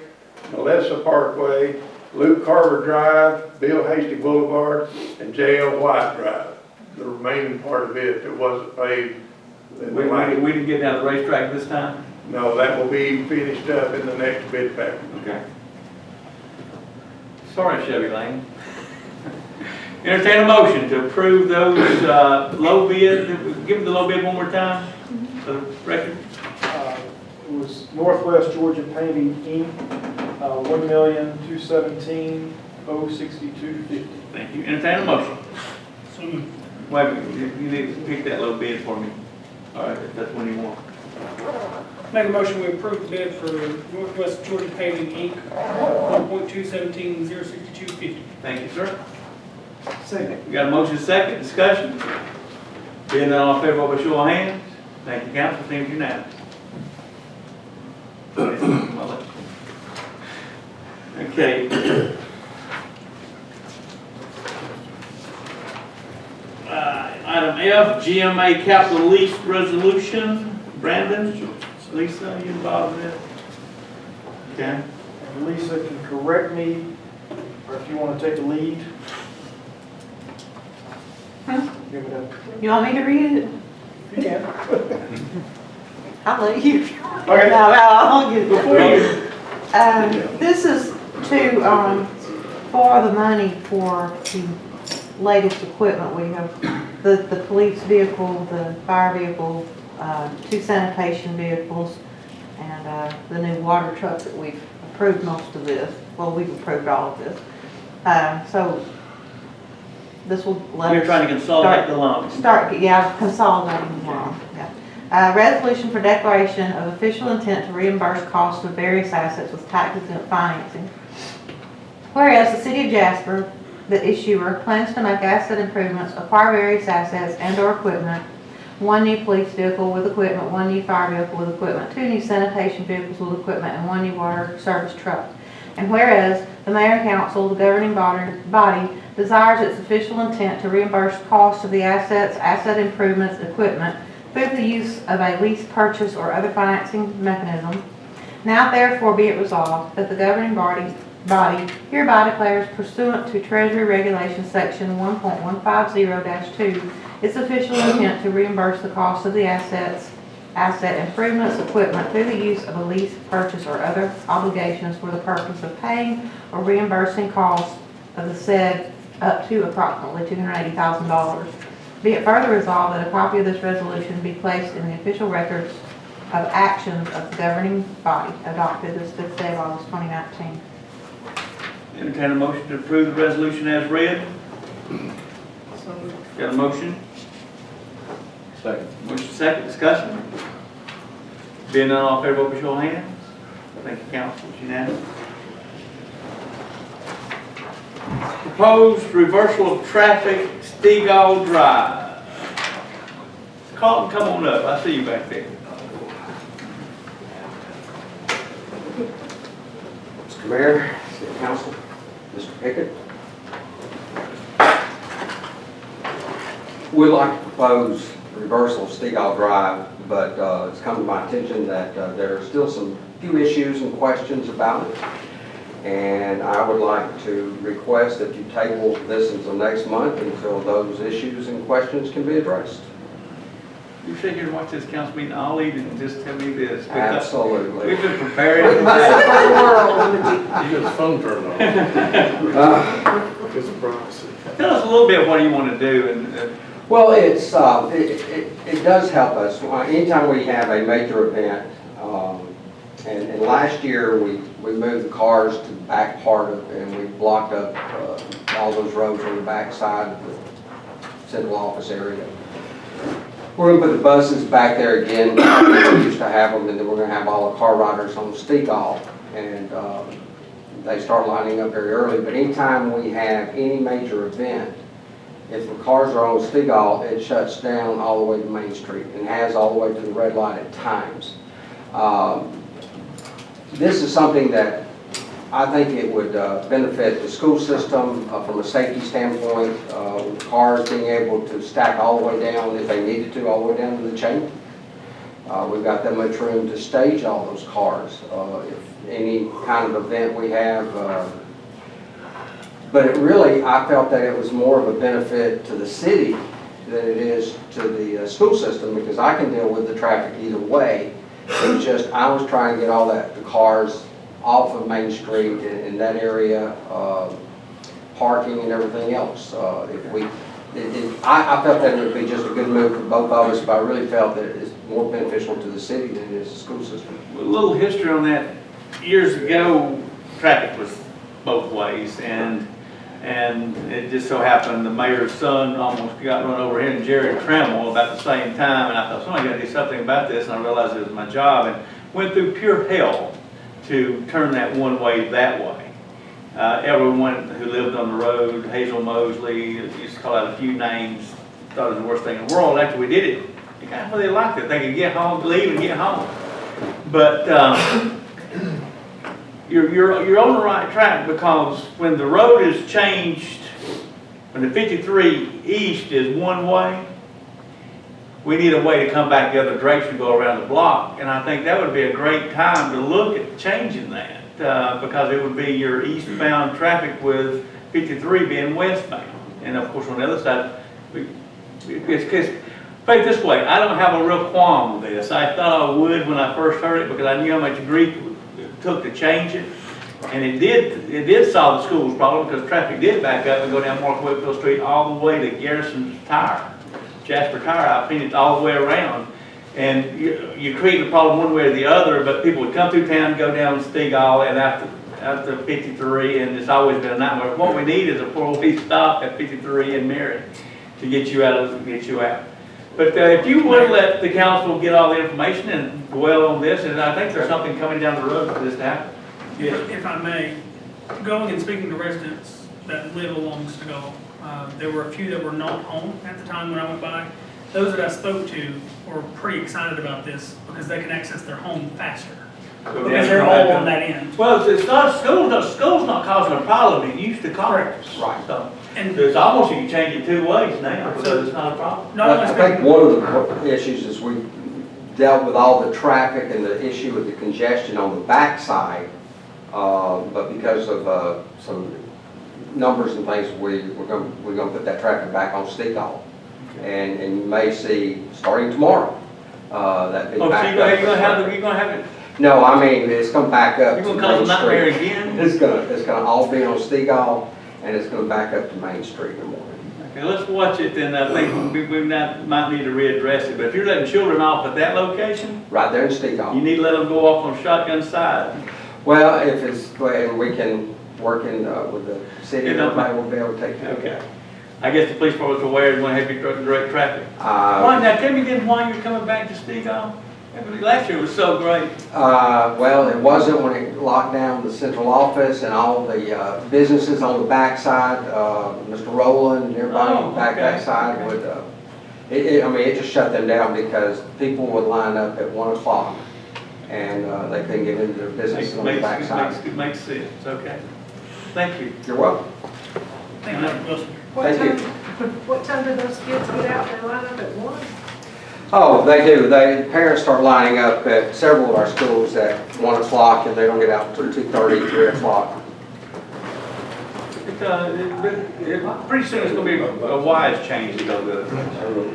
[SPEAKER 2] Melissa Parkway, Luke Carver Drive, Bill Hasty Boulevard, and J.L. White Drive. The remaining part of it that wasn't paved.
[SPEAKER 1] We didn't get down the racetrack this time?
[SPEAKER 2] No, that will be finished up in the next bid package.
[SPEAKER 1] Okay. Sorry, Chevy Lane. Entertain a motion to approve those low bid. Give them the low bid one more time for the record.
[SPEAKER 8] It was Northwest Georgia Paving, Inc., $1,217,062.50.
[SPEAKER 1] Thank you. Entertain a motion.
[SPEAKER 7] So moved.
[SPEAKER 1] Wait a minute, you need to pick that low bid for me. All right, if that's one you want.
[SPEAKER 7] Make a motion, we approve the bid for Northwest Georgia Paving, Inc., $1,217,062.50.
[SPEAKER 1] Thank you, sir. Second. We got a motion second, discussion. Being none, all in favor, vote by show of hands. Thank you, council, seems unanimous. Okay. Item F, GMA capital lease resolution. Brandon, Lisa, you involved in it? Okay.
[SPEAKER 8] And Lisa can correct me, or if you want to take the lead. Give it up.
[SPEAKER 5] You want me to read it?
[SPEAKER 8] You can.
[SPEAKER 5] I'll let you.
[SPEAKER 8] Okay.
[SPEAKER 5] No, I'll get it.
[SPEAKER 1] Before you,
[SPEAKER 5] This is to, for the money for the latest equipment. We have the police vehicle, the fire vehicle, 2 sanitation vehicles, and the new water truck that we've approved most of this. Well, we've approved all of this. So this will let
[SPEAKER 1] you're
[SPEAKER 5] us
[SPEAKER 1] trying to consolidate the loans.
[SPEAKER 5] Consolidating the loan, yeah. Resolution for declaration of official intent to reimburse costs of various assets with tax-exempt financing. Whereas the city of Jasper, the issuer, plans to make asset improvements, acquire various assets and/or equipment, 1 new police vehicle with equipment, 1 new fire vehicle with equipment, 2 new sanitation vehicles with equipment, and 1 new water service truck. And whereas the mayor and council, the governing body, desires its official intent to reimburse costs of the assets, asset improvements, equipment, through the use of a lease purchase or other financing mechanism. Now therefore be it resolved that the governing body hereby declares pursuant to Treasury Regulation Section 1.150-2 its official intent to reimburse the cost of the assets, asset improvements, equipment through the use of a lease purchase or other obligations for the purpose of paying or reimbursing costs of the said up to approximately $280,000. Be it further resolved that a copy of this resolution be placed in the official records of actions of the governing body adopted this 5th day of August 2019.
[SPEAKER 1] Entertain a motion to approve the resolution as read. Got a motion?
[SPEAKER 15] Second.
[SPEAKER 1] Motion second, discussion. Being none, all in favor, vote by show of hands. Thank you, council, it's unanimous. Proposed reversal of traffic, Stegall Drive. Carlton, come on up, I see you back there.
[SPEAKER 16] Mr. Mayor, City Council, Mr. Pickett. We'd like to propose reversal of Stegall Drive, but it's come to my attention that there are still some few issues and questions about it. And I would like to request that you table this until next month until those issues and questions can be addressed.
[SPEAKER 1] You sit here and watch this council meeting all evening and just tell me this.
[SPEAKER 16] Absolutely.
[SPEAKER 1] We've been preparing.
[SPEAKER 11] You got his phone turned on. It's a prophecy.
[SPEAKER 1] Tell us a little bit what you want to do and.
[SPEAKER 16] Well, it's, it does help us. Anytime we have a major event, and last year we moved the cars to the back part of, and we blocked up all those roads on the back side of the central office area. We're gonna put the buses back there again. We used to have them, and then we're gonna have all the car riders on Stegall, and they start lining up very early. But anytime we have any major event, if the cars are on Stegall, it shuts down all the way to Main Street and has all the way to the red light at times. This is something that I think it would benefit the school system from a safety standpoint, cars being able to stack all the way down if they needed to, all the way down to the chain. We've got that much room to stage all those cars if any kind of event we have. But it really, I felt that it was more of a benefit to the city than it is to the school system, because I can deal with the traffic either way. It was just, I was trying to get all the cars off of Main Street in that area, parking and everything else. I felt that it would be just a good move for both of us, but I really felt that it's more beneficial to the city than it is the school system.
[SPEAKER 1] A little history on that. Years ago, traffic was both ways, and it just so happened the mayor's son almost got run over here in Jerry Trammell about the same time, and I thought somebody got to do something about this, and I realized it was my job, and went through pure hell to turn that one way that way. Everyone who lived on the road, Hazel Mosley, used to call out a few names, thought it was the worst thing in the world. After we did it, you kind of really liked it. They could get home, leave and get home. But you're on the right track, because when the road is changed, when the 53 East is one way, we need a way to come back the other direction, go around the block. And I think that would be a great time to look at changing that, because it would be your eastbound traffic with 53 being westbound. And of course, on the other side, put it this way, I don't have a real qualm with this. I thought I would when I first heard it, because I knew how much grief it took to change it. And it did solve the school's problem, because traffic did back up and go down Mark Whitfield Street all the way to Garrison's Tire. Jasper Tire, I painted all the way around. And you create a problem one way or the other, but people would come through town, go down Stegall and after 53, and it's always been a nightmare. What we need is a four-way stop at 53 and Mary to get you out. But if you would let the council get all the information and dwell on this, and I think there's something coming down the road for this to happen.
[SPEAKER 7] If I may, going and speaking to residents that live along Stegall, there were a few that were not home at the time when I went by. Those that I spoke to were pretty excited about this, because they can access their home faster, because they're all on that end.
[SPEAKER 1] Well, it's not school's not causing a problem. It used to cause.
[SPEAKER 16] Right.
[SPEAKER 1] So it's almost, you can change it two ways now, so it's not a problem.
[SPEAKER 16] I think one of the issues is we dealt with all the traffic and the issue with the congestion on the backside, but because of some numbers and things, we're going to put that traffic back on Stegall. And you may see, starting tomorrow, that big back up.
[SPEAKER 1] You're going to have it?
[SPEAKER 16] No, I mean, it's going to back up.
[SPEAKER 1] You're going to cause a nightmare again?
[SPEAKER 16] It's going to all be on Stegall, and it's going to back up to Main Street in the morning.
[SPEAKER 1] Okay, let's watch it, and I think we might need to readdress it. But if you're letting children off at that location,
[SPEAKER 16] right there in Stegall,
[SPEAKER 1] you need to let them go off on Shotgun side.
[SPEAKER 16] Well, if it's, and we can work in with the city, everybody will be able to take care of it.
[SPEAKER 1] I guess the police department's aware they want to have you direct traffic. Why now? Tell me again why you're coming back to Stegall. Last year was so great.
[SPEAKER 16] Well, it wasn't when it locked down the central office and all the businesses on the backside. Mr. Rowland and everybody on the backside would. I mean, it just shut them down because people would line up at 1 o'clock and they couldn't get into their business on the backside.
[SPEAKER 1] Makes sense, okay. Thank you.
[SPEAKER 16] You're welcome.
[SPEAKER 7] Thank you, Dr. Wilson.
[SPEAKER 16] Thank you.
[SPEAKER 9] What time do those kids get out? They line up at 1?
[SPEAKER 16] Oh, they do. Parents start lining up at several of our schools at 1 o'clock and they don't get out until 2:30, 3 o'clock.
[SPEAKER 1] Pretty soon it's gonna be a wise change to go the other way.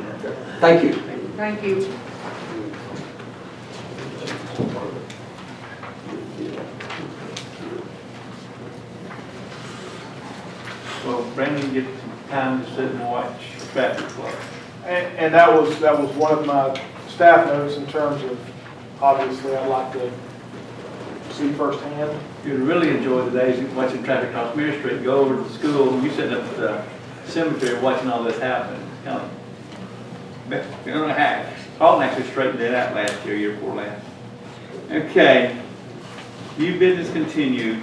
[SPEAKER 16] Thank you.
[SPEAKER 9] Thank you.
[SPEAKER 1] Well, Brandon gets some time to sit and watch traffic flow.
[SPEAKER 8] And that was one of my staff notes in terms of, obviously, I'd like to see firsthand.
[SPEAKER 1] You'd really enjoy the days of watching traffic cross Mirror Street, go over to the school, and you sitting up at the cemetery watching all this happen. It's kind of, you know, Paul actually straightened it out last year before last. Okay, new business continued.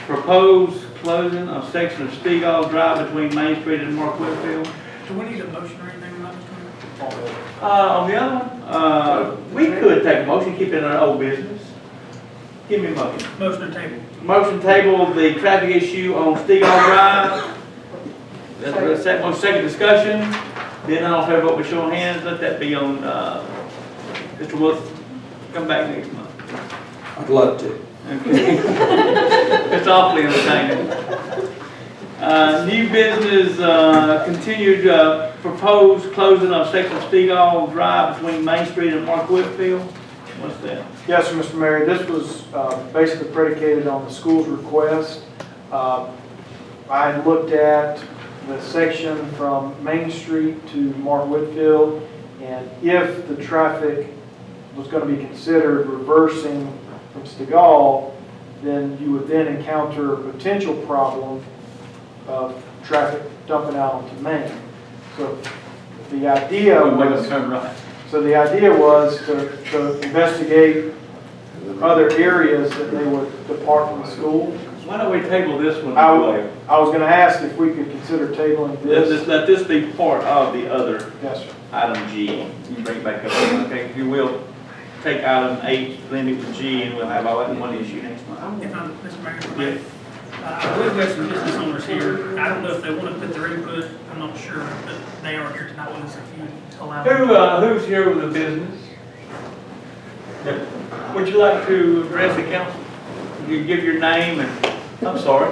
[SPEAKER 1] Proposed closing of section of Stegall Drive between Main Street and Mark Whitfield.
[SPEAKER 7] Do we need a motion or anything on that, Mr. Mayor?
[SPEAKER 1] On the other one, we could take a motion, keep it in our old business. Give me a motion.
[SPEAKER 7] Motion to table.
[SPEAKER 1] Motion table, the traffic issue on Stegall Drive. Second discussion. Then all fair vote by show of hands. Let that be on, Mr. Wilson. Come back next month.
[SPEAKER 16] I'd love to.
[SPEAKER 1] Okay. It's awfully entertaining. New business, continued proposed closing of section of Stegall Drive between Main Street and Mark Whitfield. What's that?
[SPEAKER 8] Yes, sir, Mr. Mayor, this was basically predicated on the school's request. I had looked at the section from Main Street to Mark Whitfield, and if the traffic was going to be considered reversing from Stegall, then you would then encounter a potential problem of traffic dumping out onto Main. So the idea was, to investigate other areas that they would depart from the school.
[SPEAKER 1] Why don't we table this one?
[SPEAKER 8] I was going to ask if we could consider tabling this.
[SPEAKER 1] Let this be part of the other.
[SPEAKER 8] Yes, sir.
[SPEAKER 1] Item G. You bring it back up. Okay, if you will, take item H, blend it with G, and we'll have all that in one issue next month.
[SPEAKER 7] If I'm, Mr. Mayor, I believe we have some business owners here. I don't know if they want to put their input, I'm not sure, but they are here tonight with us if you allow them.
[SPEAKER 1] Who's here with the business? Would you like to address the council? You give your name and, I'm sorry.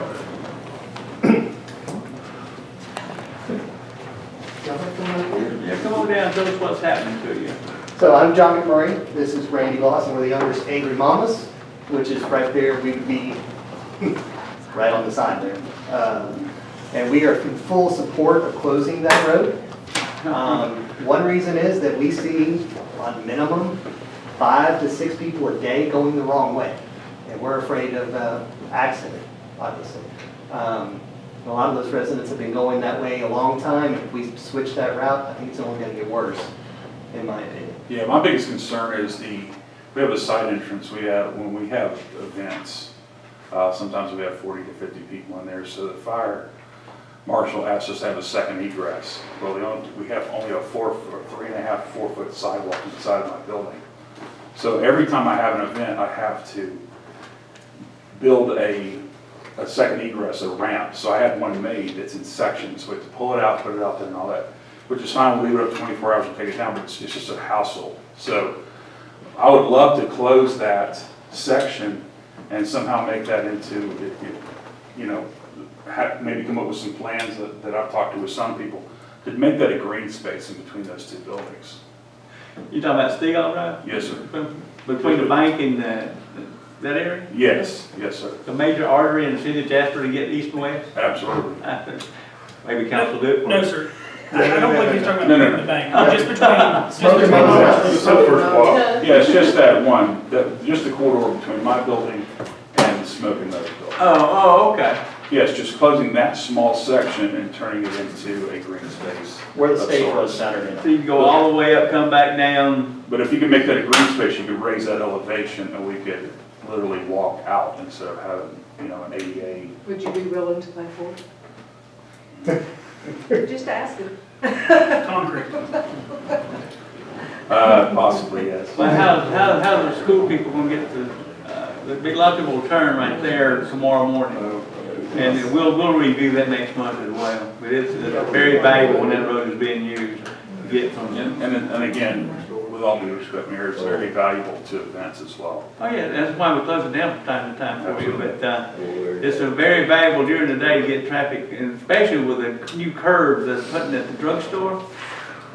[SPEAKER 1] Yeah, come on down, tell us what's happening to you.
[SPEAKER 17] So I'm John McMurray, this is Randy Lawson, we're the owners of Angry Mamas, which is right there, we'd be right on the sign there. And we are in full support of closing that road. One reason is that we see on minimum 5 to 6 people a day going the wrong way. And we're afraid of accident, obviously. A lot of those residents have been going that way a long time. If we switch that route, I think it's only going to get worse, in my opinion.
[SPEAKER 18] Yeah, my biggest concern is we have a side entrance when we have events. Sometimes we have 40 to 50 people in there, so the fire marshal asked us to have a second egress. Well, we have only a 3.5, 4 foot sidewalk inside of my building. So every time I have an event, I have to build a second egress, a ramp. So I had one made that's in sections, so we have to pull it out, put it out there and all that, which is fine, we'll leave it up 24 hours and take it down, but it's just a hassle. So I would love to close that section and somehow make that into, you know, maybe come up with some plans that I've talked to with some people to make that a green space in between those two buildings.
[SPEAKER 1] You talking about Stegall Drive?
[SPEAKER 18] Yes, sir.
[SPEAKER 1] Between the bank and that area?
[SPEAKER 18] Yes, yes, sir.
[SPEAKER 1] The major artery in the city of Jasper to get east and west?
[SPEAKER 18] Absolutely.
[SPEAKER 1] Maybe council do it for
[SPEAKER 7] No,
[SPEAKER 1] us.
[SPEAKER 7] sir. I don't believe he's talking
[SPEAKER 18] No,
[SPEAKER 7] about
[SPEAKER 18] no,
[SPEAKER 7] the bank, just between.
[SPEAKER 18] Smoking Yeah, it's just that one, just the corridor between my building and the Smoking Nose building.
[SPEAKER 1] Oh, okay.
[SPEAKER 18] Yes, just closing that small section and turning it into a green space.
[SPEAKER 17] Where the
[SPEAKER 18] of
[SPEAKER 17] stage
[SPEAKER 18] sorts.
[SPEAKER 17] was Saturday night.
[SPEAKER 1] So you can go all the way up, come back down.
[SPEAKER 18] But if you could make that a green space, you could raise that elevation and we could literally walk out instead of having, you know, an ADA.
[SPEAKER 9] Would you be willing to pay for it? Just asking.
[SPEAKER 7] Concrete.
[SPEAKER 18] Possibly, yes.
[SPEAKER 1] But how's the school people gonna get there'll be a lot of people will turn right there tomorrow morning. And we'll review that next month as well. But it's very valuable when that road is being used to get from them.
[SPEAKER 18] And again, with all due respect, Mayor, it's very valuable to events as well.
[SPEAKER 1] Oh, yeah, that's why we close it down from time to time for you, but, it's a very valuable during the day to get traffic, and especially with the new curbs that's putting at the drugstore.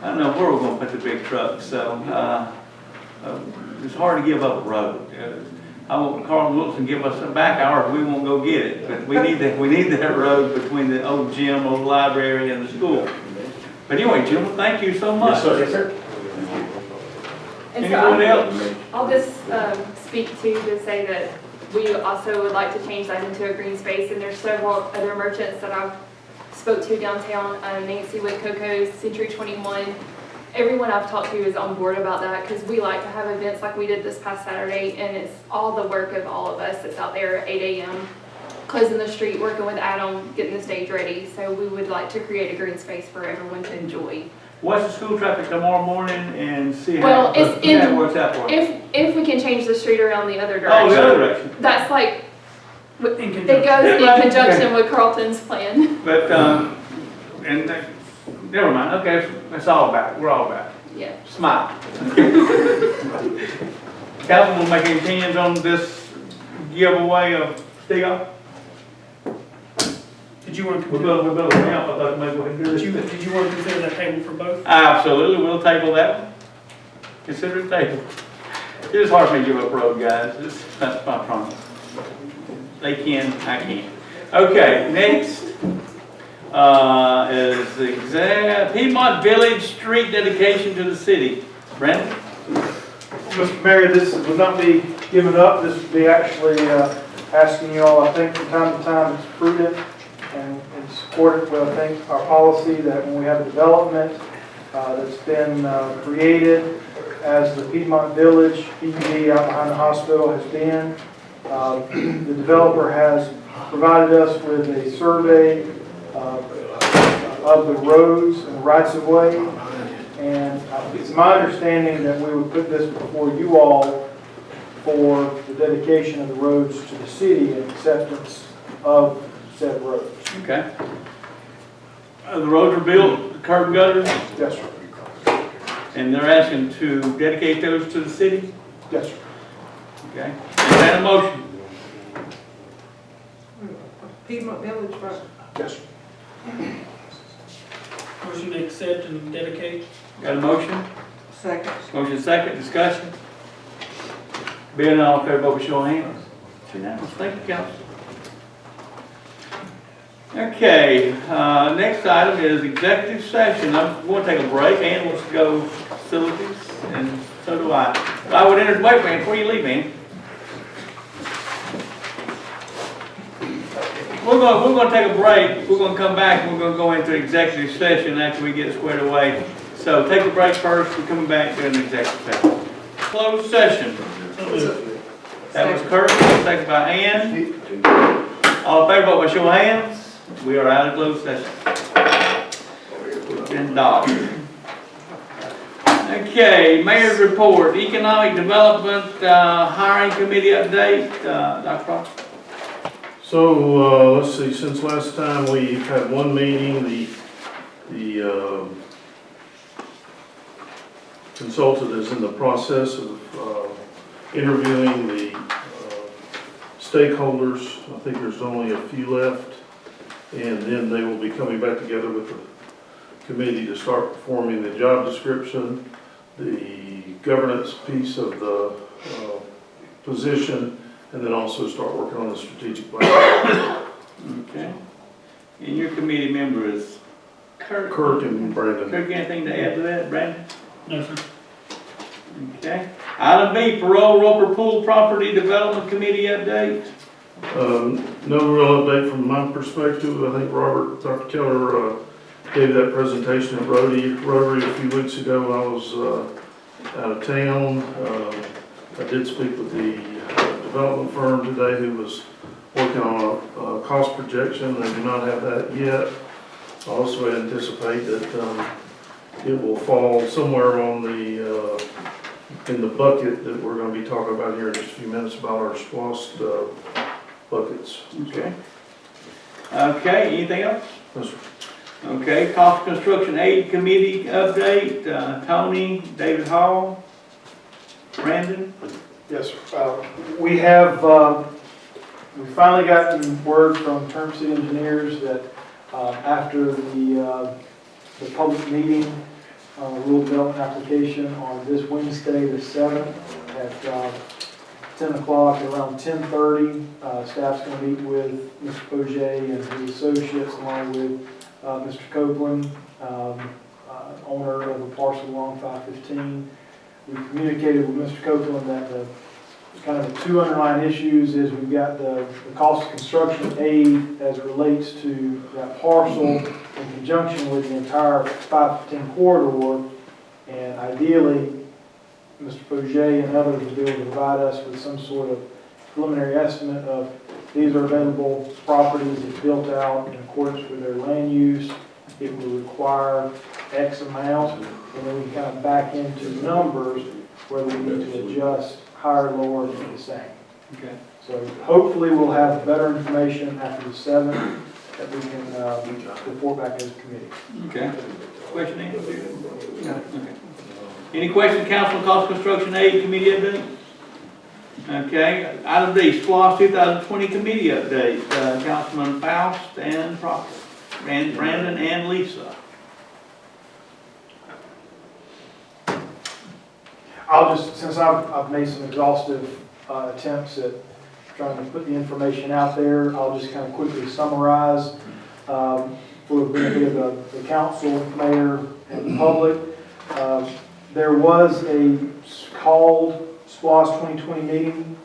[SPEAKER 1] I don't know where we're gonna put the big trucks, so, it's hard to give up a road. I want Carl Wilson to give us a back hour, we won't go get it, but we need that road between the old gym, old library, and the school. But anyway, Jim, thank you so much.
[SPEAKER 18] Yes, sir.
[SPEAKER 19] And
[SPEAKER 1] Anyone
[SPEAKER 19] so
[SPEAKER 1] else?
[SPEAKER 19] I'll just speak to say that we also would like to change that into a green space, and there's several other merchants that I've spoke to downtown, Nancy with Coco's, Century 21. Everyone I've talked to is on board about that because we like to have events like we did this past Saturday, and it's all the work of all of us that's out there at 8 a.m. closing the street, working with Adam, getting the stage ready. So we would like to create a green space for everyone to enjoy.
[SPEAKER 1] Watch the school traffic tomorrow morning and see
[SPEAKER 19] Well,
[SPEAKER 1] how
[SPEAKER 19] it's in,
[SPEAKER 1] that works out for us.
[SPEAKER 19] if we can change the street around the other direction.
[SPEAKER 1] Oh, the other direction.
[SPEAKER 19] That's like, it goes
[SPEAKER 7] In
[SPEAKER 19] in conjunction with Carlton's plan.
[SPEAKER 1] But, never mind, okay, it's all back, we're all back.
[SPEAKER 19] Yeah.
[SPEAKER 1] Smile. Calvin, will make any opinions on this giveaway of steel?
[SPEAKER 7] Did you want to
[SPEAKER 1] We're
[SPEAKER 7] consider,
[SPEAKER 1] building a ramp, I thought maybe we could do
[SPEAKER 7] did
[SPEAKER 1] this.
[SPEAKER 7] you want to consider that table for both?
[SPEAKER 1] Absolutely, we'll table that one. Consider it tabled. It's hard for me to give up road, guys, that's my promise. They can, I can't. Okay, next, is the Piedmont Village Street dedication to the city. Brandon?
[SPEAKER 8] Mr. Mayor, this would not be given up. This would be actually asking you all, I think from time to time, it's prudent and supported with, I think, our policy that when we have a development that's been created as the Piedmont Village, PUD out behind the hospital has been, the developer has provided us with a survey of the roads and rights of way. And it's my understanding that we would put this before you all for the dedication of the roads to the city and acceptance of said roads.
[SPEAKER 1] Okay. The roads are built, the curb gutters,
[SPEAKER 8] Yes, sir.
[SPEAKER 1] and they're asking to dedicate those to the city?
[SPEAKER 8] Yes, sir.
[SPEAKER 1] Okay. Is that a motion?
[SPEAKER 9] Piedmont Village, right?
[SPEAKER 8] Yes, sir.
[SPEAKER 7] Motion to accept and dedicate.
[SPEAKER 1] Got a motion?
[SPEAKER 9] Second.
[SPEAKER 1] Motion second, discussion. Being all in favor, vote by show of hands. It's unanimous. Thank you, council. Okay, next item is executive session. I'm going to take a break. Ann wants to go facilities, and so do I. But I would enter, wait, man, before you leave, Ann. We're going to take a break. We're going to come back, and we're going to go into executive session after we get squared away. So take a break first. We're coming back during the executive session. Closed session. That was Kurt, second by Ann. All in favor, vote by show of hands. We are out of closed session. And dog. Okay, mayor's report, economic development, hiring committee update, Dr. Frost.
[SPEAKER 10] So, let's see, since last time we've had one meeting, the consultant is in the process of interviewing the stakeholders. I think there's only a few left, and then they will be coming back together with the committee to start performing the job description, the governance piece of the position, and then also start working on the strategic plan.
[SPEAKER 1] Okay. And your committee member is Kirk?
[SPEAKER 10] Kirk and Brandon.
[SPEAKER 1] Kirk, anything to add to that, Brandon?
[SPEAKER 7] No, sir.
[SPEAKER 1] Okay. Item B, Parole Roper Pool Property Development Committee update.
[SPEAKER 10] No real update from my perspective. I think Dr. Keller gave that presentation at Rotary a few weeks ago. I was out of town. I did speak with the development firm today who was working on a cost projection. They do not have that yet. I also anticipate that it will fall somewhere on the, in the bucket that we're gonna be talking about here in just a few minutes about our SPOS buckets.
[SPEAKER 1] Okay. Okay, anything else?
[SPEAKER 10] No, sir.
[SPEAKER 1] Okay, cost construction aid committee update, Tony, David Hall, Brandon.
[SPEAKER 8] Yes, sir. We have, we finally gotten word from Term City Engineers that after the public meeting on the rural development application on this Wednesday, the 7th, at 10 o'clock, around 10:30, staff's going to meet with Mr. Poget and his associates, along with Mr. Copeland, owner of a parcel along 515. We communicated with Mr. Copeland that the kind of the two underlying issues is we've got the cost of construction aid as it relates to that parcel in conjunction with the entire 515 corridor, and ideally, Mr. Poget and others will be able to provide us with some sort of preliminary estimate of these are available properties that built out in accordance with their land use. It will require X amount, and then we can kind of back into numbers whether we need to adjust higher, lower, or the same.
[SPEAKER 1] Okay.
[SPEAKER 8] So hopefully we'll have better information after the 7th that we can report back as a committee.
[SPEAKER 1] Okay. Question answered? No. Okay. Any questions, council, on cost construction aid committee update? Okay, item D, SPOS 2020 committee update, Councilman Faust and Proctor, and Brandon and Lisa.
[SPEAKER 8] I'll just, since I've made some exhaustive attempts at trying to put the information out there, I'll just kind of quickly summarize for the benefit of the council, mayor, and the public. There was a called SPOS 2020 meeting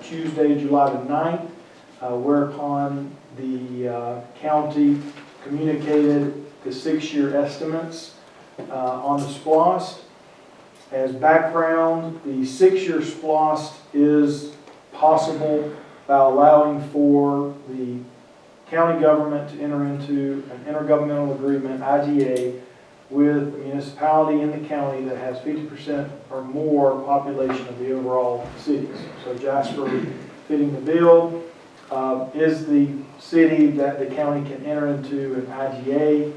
[SPEAKER 8] Tuesday, July the 9th, whereupon the county communicated the 6-year estimates on the SPOS. As background, the 6-year SPOS is possible by allowing for the county government to enter into an intergovernmental agreement, IGA, with a municipality in the county that has 50% or more population of the overall cities. So Jasper, fitting the bill, is the city that the county can enter into an IGA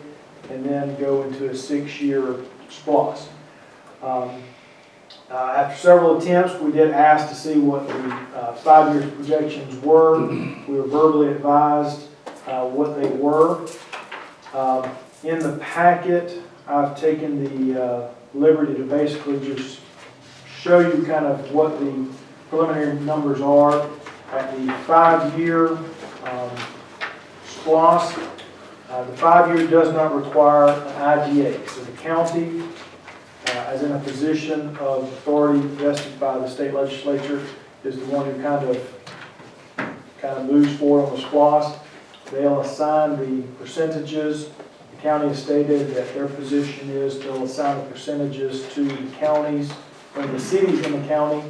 [SPEAKER 8] and then go into a 6-year SPOS. After several attempts, we did ask to see what the 5-year projections were. We were verbally advised what they were. In the packet, I've taken the liberty to basically just show you kind of what the preliminary numbers are. At the 5-year SPOS, the 5-year does not require an IGA. So the county, as in a position of authority vested by the state legislature, is the one who kind of moves forward on the SPOS. They'll assign the percentages. The county has stated that their position is they'll assign the percentages to the counties, or the cities in the county,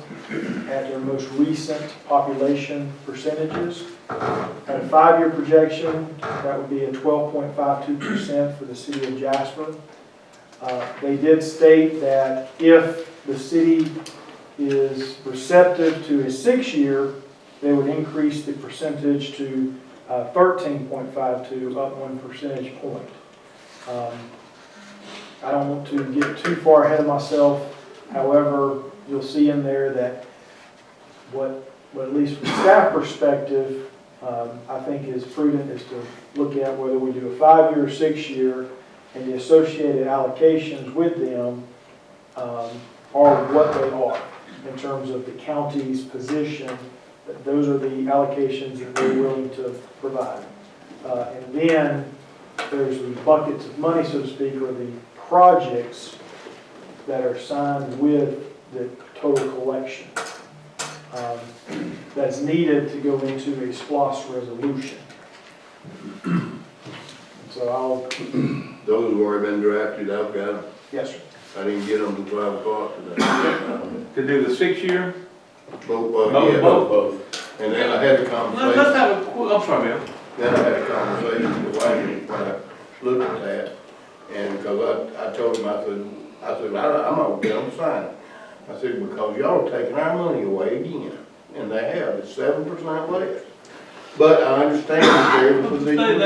[SPEAKER 8] at their most recent population percentages. At a 5-year projection, that would be a 12.52% for the city of Jasper. They did state that if the city is receptive to a 6-year, they would increase the percentage to 13.52, up 1 percentage point. I don't want to get too far ahead of myself. However, you'll see in there that what at least from staff perspective, I think is prudent is to look at whether we do a 5-year or 6-year, and the associated allocations with them are what they are in terms of the county's position. Those are the allocations that they're willing to provide. And then there's the buckets of money, so to speak, or the projects that are signed with the total collection that's needed to go into a SPOS resolution. So I'll...
[SPEAKER 11] Those have already been drafted, I've got them.
[SPEAKER 8] Yes, sir.
[SPEAKER 11] I didn't get them till 5 o'clock today.
[SPEAKER 1] To do the 6-year?
[SPEAKER 11] Both. And then I had a conversation.
[SPEAKER 1] Let's have a, I'm sorry, Bill.
[SPEAKER 11] Then I had a conversation with the wife when I looked at that. And because I told him, I said, I'm not gonna sign it. I said, because y'all are taking our money away again, and they have, it's 7% less. But I understand that they're in a position
[SPEAKER 1] They
[SPEAKER 11] to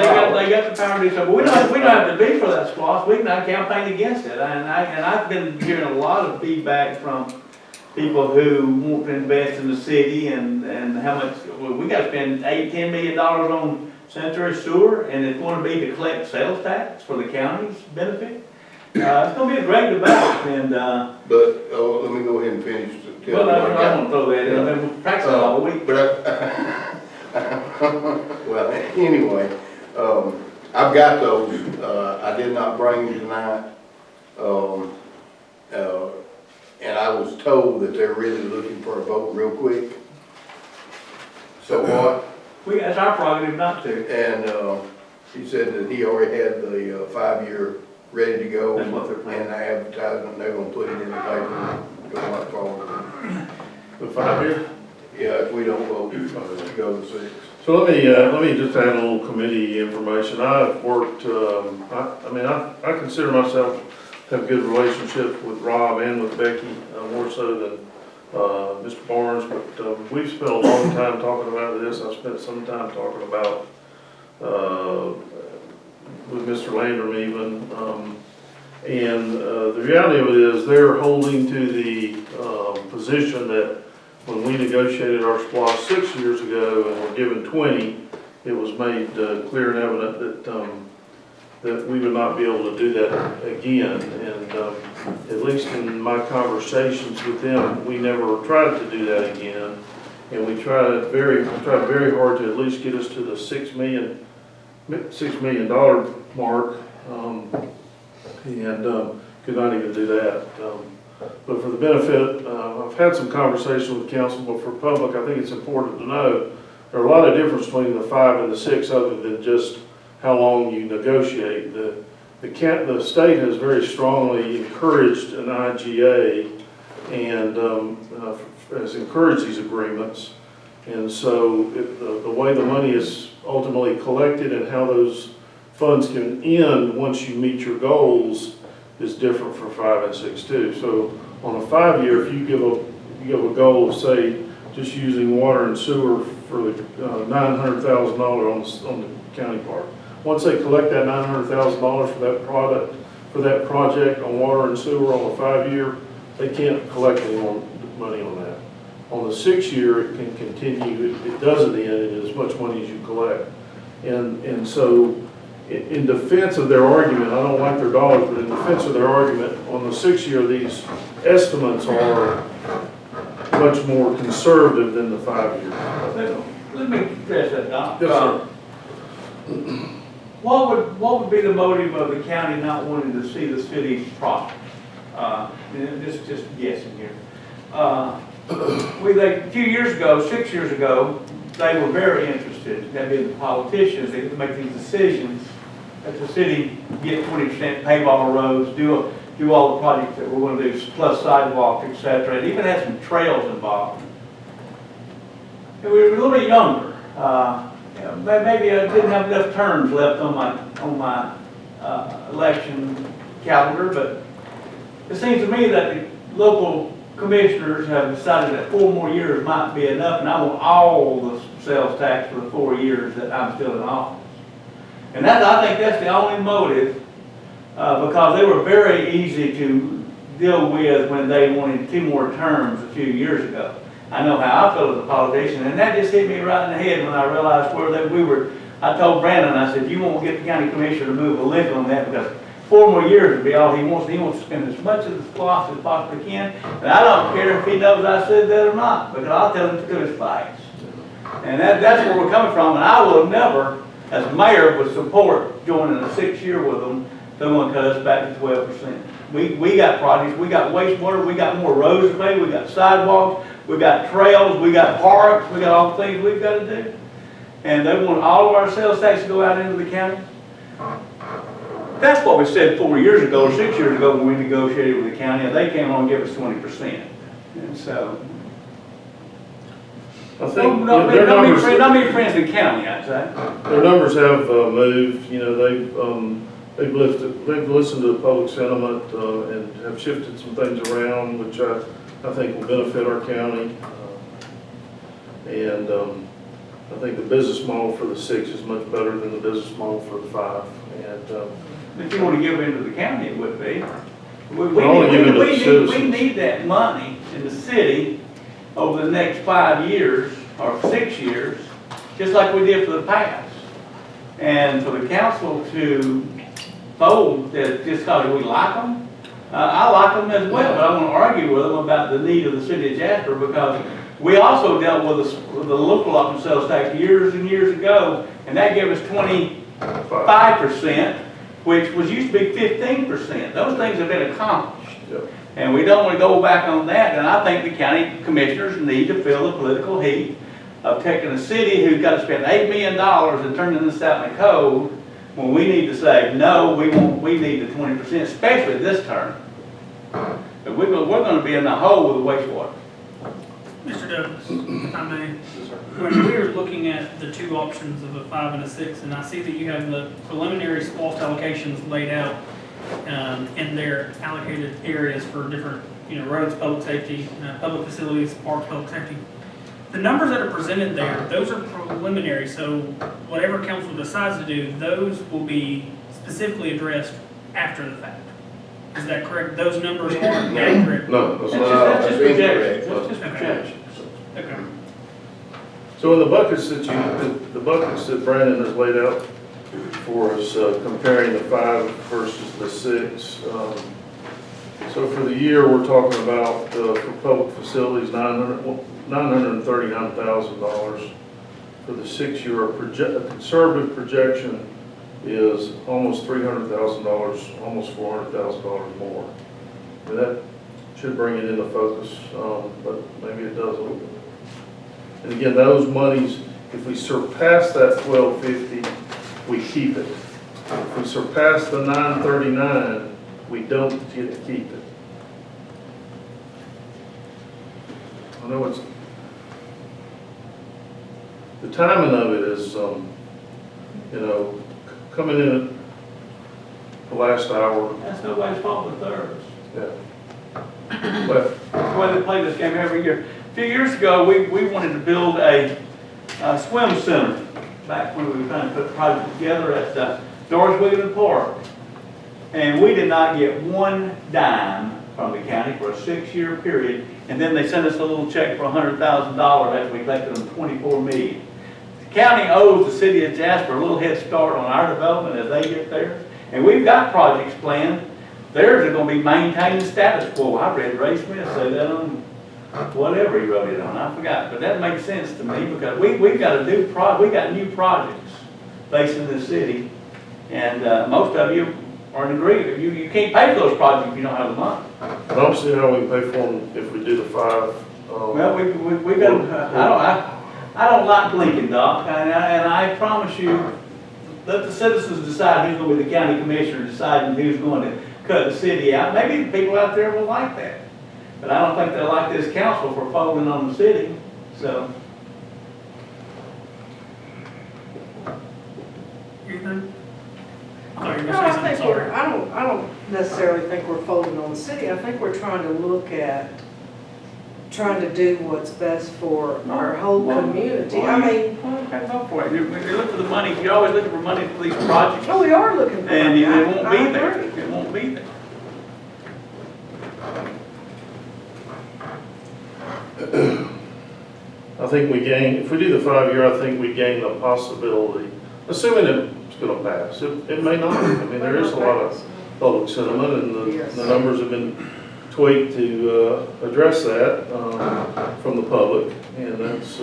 [SPEAKER 1] got the power to do so, but we don't have to be for that SPOS, we can campaign against it. And I've been hearing a lot of feedback from people who want to invest in the city and how much, well, we gotta spend $8–10 million on sanitary sewer, and it's gonna be to collect sales tax for the county's benefit. It's gonna be a great debate, and,
[SPEAKER 11] But, let me go ahead and finish.
[SPEAKER 1] well, I don't throw that in, I've been practicing all week.
[SPEAKER 11] Well, anyway, I've got those, I did not bring them tonight. And I was told that they're really looking for a vote real quick. So what?
[SPEAKER 1] That's our prerogative not to.
[SPEAKER 11] And, he said that he already had the 5-year ready to go.
[SPEAKER 1] That's what they're planning.
[SPEAKER 11] And the advertisement, they're gonna put it in the paper, go right forward.
[SPEAKER 10] The 5-year?
[SPEAKER 11] Yeah, if we don't vote, to go to 6.
[SPEAKER 10] So let me just add a little committee information. I've worked, I consider myself to have a good relationship with Rob and with Becky, more so than Mr. Barnes, but we've spent a long time talking about this. I've spent some time talking about with Mr. Landrum even. And the reality of it is they're holding to the position that when we negotiated our SPLOST 6 years ago and were given 20, it was made clear and evident that we would not be able to do that again. And at least in my conversations with them, we never tried to do that again. And we tried very hard to at least get us to the $6 million mark, and could not even do that. But for the benefit, I've had some conversation with council, but for public, I think it's important to know there are a lot of difference between the 5 and the 6 other than just how long you negotiate. The state has very strongly encouraged an IGA and has encouraged these agreements. And so the way the money is ultimately collected and how those funds can end once you meet your goals is different for 5 and 6 too. So on a 5-year, if you give a goal of, say, just using water and sewer for the $900,000 on the county part. Once they collect that $900,000 for that project on water and sewer on a 5-year, they can't collect any more money on that. On the 6-year, it can continue. It doesn't end in as much money as you collect. And so in defense of their argument, I don't like their dollars, but in defense of their argument, on the 6-year, these estimates are much more conservative than the 5-year.
[SPEAKER 1] Let me address that, Don.
[SPEAKER 10] Yes, sir.
[SPEAKER 1] What would be the motive of the county not wanting to see the city prosper? Just guessing here. A few years ago, 6 years ago, they were very interested, that being the politicians, they could make these decisions that the city get 20%, pave all the roads, do all the projects that we're going to do, plus sidewalks, etc. It even had some trails involved. And we were a little bit younger. Maybe I didn't have enough terms left on my election calendar, but it seems to me that the local commissioners have decided that 4 more years might be enough, and I want all the sales tax for the 4 years that I'm still in office. And I think that's the only motive, because they were very easy to deal with when they wanted 2 more terms a few years ago. I know how I feel as a politician, and that just hit me right in the head when I realized we were. I told Brandon, I said, you won't get the county commissioner to move a lick on that, because 4 more years would be all he wants. He wants to spend as much of the SPLOST as possibly can, and I don't care if he knows I said that or not, because I'll tell him to his face. And that's where we're coming from, and I will never, as mayor, would support joining a 6-year with them. They're going to cut us back to 12%. We got projects, we got wastewater, we got more roads to pay, we got sidewalks, we got trails, we got parks, we got all the things we've got to do. And they want all of our sales tax to go out into the county. That's what we said 4 years ago, or 6 years ago when we negotiated with the county, and they came on and gave us 20%. And so,
[SPEAKER 10] I think
[SPEAKER 1] not many friends in the county, I'd say.
[SPEAKER 10] Their numbers have moved. You know, they've listened to the public sentiment, and have shifted some things around, which I think will benefit our county. And I think the business model for the 6 is much better than the business model for the 5. And
[SPEAKER 1] If you want to give in to the county, it would be. We need that money in the city over the next 5 years or 6 years, just like we did for the past. And for the council to fold that just because we like them, I like them as well, but I want to argue with them about the need of the city of Jasper, because we also dealt with the local option sales tax years and years ago, and that gave us 25%, which was used to be 15%. Those things have been accomplished.
[SPEAKER 10] Yep.
[SPEAKER 1] And we don't want to go back on that, and I think the county commissioners need to feel the political heat of taking a city who's got to spend $8 million and turning this out in the code, when we need to say, no, we need the 20%, especially this term. But we're going to be in the hole with the wastewater.
[SPEAKER 7] Mr. Douglas, if I may, when we were looking at the 2 options of a 5 and a 6, and I see that you have the preliminary SPOS allocations laid out in their allocated areas for different, roads, public safety, public facilities, parks, public safety. The numbers that are presented there, those are preliminary, so whatever council decides to do, those will be specifically addressed after the fact. Is that correct? Those numbers aren't accurate?
[SPEAKER 10] No,
[SPEAKER 1] That's just projections. That's just projections.
[SPEAKER 7] Okay.
[SPEAKER 10] so in the buckets the buckets that Brandon has laid out for us, comparing the 5 versus the 6. So for the year, we're talking about, for public facilities, $939,000. For the 6 year, a conservative projection is almost $300,000, almost $400,000 more. And that should bring it into focus, but maybe it doesn't. And again, those monies, if we surpass that 1250, we keep it. If we surpass the 939, we don't get to keep it. I know it's, the timing of it is, coming in at the last hour.
[SPEAKER 1] That's nobody's fault but theirs.
[SPEAKER 10] Yeah. But
[SPEAKER 1] That's the way they play this game every year. A few years ago, we wanted to build a swim center, back when we were trying to put the project together at Doris Wiggins Park. And we did not get one dime from the county for a 6-year period. And then they sent us a little check for $100,000 after we collected them $24 million. The county owes the city of Jasper a little head start on our development as they get there. And we've got projects planned. Theirs are going to be maintaining status quo. I read Ray Smith say that on whatever he wrote it on. I forgot. But that makes sense to me, because we've got to do we got new projects facing the city. And most of you are in agreement. You can't pay for those projects if you don't have the money.
[SPEAKER 10] I don't see how we can pay for them if we do the 5.
[SPEAKER 1] Well, we got. I don't like blinking, Doc, and I promise you, let the citizens decide who's going to be the county commissioner, deciding who's going to cut the city out. Maybe the people out there will like that, but I don't think they'll like this council for folding on the city. So.
[SPEAKER 7] Anything? I thought you were
[SPEAKER 9] No,
[SPEAKER 7] going to say
[SPEAKER 9] I
[SPEAKER 7] something,
[SPEAKER 9] think
[SPEAKER 7] sorry.
[SPEAKER 9] I don't necessarily think we're folding on the city. I think we're trying to look at, trying to do what's best for our whole community. I mean,
[SPEAKER 1] Okay, go for it. You look for the money. You're always looking for money for these projects.
[SPEAKER 9] oh, we are looking for
[SPEAKER 1] And
[SPEAKER 9] money.
[SPEAKER 1] it won't
[SPEAKER 9] I
[SPEAKER 1] be there.
[SPEAKER 9] agree.
[SPEAKER 1] It won't be there.
[SPEAKER 10] I think we gain, if we do the 5 year, I think we gain the possibility, assuming it's going to pass. It may not. I mean, there is a lot of public sentiment, and the numbers have been tweaked to address that from the public, and that's.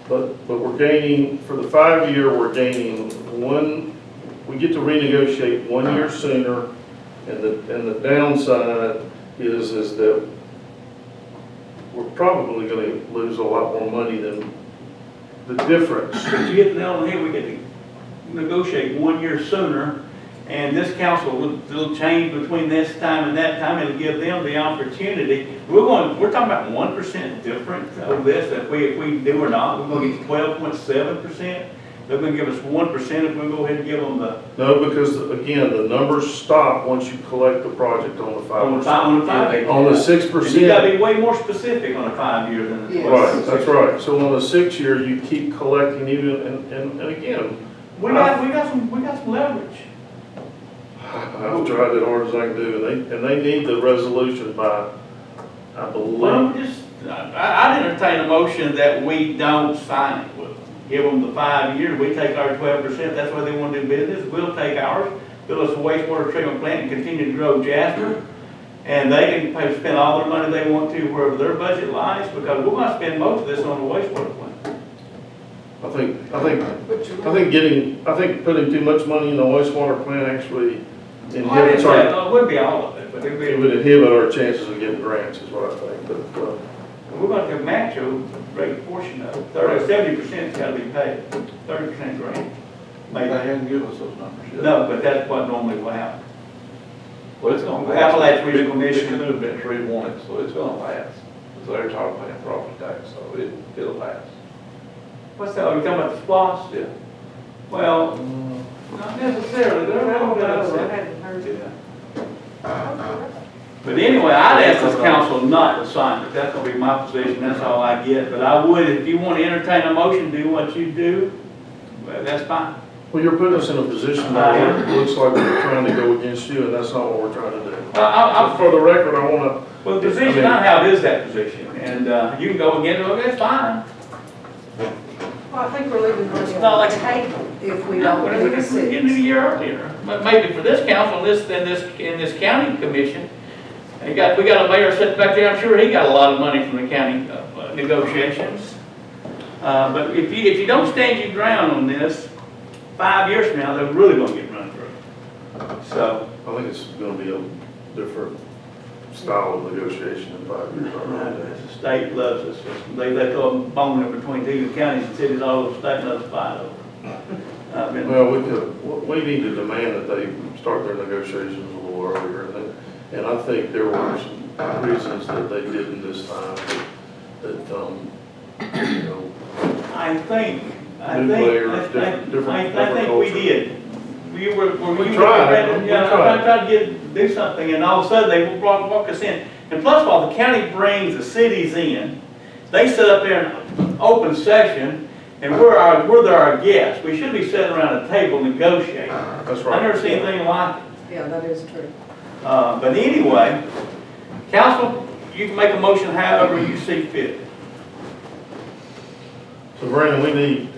[SPEAKER 10] But we're gaining, for the 5 year, we're gaining we get to renegotiate 1 year sooner, and the downside is that we're probably going to lose a lot more money than the difference.
[SPEAKER 1] But you hit the nail on the head. We get to negotiate 1 year sooner, and this council will change between this time and that time. It'll give them the opportunity. We're talking about 1% difference of this. If we do or not, we're going to get 12.7%. They're gonna give us 1% if we go ahead and give them the,
[SPEAKER 10] No, because again, the numbers stop once you collect the project on the
[SPEAKER 1] on the
[SPEAKER 10] 5%.
[SPEAKER 1] five, on the 5 year.
[SPEAKER 10] On the
[SPEAKER 1] And you gotta
[SPEAKER 10] 6%,
[SPEAKER 1] be way more specific on a 5 year than.
[SPEAKER 9] Yes.
[SPEAKER 10] right, that's right. So on the 6 year, you keep collecting even, and again,
[SPEAKER 1] We got some leverage.
[SPEAKER 10] I've tried as hard as I can do, and they need the resolution by, I
[SPEAKER 1] Well,
[SPEAKER 10] believe,
[SPEAKER 1] I'd entertain a motion that we don't sign it with them. Give them the 5 years, we take our 12%, that's why they wanna do business, we'll take ours, build us a wastewater treatment plant and continue to grow Jasper. And they can spend all their money they want to wherever their budget lies, because we're gonna spend most of this on the wastewater plant.
[SPEAKER 10] I think putting too much money in the wastewater plant actually inhibits our,
[SPEAKER 1] It would be all of it, but it'd
[SPEAKER 10] it
[SPEAKER 1] be,
[SPEAKER 10] would inhibit our chances of getting grants, is what I think, but,
[SPEAKER 1] we're gonna have to match a great portion of it. 70%'s gotta be paid, 30% grant.
[SPEAKER 15] They
[SPEAKER 1] Maybe.
[SPEAKER 15] hadn't given us those numbers yet.
[SPEAKER 1] No, but that's what normally will happen.
[SPEAKER 15] Well, it's gonna pass.
[SPEAKER 1] Appalachian Regional Commission.
[SPEAKER 15] It could have been 3-1, so it's gonna pass. So they're talking about property tax, so it'll pass.
[SPEAKER 1] What's that, are you talking about the SPOS?
[SPEAKER 15] Yeah.
[SPEAKER 1] Well, not necessarily, they're all
[SPEAKER 9] I
[SPEAKER 1] about
[SPEAKER 9] hadn't heard it.
[SPEAKER 1] But anyway, I'd ask this council not to sign it, that's gonna be my position, that's all I get. But I would, if you want to entertain a motion, do what you do, well, that's fine.
[SPEAKER 10] well, you're putting us in a position where it looks like we're trying to go against you, and that's not what we're trying to do.
[SPEAKER 1] Well,
[SPEAKER 10] So for the record, I wanna,
[SPEAKER 1] well, the position I have is that position, and you can go against it, okay, that's fine.
[SPEAKER 9] Well, I think we're leaving money
[SPEAKER 1] It's not
[SPEAKER 9] on
[SPEAKER 1] like-
[SPEAKER 9] the table if we
[SPEAKER 1] No,
[SPEAKER 9] don't
[SPEAKER 1] but
[SPEAKER 9] do
[SPEAKER 1] we
[SPEAKER 9] the
[SPEAKER 1] can get it a
[SPEAKER 9] six.
[SPEAKER 1] year earlier, but maybe for this council, in this county commission, we got a mayor sitting back there, I'm sure he got a lot of money from the county negotiations. But if you don't stand your ground on this, 5 years from now, they're really gonna get run through. So,
[SPEAKER 10] I think it's gonna be a different style of negotiation in 5 years.
[SPEAKER 1] the state loves us, they throw a bone in between two counties and cities all over the state, and let's fight over it.
[SPEAKER 10] Well, we need to demand that they start their negotiations a little earlier, and I think there were some reasons that they didn't this time, that, you know,
[SPEAKER 1] I think
[SPEAKER 10] New players, different
[SPEAKER 1] we
[SPEAKER 10] culture.
[SPEAKER 1] did. We were, when we
[SPEAKER 10] We
[SPEAKER 1] were
[SPEAKER 10] tried.
[SPEAKER 1] ready,
[SPEAKER 10] We
[SPEAKER 1] yeah,
[SPEAKER 10] tried.
[SPEAKER 1] I tried to do something, and all of a sudden, they walk us in. And plus, while the county brings the cities in, they sit up there in open session, and we're our guests. We should be sitting around a table negotiating.
[SPEAKER 10] That's
[SPEAKER 1] I've
[SPEAKER 10] right.
[SPEAKER 1] never seen anything like it.
[SPEAKER 9] Yeah, that is true.
[SPEAKER 1] But anyway, council, you can make a motion however you see fit.
[SPEAKER 10] So Brandon, we need,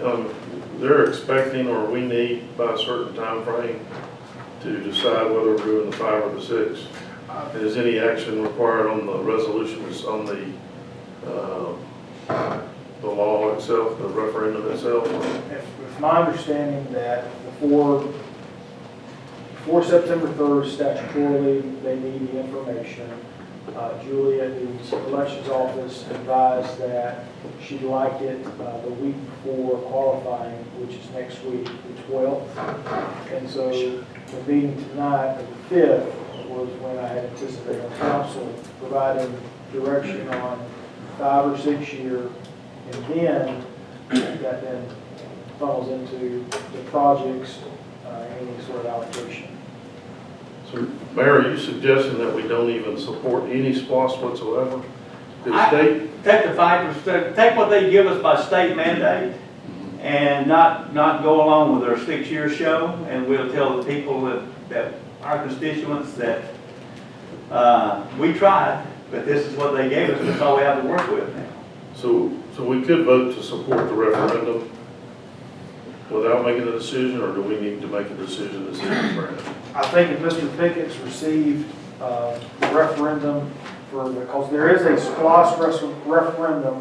[SPEAKER 10] they're expecting, or we need by a certain time frame to decide whether we're doing the 5 or the 6. Is any action required on the resolutions, on the law itself, the referendum itself?
[SPEAKER 8] It's my understanding that before September 3rd statutorily, they need the information. Julie at the elections office advised that she'd like it the week before qualifying, which is next week, the 12th. And so the meeting tonight, the 5th, was when I had anticipated council providing direction on 5 or 6 year, and then that then funnels into the projects, any sort of allocation.
[SPEAKER 10] So Mayor, are you suggesting that we don't even support any SPOS whatsoever? The
[SPEAKER 1] I-
[SPEAKER 10] state,
[SPEAKER 1] Take the 5%, take what they give us by state mandate, and not go along with our 6-year show, and we'll tell the people that our constituents that we tried, but this is what they gave us, that's all we have to work with now.
[SPEAKER 10] so we could vote to support the referendum without making a decision, or do we need to make a decision this evening, Brandon?
[SPEAKER 8] I think if Mr. Pickett's received the referendum because there is a SPOS referendum,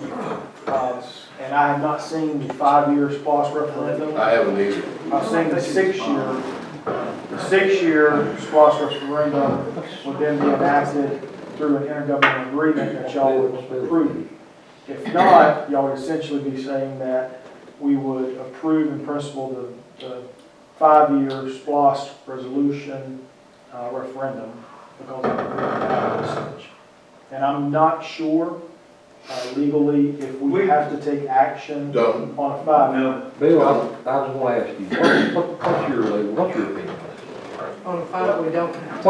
[SPEAKER 8] and I have not seen the 5-year SPOS referendum.
[SPEAKER 11] I haven't either.
[SPEAKER 8] I've seen the 6-year. The 6-year SPOS referendum would then be enacted through an intergovernmental agreement that y'all would approve. If not, y'all would essentially be saying that we would approve in principle the 5-year SPOS resolution referendum because of the such. And I'm not sure Legally, if we have to take action
[SPEAKER 11] Don't.
[SPEAKER 8] on a 5-year.
[SPEAKER 1] No,
[SPEAKER 4] Bill, I was gonna ask you, what's your opinion?
[SPEAKER 9] On a 5, we don't have.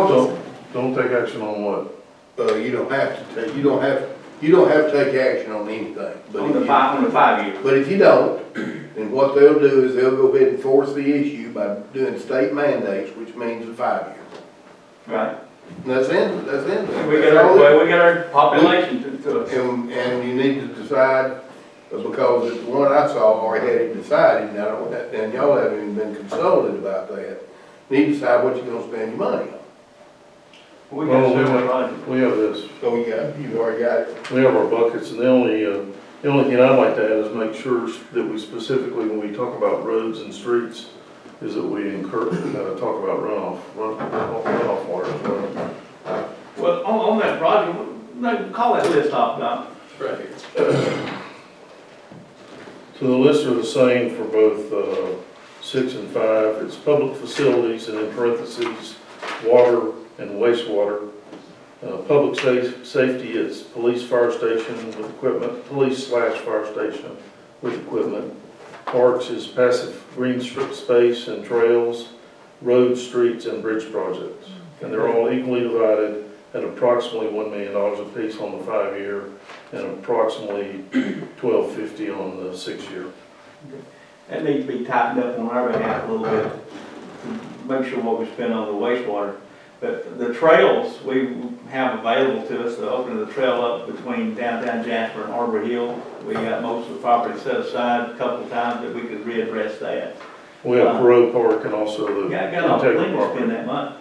[SPEAKER 10] Don't take action on what?
[SPEAKER 11] You don't have to take, you don't have to take action on anything. But
[SPEAKER 1] on
[SPEAKER 11] if
[SPEAKER 1] the
[SPEAKER 11] you-
[SPEAKER 1] 5 year.
[SPEAKER 11] But if you don't, then what they'll do is they'll go ahead and force the issue by doing state mandates, which means a 5-year.
[SPEAKER 1] Right.
[SPEAKER 11] And that's in, that's in.
[SPEAKER 1] We got our, well, we got our population to us.
[SPEAKER 11] And you need to decide, because the one I saw already had it decided, and y'all haven't even been consulted about that. You need to decide what you're gonna spend your money on.
[SPEAKER 1] We got
[SPEAKER 10] Well,
[SPEAKER 1] several projects.
[SPEAKER 10] we have this,
[SPEAKER 11] So you've already got it.
[SPEAKER 10] we have our buckets, and the only thing I'd like to add is make sure that we specifically, when we talk about roads and streets, is that we talk about runoff water as well.
[SPEAKER 1] Well, on that project, no, call that list off, Doc.
[SPEAKER 6] Right here.
[SPEAKER 10] So the lists are the same for both 6 and 5. It's public facilities, and in parentheses, water and wastewater. Public safety is police fire station with equipment, police/fire station with equipment. Parks is passive green space and trails, roads, streets, and bridge projects. And they're all equally divided at approximately $1 million apiece on the 5-year and approximately $12.50 on the 6-year.
[SPEAKER 1] That needs to be tightened up on our behalf a little bit, to make sure what we spend on the wastewater. But the trails we have available to us, the opening of the trail up between downtown Jasper and Arbor Hill, we got most of the property set aside a couple of times that we could readdress that.
[SPEAKER 10] We have Perot Park and also the
[SPEAKER 1] Got an opportunity to
[SPEAKER 10] property.
[SPEAKER 1] spend that money.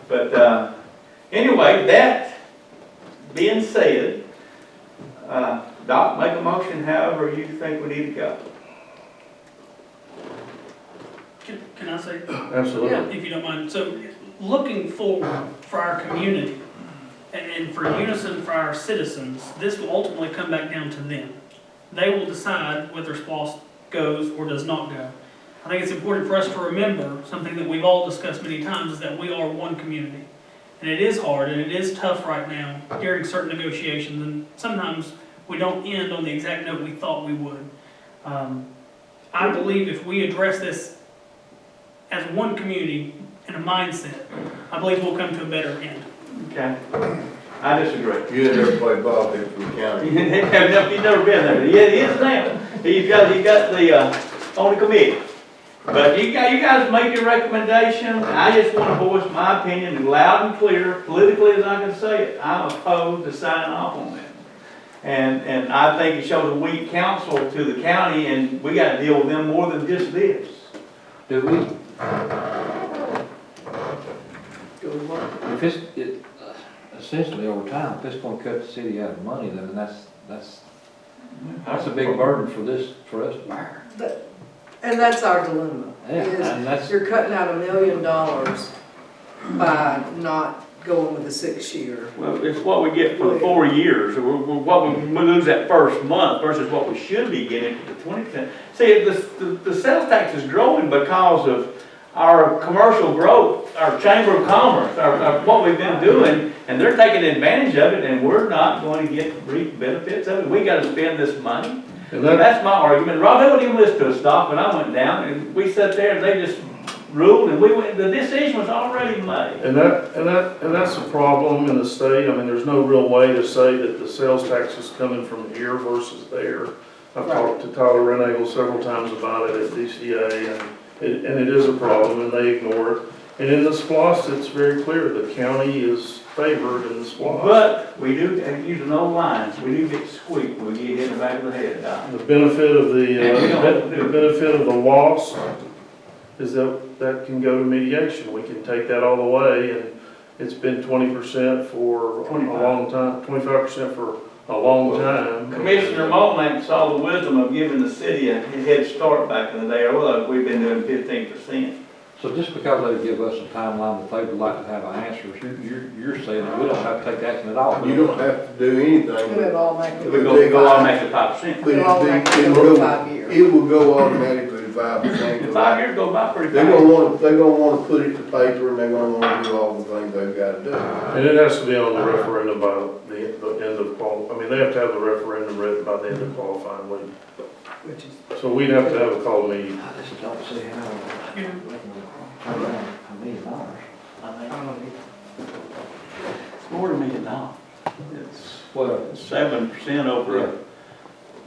[SPEAKER 1] But anyway, that being said, Doc, make a motion however you think we need to go.
[SPEAKER 7] Can I say?
[SPEAKER 10] Absolutely.
[SPEAKER 7] If you don't mind. So looking forward for our community and for unison for our citizens, this will ultimately come back down to them. They will decide whether SPLOST goes or does not go. I think it's important for us to remember something that we've all discussed many times, is that we are one community. And it is hard and it is tough right now during certain negotiations, and sometimes we don't end on the exact note we thought we would. I believe if we address this as one community and a mindset, I believe we'll come to a better end.
[SPEAKER 1] Okay. I disagree.
[SPEAKER 11] You ain't never played ball against the county.
[SPEAKER 1] You've never been there. Yeah, it is now. He's got the, on the committee. But you guys make your recommendation. I just want to voice my opinion loud and clear, politically as I can say it. I'm opposed to signing off on that. And I think it shows a weak counsel to the county, and we got to deal with them more than just this.
[SPEAKER 4] Do we? If essentially over time, if it's gonna cut the city out of money, then that's a big burden for us to bear.
[SPEAKER 9] And that's our dilemma,
[SPEAKER 4] Yeah, and that's-
[SPEAKER 9] is you're cutting out $1 million by not going with the 6-year.
[SPEAKER 1] Well, it's what we get for the 4 years, or what we lose that first month versus what we should be getting for the 20%. See, the sales tax is growing because of our commercial growth, our Chamber of Commerce, what we've been doing, and they're taking advantage of it, and we're not going to get reap benefits of it. We got to spend this money. And that's my argument. Rob, they wouldn't even listen to us, Doc, when I went down, and we sat there and they just ruled, and the decision was already made.
[SPEAKER 10] And that's a problem in the state. I mean, there's no real way to say that the sales tax is coming from here versus there. I've talked to Tyler Renagle several times about it at DCA, and it is a problem, and they ignore it. And in the SPLOST, it's very clear, the county is favored in the SPLOST.
[SPEAKER 1] But we do, using those lines, we do get squeaked when we get hit in the back of the head, Doc.
[SPEAKER 10] The benefit of the benefit of the loss is that can go to mediation. We can take that all the way, and it's been 20% for a long time, 25% for a long time.
[SPEAKER 1] Commissioner Molnant saw the wisdom of giving the city a head start back in the day, although we've been doing 15%.
[SPEAKER 4] So just because they give us a timeline that they would like to have answers, you're saying that we don't have to take action at all?
[SPEAKER 11] You don't have to do anything.
[SPEAKER 9] Do it all make it.
[SPEAKER 1] We go automatically 5%.
[SPEAKER 11] But it will go automatically to 5%.
[SPEAKER 1] In 5 years go by pretty
[SPEAKER 11] They're
[SPEAKER 1] fast.
[SPEAKER 11] gonna want to put it to paper, and they're gonna want to do all the things they've got to do.
[SPEAKER 10] And it has to be on the referendum by the end end of they have to have the referendum written by the end of qualifying week. So we'd have to have a call meeting.
[SPEAKER 4] I just don't see how.
[SPEAKER 7] Yeah.
[SPEAKER 4] $1 million.
[SPEAKER 9] I don't know.
[SPEAKER 1] It's more than $1 million. It's
[SPEAKER 4] Well,
[SPEAKER 1] 7% over,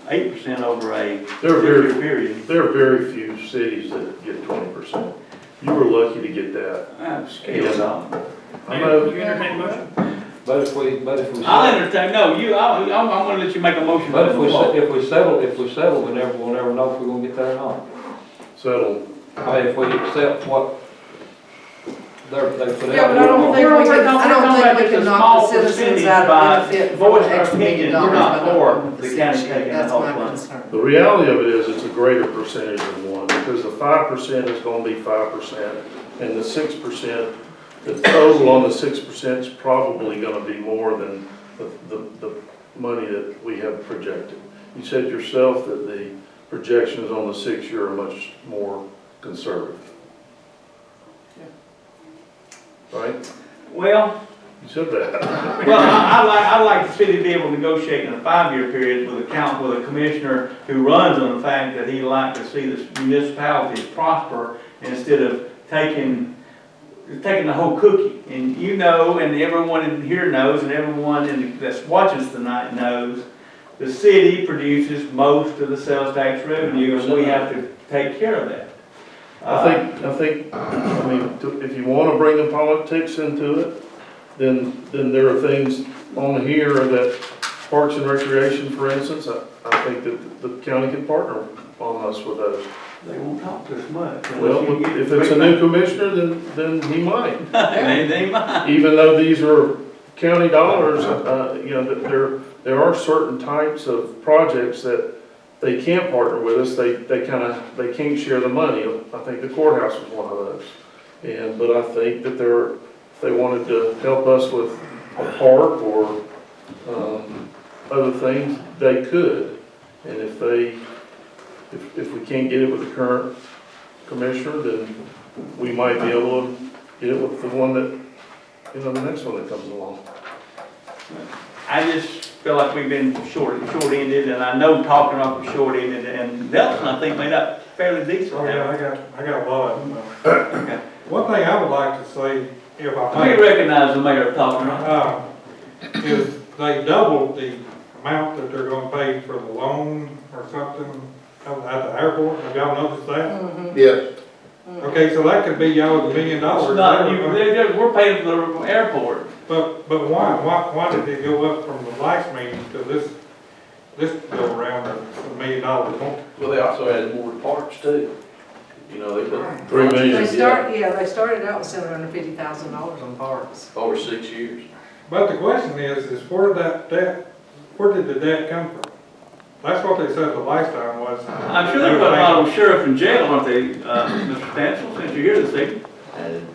[SPEAKER 1] 8% over a
[SPEAKER 10] There are
[SPEAKER 1] six-year
[SPEAKER 10] very,
[SPEAKER 1] period.
[SPEAKER 10] there are very few cities that get 20%. You were lucky to get that.
[SPEAKER 1] I'm scared of them.
[SPEAKER 10] I know.
[SPEAKER 7] You entertain a motion?
[SPEAKER 4] but if we.
[SPEAKER 1] I'll entertain, no, I'm gonna let you make a motion.
[SPEAKER 4] But if we settle, we'll never know if we're gonna get there or not.
[SPEAKER 10] Settle.
[SPEAKER 4] I mean, if we accept what they put out.
[SPEAKER 9] Yeah, but I don't think we can, I don't think we can knock the citizens out of benefit from an extra $1 million
[SPEAKER 1] We're not
[SPEAKER 9] by
[SPEAKER 1] for
[SPEAKER 9] not
[SPEAKER 1] the
[SPEAKER 9] the
[SPEAKER 1] county
[SPEAKER 9] city.
[SPEAKER 1] taking the
[SPEAKER 9] That's
[SPEAKER 1] whole
[SPEAKER 9] my
[SPEAKER 1] fund.
[SPEAKER 9] concern.
[SPEAKER 10] The reality of it is it's a greater percentage than one, because the 5% is gonna be 5%, and the 6%, the total on the 6% is probably gonna be more than the money that we have projected. You said yourself that the projections on the 6-year are much more conservative. Right?
[SPEAKER 1] Well,
[SPEAKER 10] You said that.
[SPEAKER 1] well, I like the city to be able to negotiate in a 5-year period with a commissioner who runs on the fact that he'd like to see the municipalities prosper instead of taking the whole cookie. And you know, and everyone in here knows, and everyone that's watching us tonight knows, the city produces most of the sales tax revenue, and we have to take care of that.
[SPEAKER 10] I think, if you want to bring the politics into it, then there are things on here that Parks and Recreation, for instance, I think that the county can partner on us with those.
[SPEAKER 1] They won't talk to us much.
[SPEAKER 10] Well, if it's a new commissioner, then he might.
[SPEAKER 1] They might.
[SPEAKER 10] Even though these are county dollars, there are certain types of projects that they can't partner with us. They can't share the money. I think the courthouse was one of those. But I think that if they wanted to help us with a park or other things, they could. And if we can't get it with the current commissioner, then we might be able to get it with the one that, the next one that comes along.
[SPEAKER 1] I just feel like we've been short-ended, and I know talking about the short-ended, and Nelson, I think, made up fairly decent.
[SPEAKER 20] Oh, yeah, I got a lot of them.
[SPEAKER 1] Okay.
[SPEAKER 20] One thing I would like to say, if I
[SPEAKER 1] We
[SPEAKER 20] may,
[SPEAKER 1] recognize the mayor talking about.
[SPEAKER 20] is they doubled the amount that they're gonna pay for the loan or something at the airport. Have y'all noticed that?
[SPEAKER 11] Yes.
[SPEAKER 20] Okay, so that could be y'all's $1 million.
[SPEAKER 1] It's not, we're paying for the airport.
[SPEAKER 20] But why did it go up from the last meeting to this go around $1 million more?
[SPEAKER 6] Well, they also added more parts too. They put
[SPEAKER 10] $3 million.
[SPEAKER 9] They started out with $750,000 on parks.
[SPEAKER 6] over 6 years.
[SPEAKER 20] But the question is where did the debt come from? That's what they said the last time was.
[SPEAKER 1] I'm sure they put a lot of sheriff in jail, aren't they, Mr. Stansel, since you're here this evening?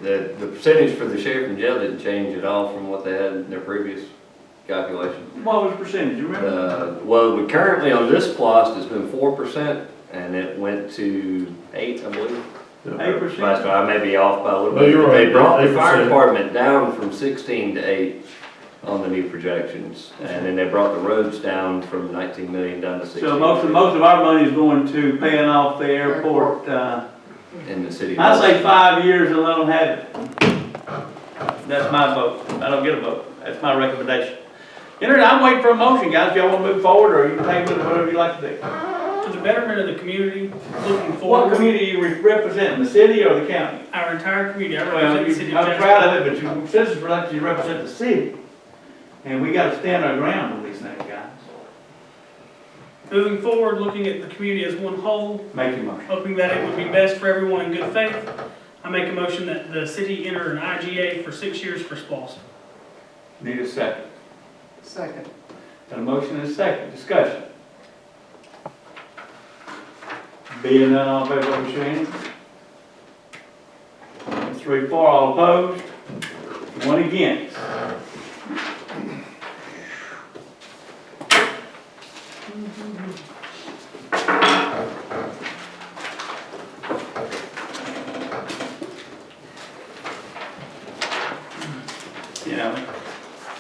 [SPEAKER 21] The percentage for the sheriff and jail didn't change at all from what they had in their previous calculation.
[SPEAKER 1] What was the percentage, you remember?
[SPEAKER 21] Well, currently on this plot, it's been 4%, and it went to 8, I believe.
[SPEAKER 1] 8%?
[SPEAKER 21] That's why I may be off by a little
[SPEAKER 10] No,
[SPEAKER 21] bit.
[SPEAKER 10] you're
[SPEAKER 21] They
[SPEAKER 10] right.
[SPEAKER 21] brought the
[SPEAKER 10] 8%.
[SPEAKER 21] fire department down from 16 to 8 on the new projections, and then they brought the roads down from 19 million down to 16.
[SPEAKER 1] So most of our money is going to paying off the airport,
[SPEAKER 21] in the city.
[SPEAKER 1] I say 5 years and let them have it. That's my vote. I don't get a vote. That's my recommendation. I'm waiting for a motion, guys. If y'all want to move forward, or you can take it, whatever you like to do.
[SPEAKER 7] For the betterment of the community, looking
[SPEAKER 1] What
[SPEAKER 7] forward.
[SPEAKER 1] community you representing, the city or the county?
[SPEAKER 7] Our entire community, I
[SPEAKER 1] Well,
[SPEAKER 7] represent the city of
[SPEAKER 1] I'm
[SPEAKER 7] Jasper.
[SPEAKER 1] proud of it, but you citizens elected you represent the city. And we gotta stand our ground on these things, guys.
[SPEAKER 7] Moving forward, looking at the community as one whole,
[SPEAKER 1] Make your motion.
[SPEAKER 7] hoping that it would be best for everyone in good faith, I make a motion that the city enter an IGA for 6 years for SPOS.
[SPEAKER 1] Need a second.
[SPEAKER 9] Second.
[SPEAKER 1] Got a motion and a second. Discussion. Being none, all in favor, vote by your hand. 3, 4, all opposed. 1 against.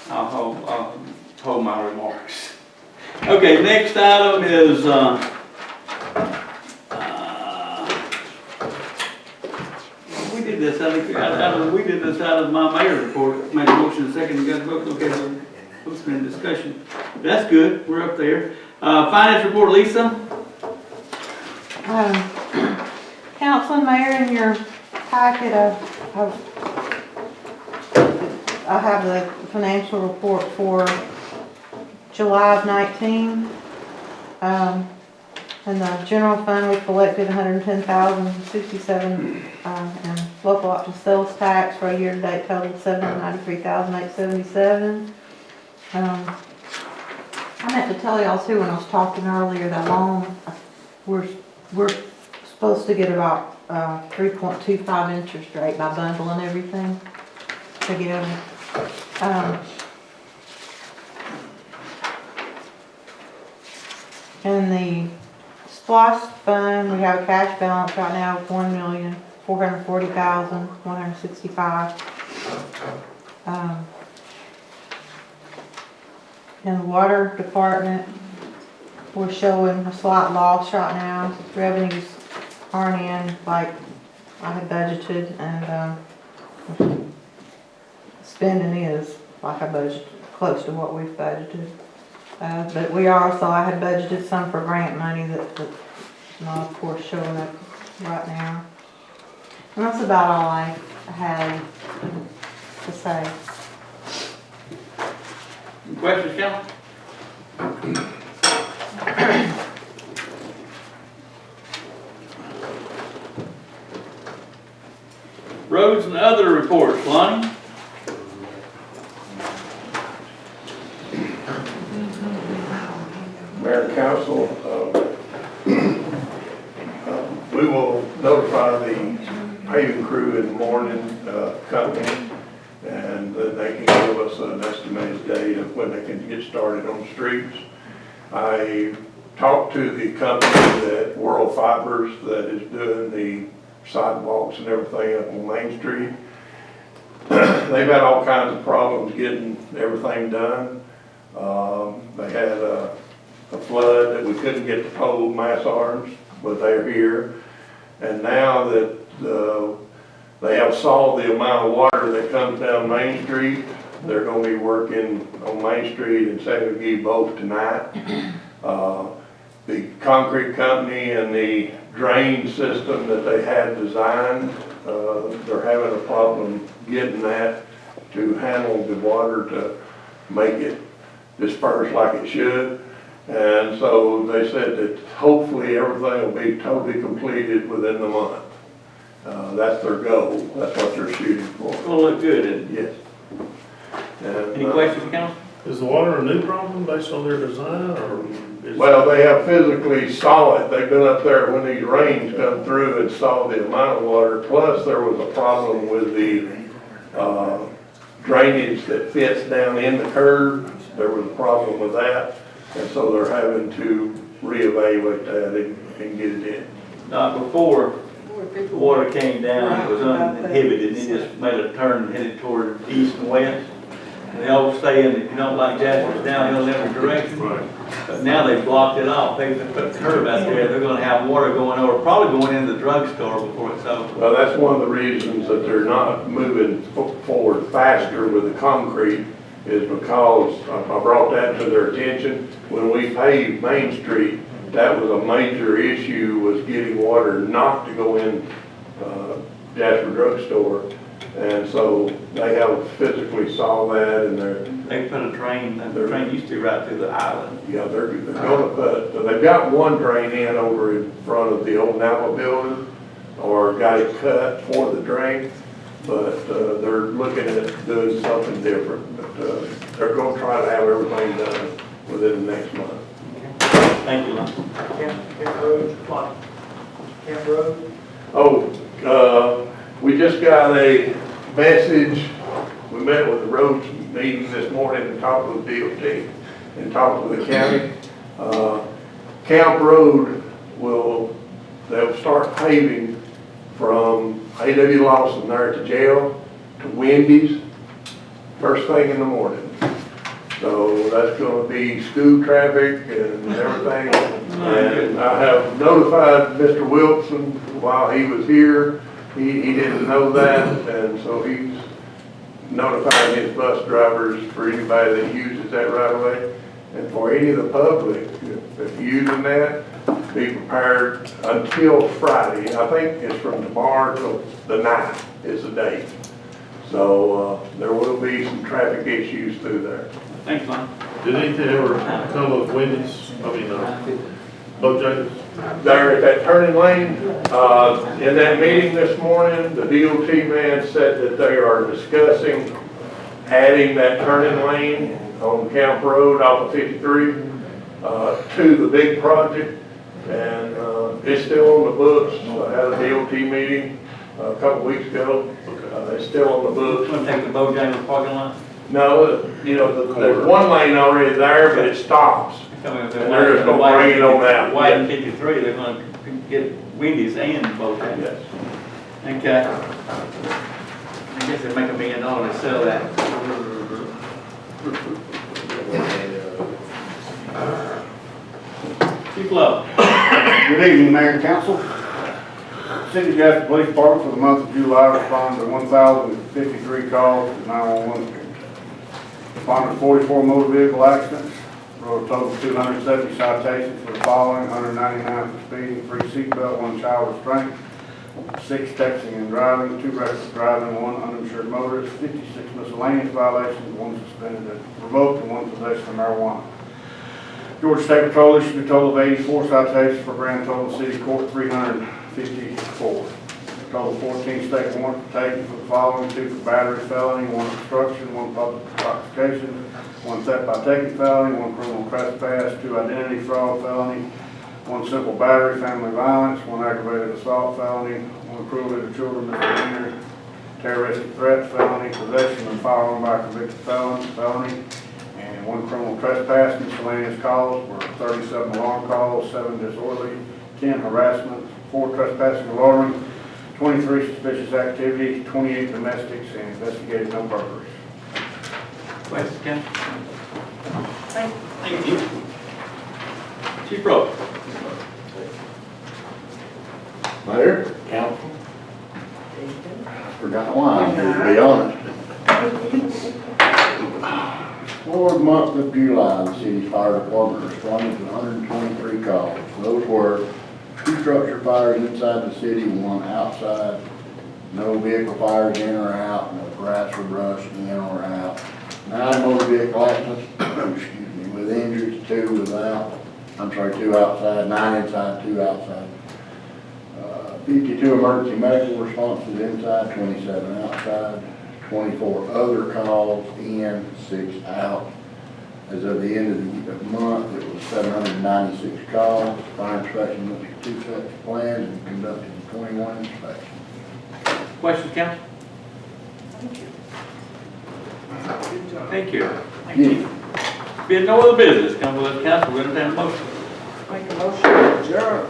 [SPEAKER 1] I'll hold my remarks Okay, next item is, we did this, I think, we did this out of my mayor's report, made a motion second, you guys vote, okay, we're in discussion. That's good, we're up there. Finance report, Lisa?
[SPEAKER 5] Council and Mayor, in your packet, I have the financial report for July of 19. In the general fund, we collected $110,067 in local option sales tax for a year-to-date total of $793,877. I meant to tell y'all too when I was talking earlier that loan, we're supposed to get about 3.25 interest rate by bundling everything together. In the SPOS fund, we have a cash balance right now of $1,440,165. In the water department, we're showing a slight loss right now. Revenues aren't in like I had budgeted, and spending is like I budgeted, close to what we've budgeted. But we also, I had budgeted some for grant money that's not, of course, showing up right now. And that's about all I had to say.
[SPEAKER 1] Any questions, Cal? Roads and other reports, Lonnie?
[SPEAKER 2] Mayor and council, we will notify the paving crew in the morning, company, and then they can give us an estimated date of when they can get started on the streets. I talked to the company that World Fibers that is doing the sidewalks and everything up on Main Street. They've had all kinds of problems getting everything done. They had a flood that we couldn't get the pole mass arms, but they're here. And now that they have solved the amount of water that comes down Main Street, they're going to be working on Main Street and San McGee both tonight. The concrete company and the drain system that they had designed, they're having a problem getting that to handle the water to make it disperse like it should. And so they said that hopefully everything will be totally completed within the month. That's their goal. That's what they're shooting for.
[SPEAKER 1] Will look good, isn't it?
[SPEAKER 2] Yes. And,
[SPEAKER 1] Any questions, Council?
[SPEAKER 10] Is the water a new problem based on their design, or?
[SPEAKER 2] well, they have physically saw it. They've been up there when these rains come through and saw the amount of water. Plus, there was a problem with the drainage that fits down in the curb. There was a problem with that. And so they're having to reevaluate that and get it in.
[SPEAKER 1] Before the water came down, it was uninhibited, and it just made a turn and headed toward east and west. And they always say, if you don't like Jasper, it's downhill in every direction.
[SPEAKER 10] Right.
[SPEAKER 1] But now they've blocked it off. They put a curb out there. They're gonna have water going over, probably going into the drugstore before it's over.
[SPEAKER 2] Well, that's one of the reasons that they're not moving forward faster with the concrete, is because I brought that to their attention. When we paved Main Street, that was a major issue, was getting water not to go in Jasper drugstore. And so they have physically saw that, and
[SPEAKER 1] they put a drain, and the drain used to be right through the island.
[SPEAKER 2] Yeah, they're gonna put, they've got one drain in over in front of the old Napa building, or got it cut for the drain, but they're looking at doing something different. But they're gonna try to have everything done within the next month.
[SPEAKER 1] Thank you, Lon.
[SPEAKER 8] Camp Road, Camp Road.
[SPEAKER 2] Oh, we just got a message. We met with the roads meeting this morning and talked with DOT and talked with the county. Camp Road they'll start paving from A.W. Lawson there to jail to Wendy's first thing in the morning. So that's gonna be school traffic and everything. And I have notified Mr. Wilson while he was here. He didn't know that, and so he's notifying his bus drivers for anybody that uses that right of way. And for any of the public that's using that, be prepared until Friday. I think it's from tomorrow till the 9th is the date. So, there will be some traffic issues through there.
[SPEAKER 1] Thanks, Lon.
[SPEAKER 10] Did anything ever come of Wendy's, Bojangles?
[SPEAKER 2] There at that turning lane, in that meeting this morning, the DOT man said that they are discussing adding that turning lane on Camp Road off of 53 to the big project. And it's still on the books. I had a DOT meeting a couple weeks ago. It's still on the books.
[SPEAKER 1] Want to take the Bojangles parking lot?
[SPEAKER 2] No, you know, there's one lane already there, but it stops.
[SPEAKER 1] And
[SPEAKER 2] they're just gonna bring it on out.
[SPEAKER 1] Wide and 53, they're gonna get Wendy's and Bojangles.
[SPEAKER 2] Yes.
[SPEAKER 1] Okay. I guess they make $1 million to sell that. Chief Love.
[SPEAKER 3] Good evening, Mayor and Council. City of Jasper Police Department for the month of July responded to 1,053 calls to 911. Responded to 44 motor vehicle accidents. Wrote a total of 270 citations for the following: 199 for speeding, 3 seatbelt, 1 child restraint, 6 texting and driving, 2 reckless driving, 1 uninsured motorist, 56 miscellaneous violations, 1 suspended, revoked, and 1 possession of marijuana. Georgia State Patrol issued a total of 84 citations for a grand total of city court 354. Total 14 state warrants taken for the following: 2 for battery felony, 1 obstruction, 1 public intoxication, 1 theft by taking felony, 1 criminal trespass, 2 identity fraud felony, 1 simple battery, family violence, 1 aggravated assault felony, 1 cruelty to children misdemeanor, terroristic threat felony, possession of firearm by convicted felony, and 1 criminal trespass. Miscellaneous calls were 37 alarm calls, 7 disorderly, 10 harassment, 4 trespassing and loitering, 23 suspicious activity, 28 domestics, and investigated no burglaries.
[SPEAKER 1] Questions, Council? Thank you. Chief Rowe.
[SPEAKER 3] Mayor, Council. I forgot why I'm here, to be honest. For the month of July, the city's fire department responded to 123 calls. Those were 2 structure fires inside the city, 1 outside. No vehicle fires in or out, no grass or brush in or out. 9 motor vehicle accidents, excuse me, with injuries, 2 without, 2 outside, 9 inside, 2 outside. 52 emergency medical responses inside, 27 outside, 24 other calls in, 6 out. As of the end of the month, it was 796 calls. Fire inspection looked at 2 sets of plans and conducted 21 inspections.
[SPEAKER 1] Questions, Council? Thank you. Thank you. Being no other business, come with us, Council, we're going to have a motion.
[SPEAKER 3] Make a motion to adjourn.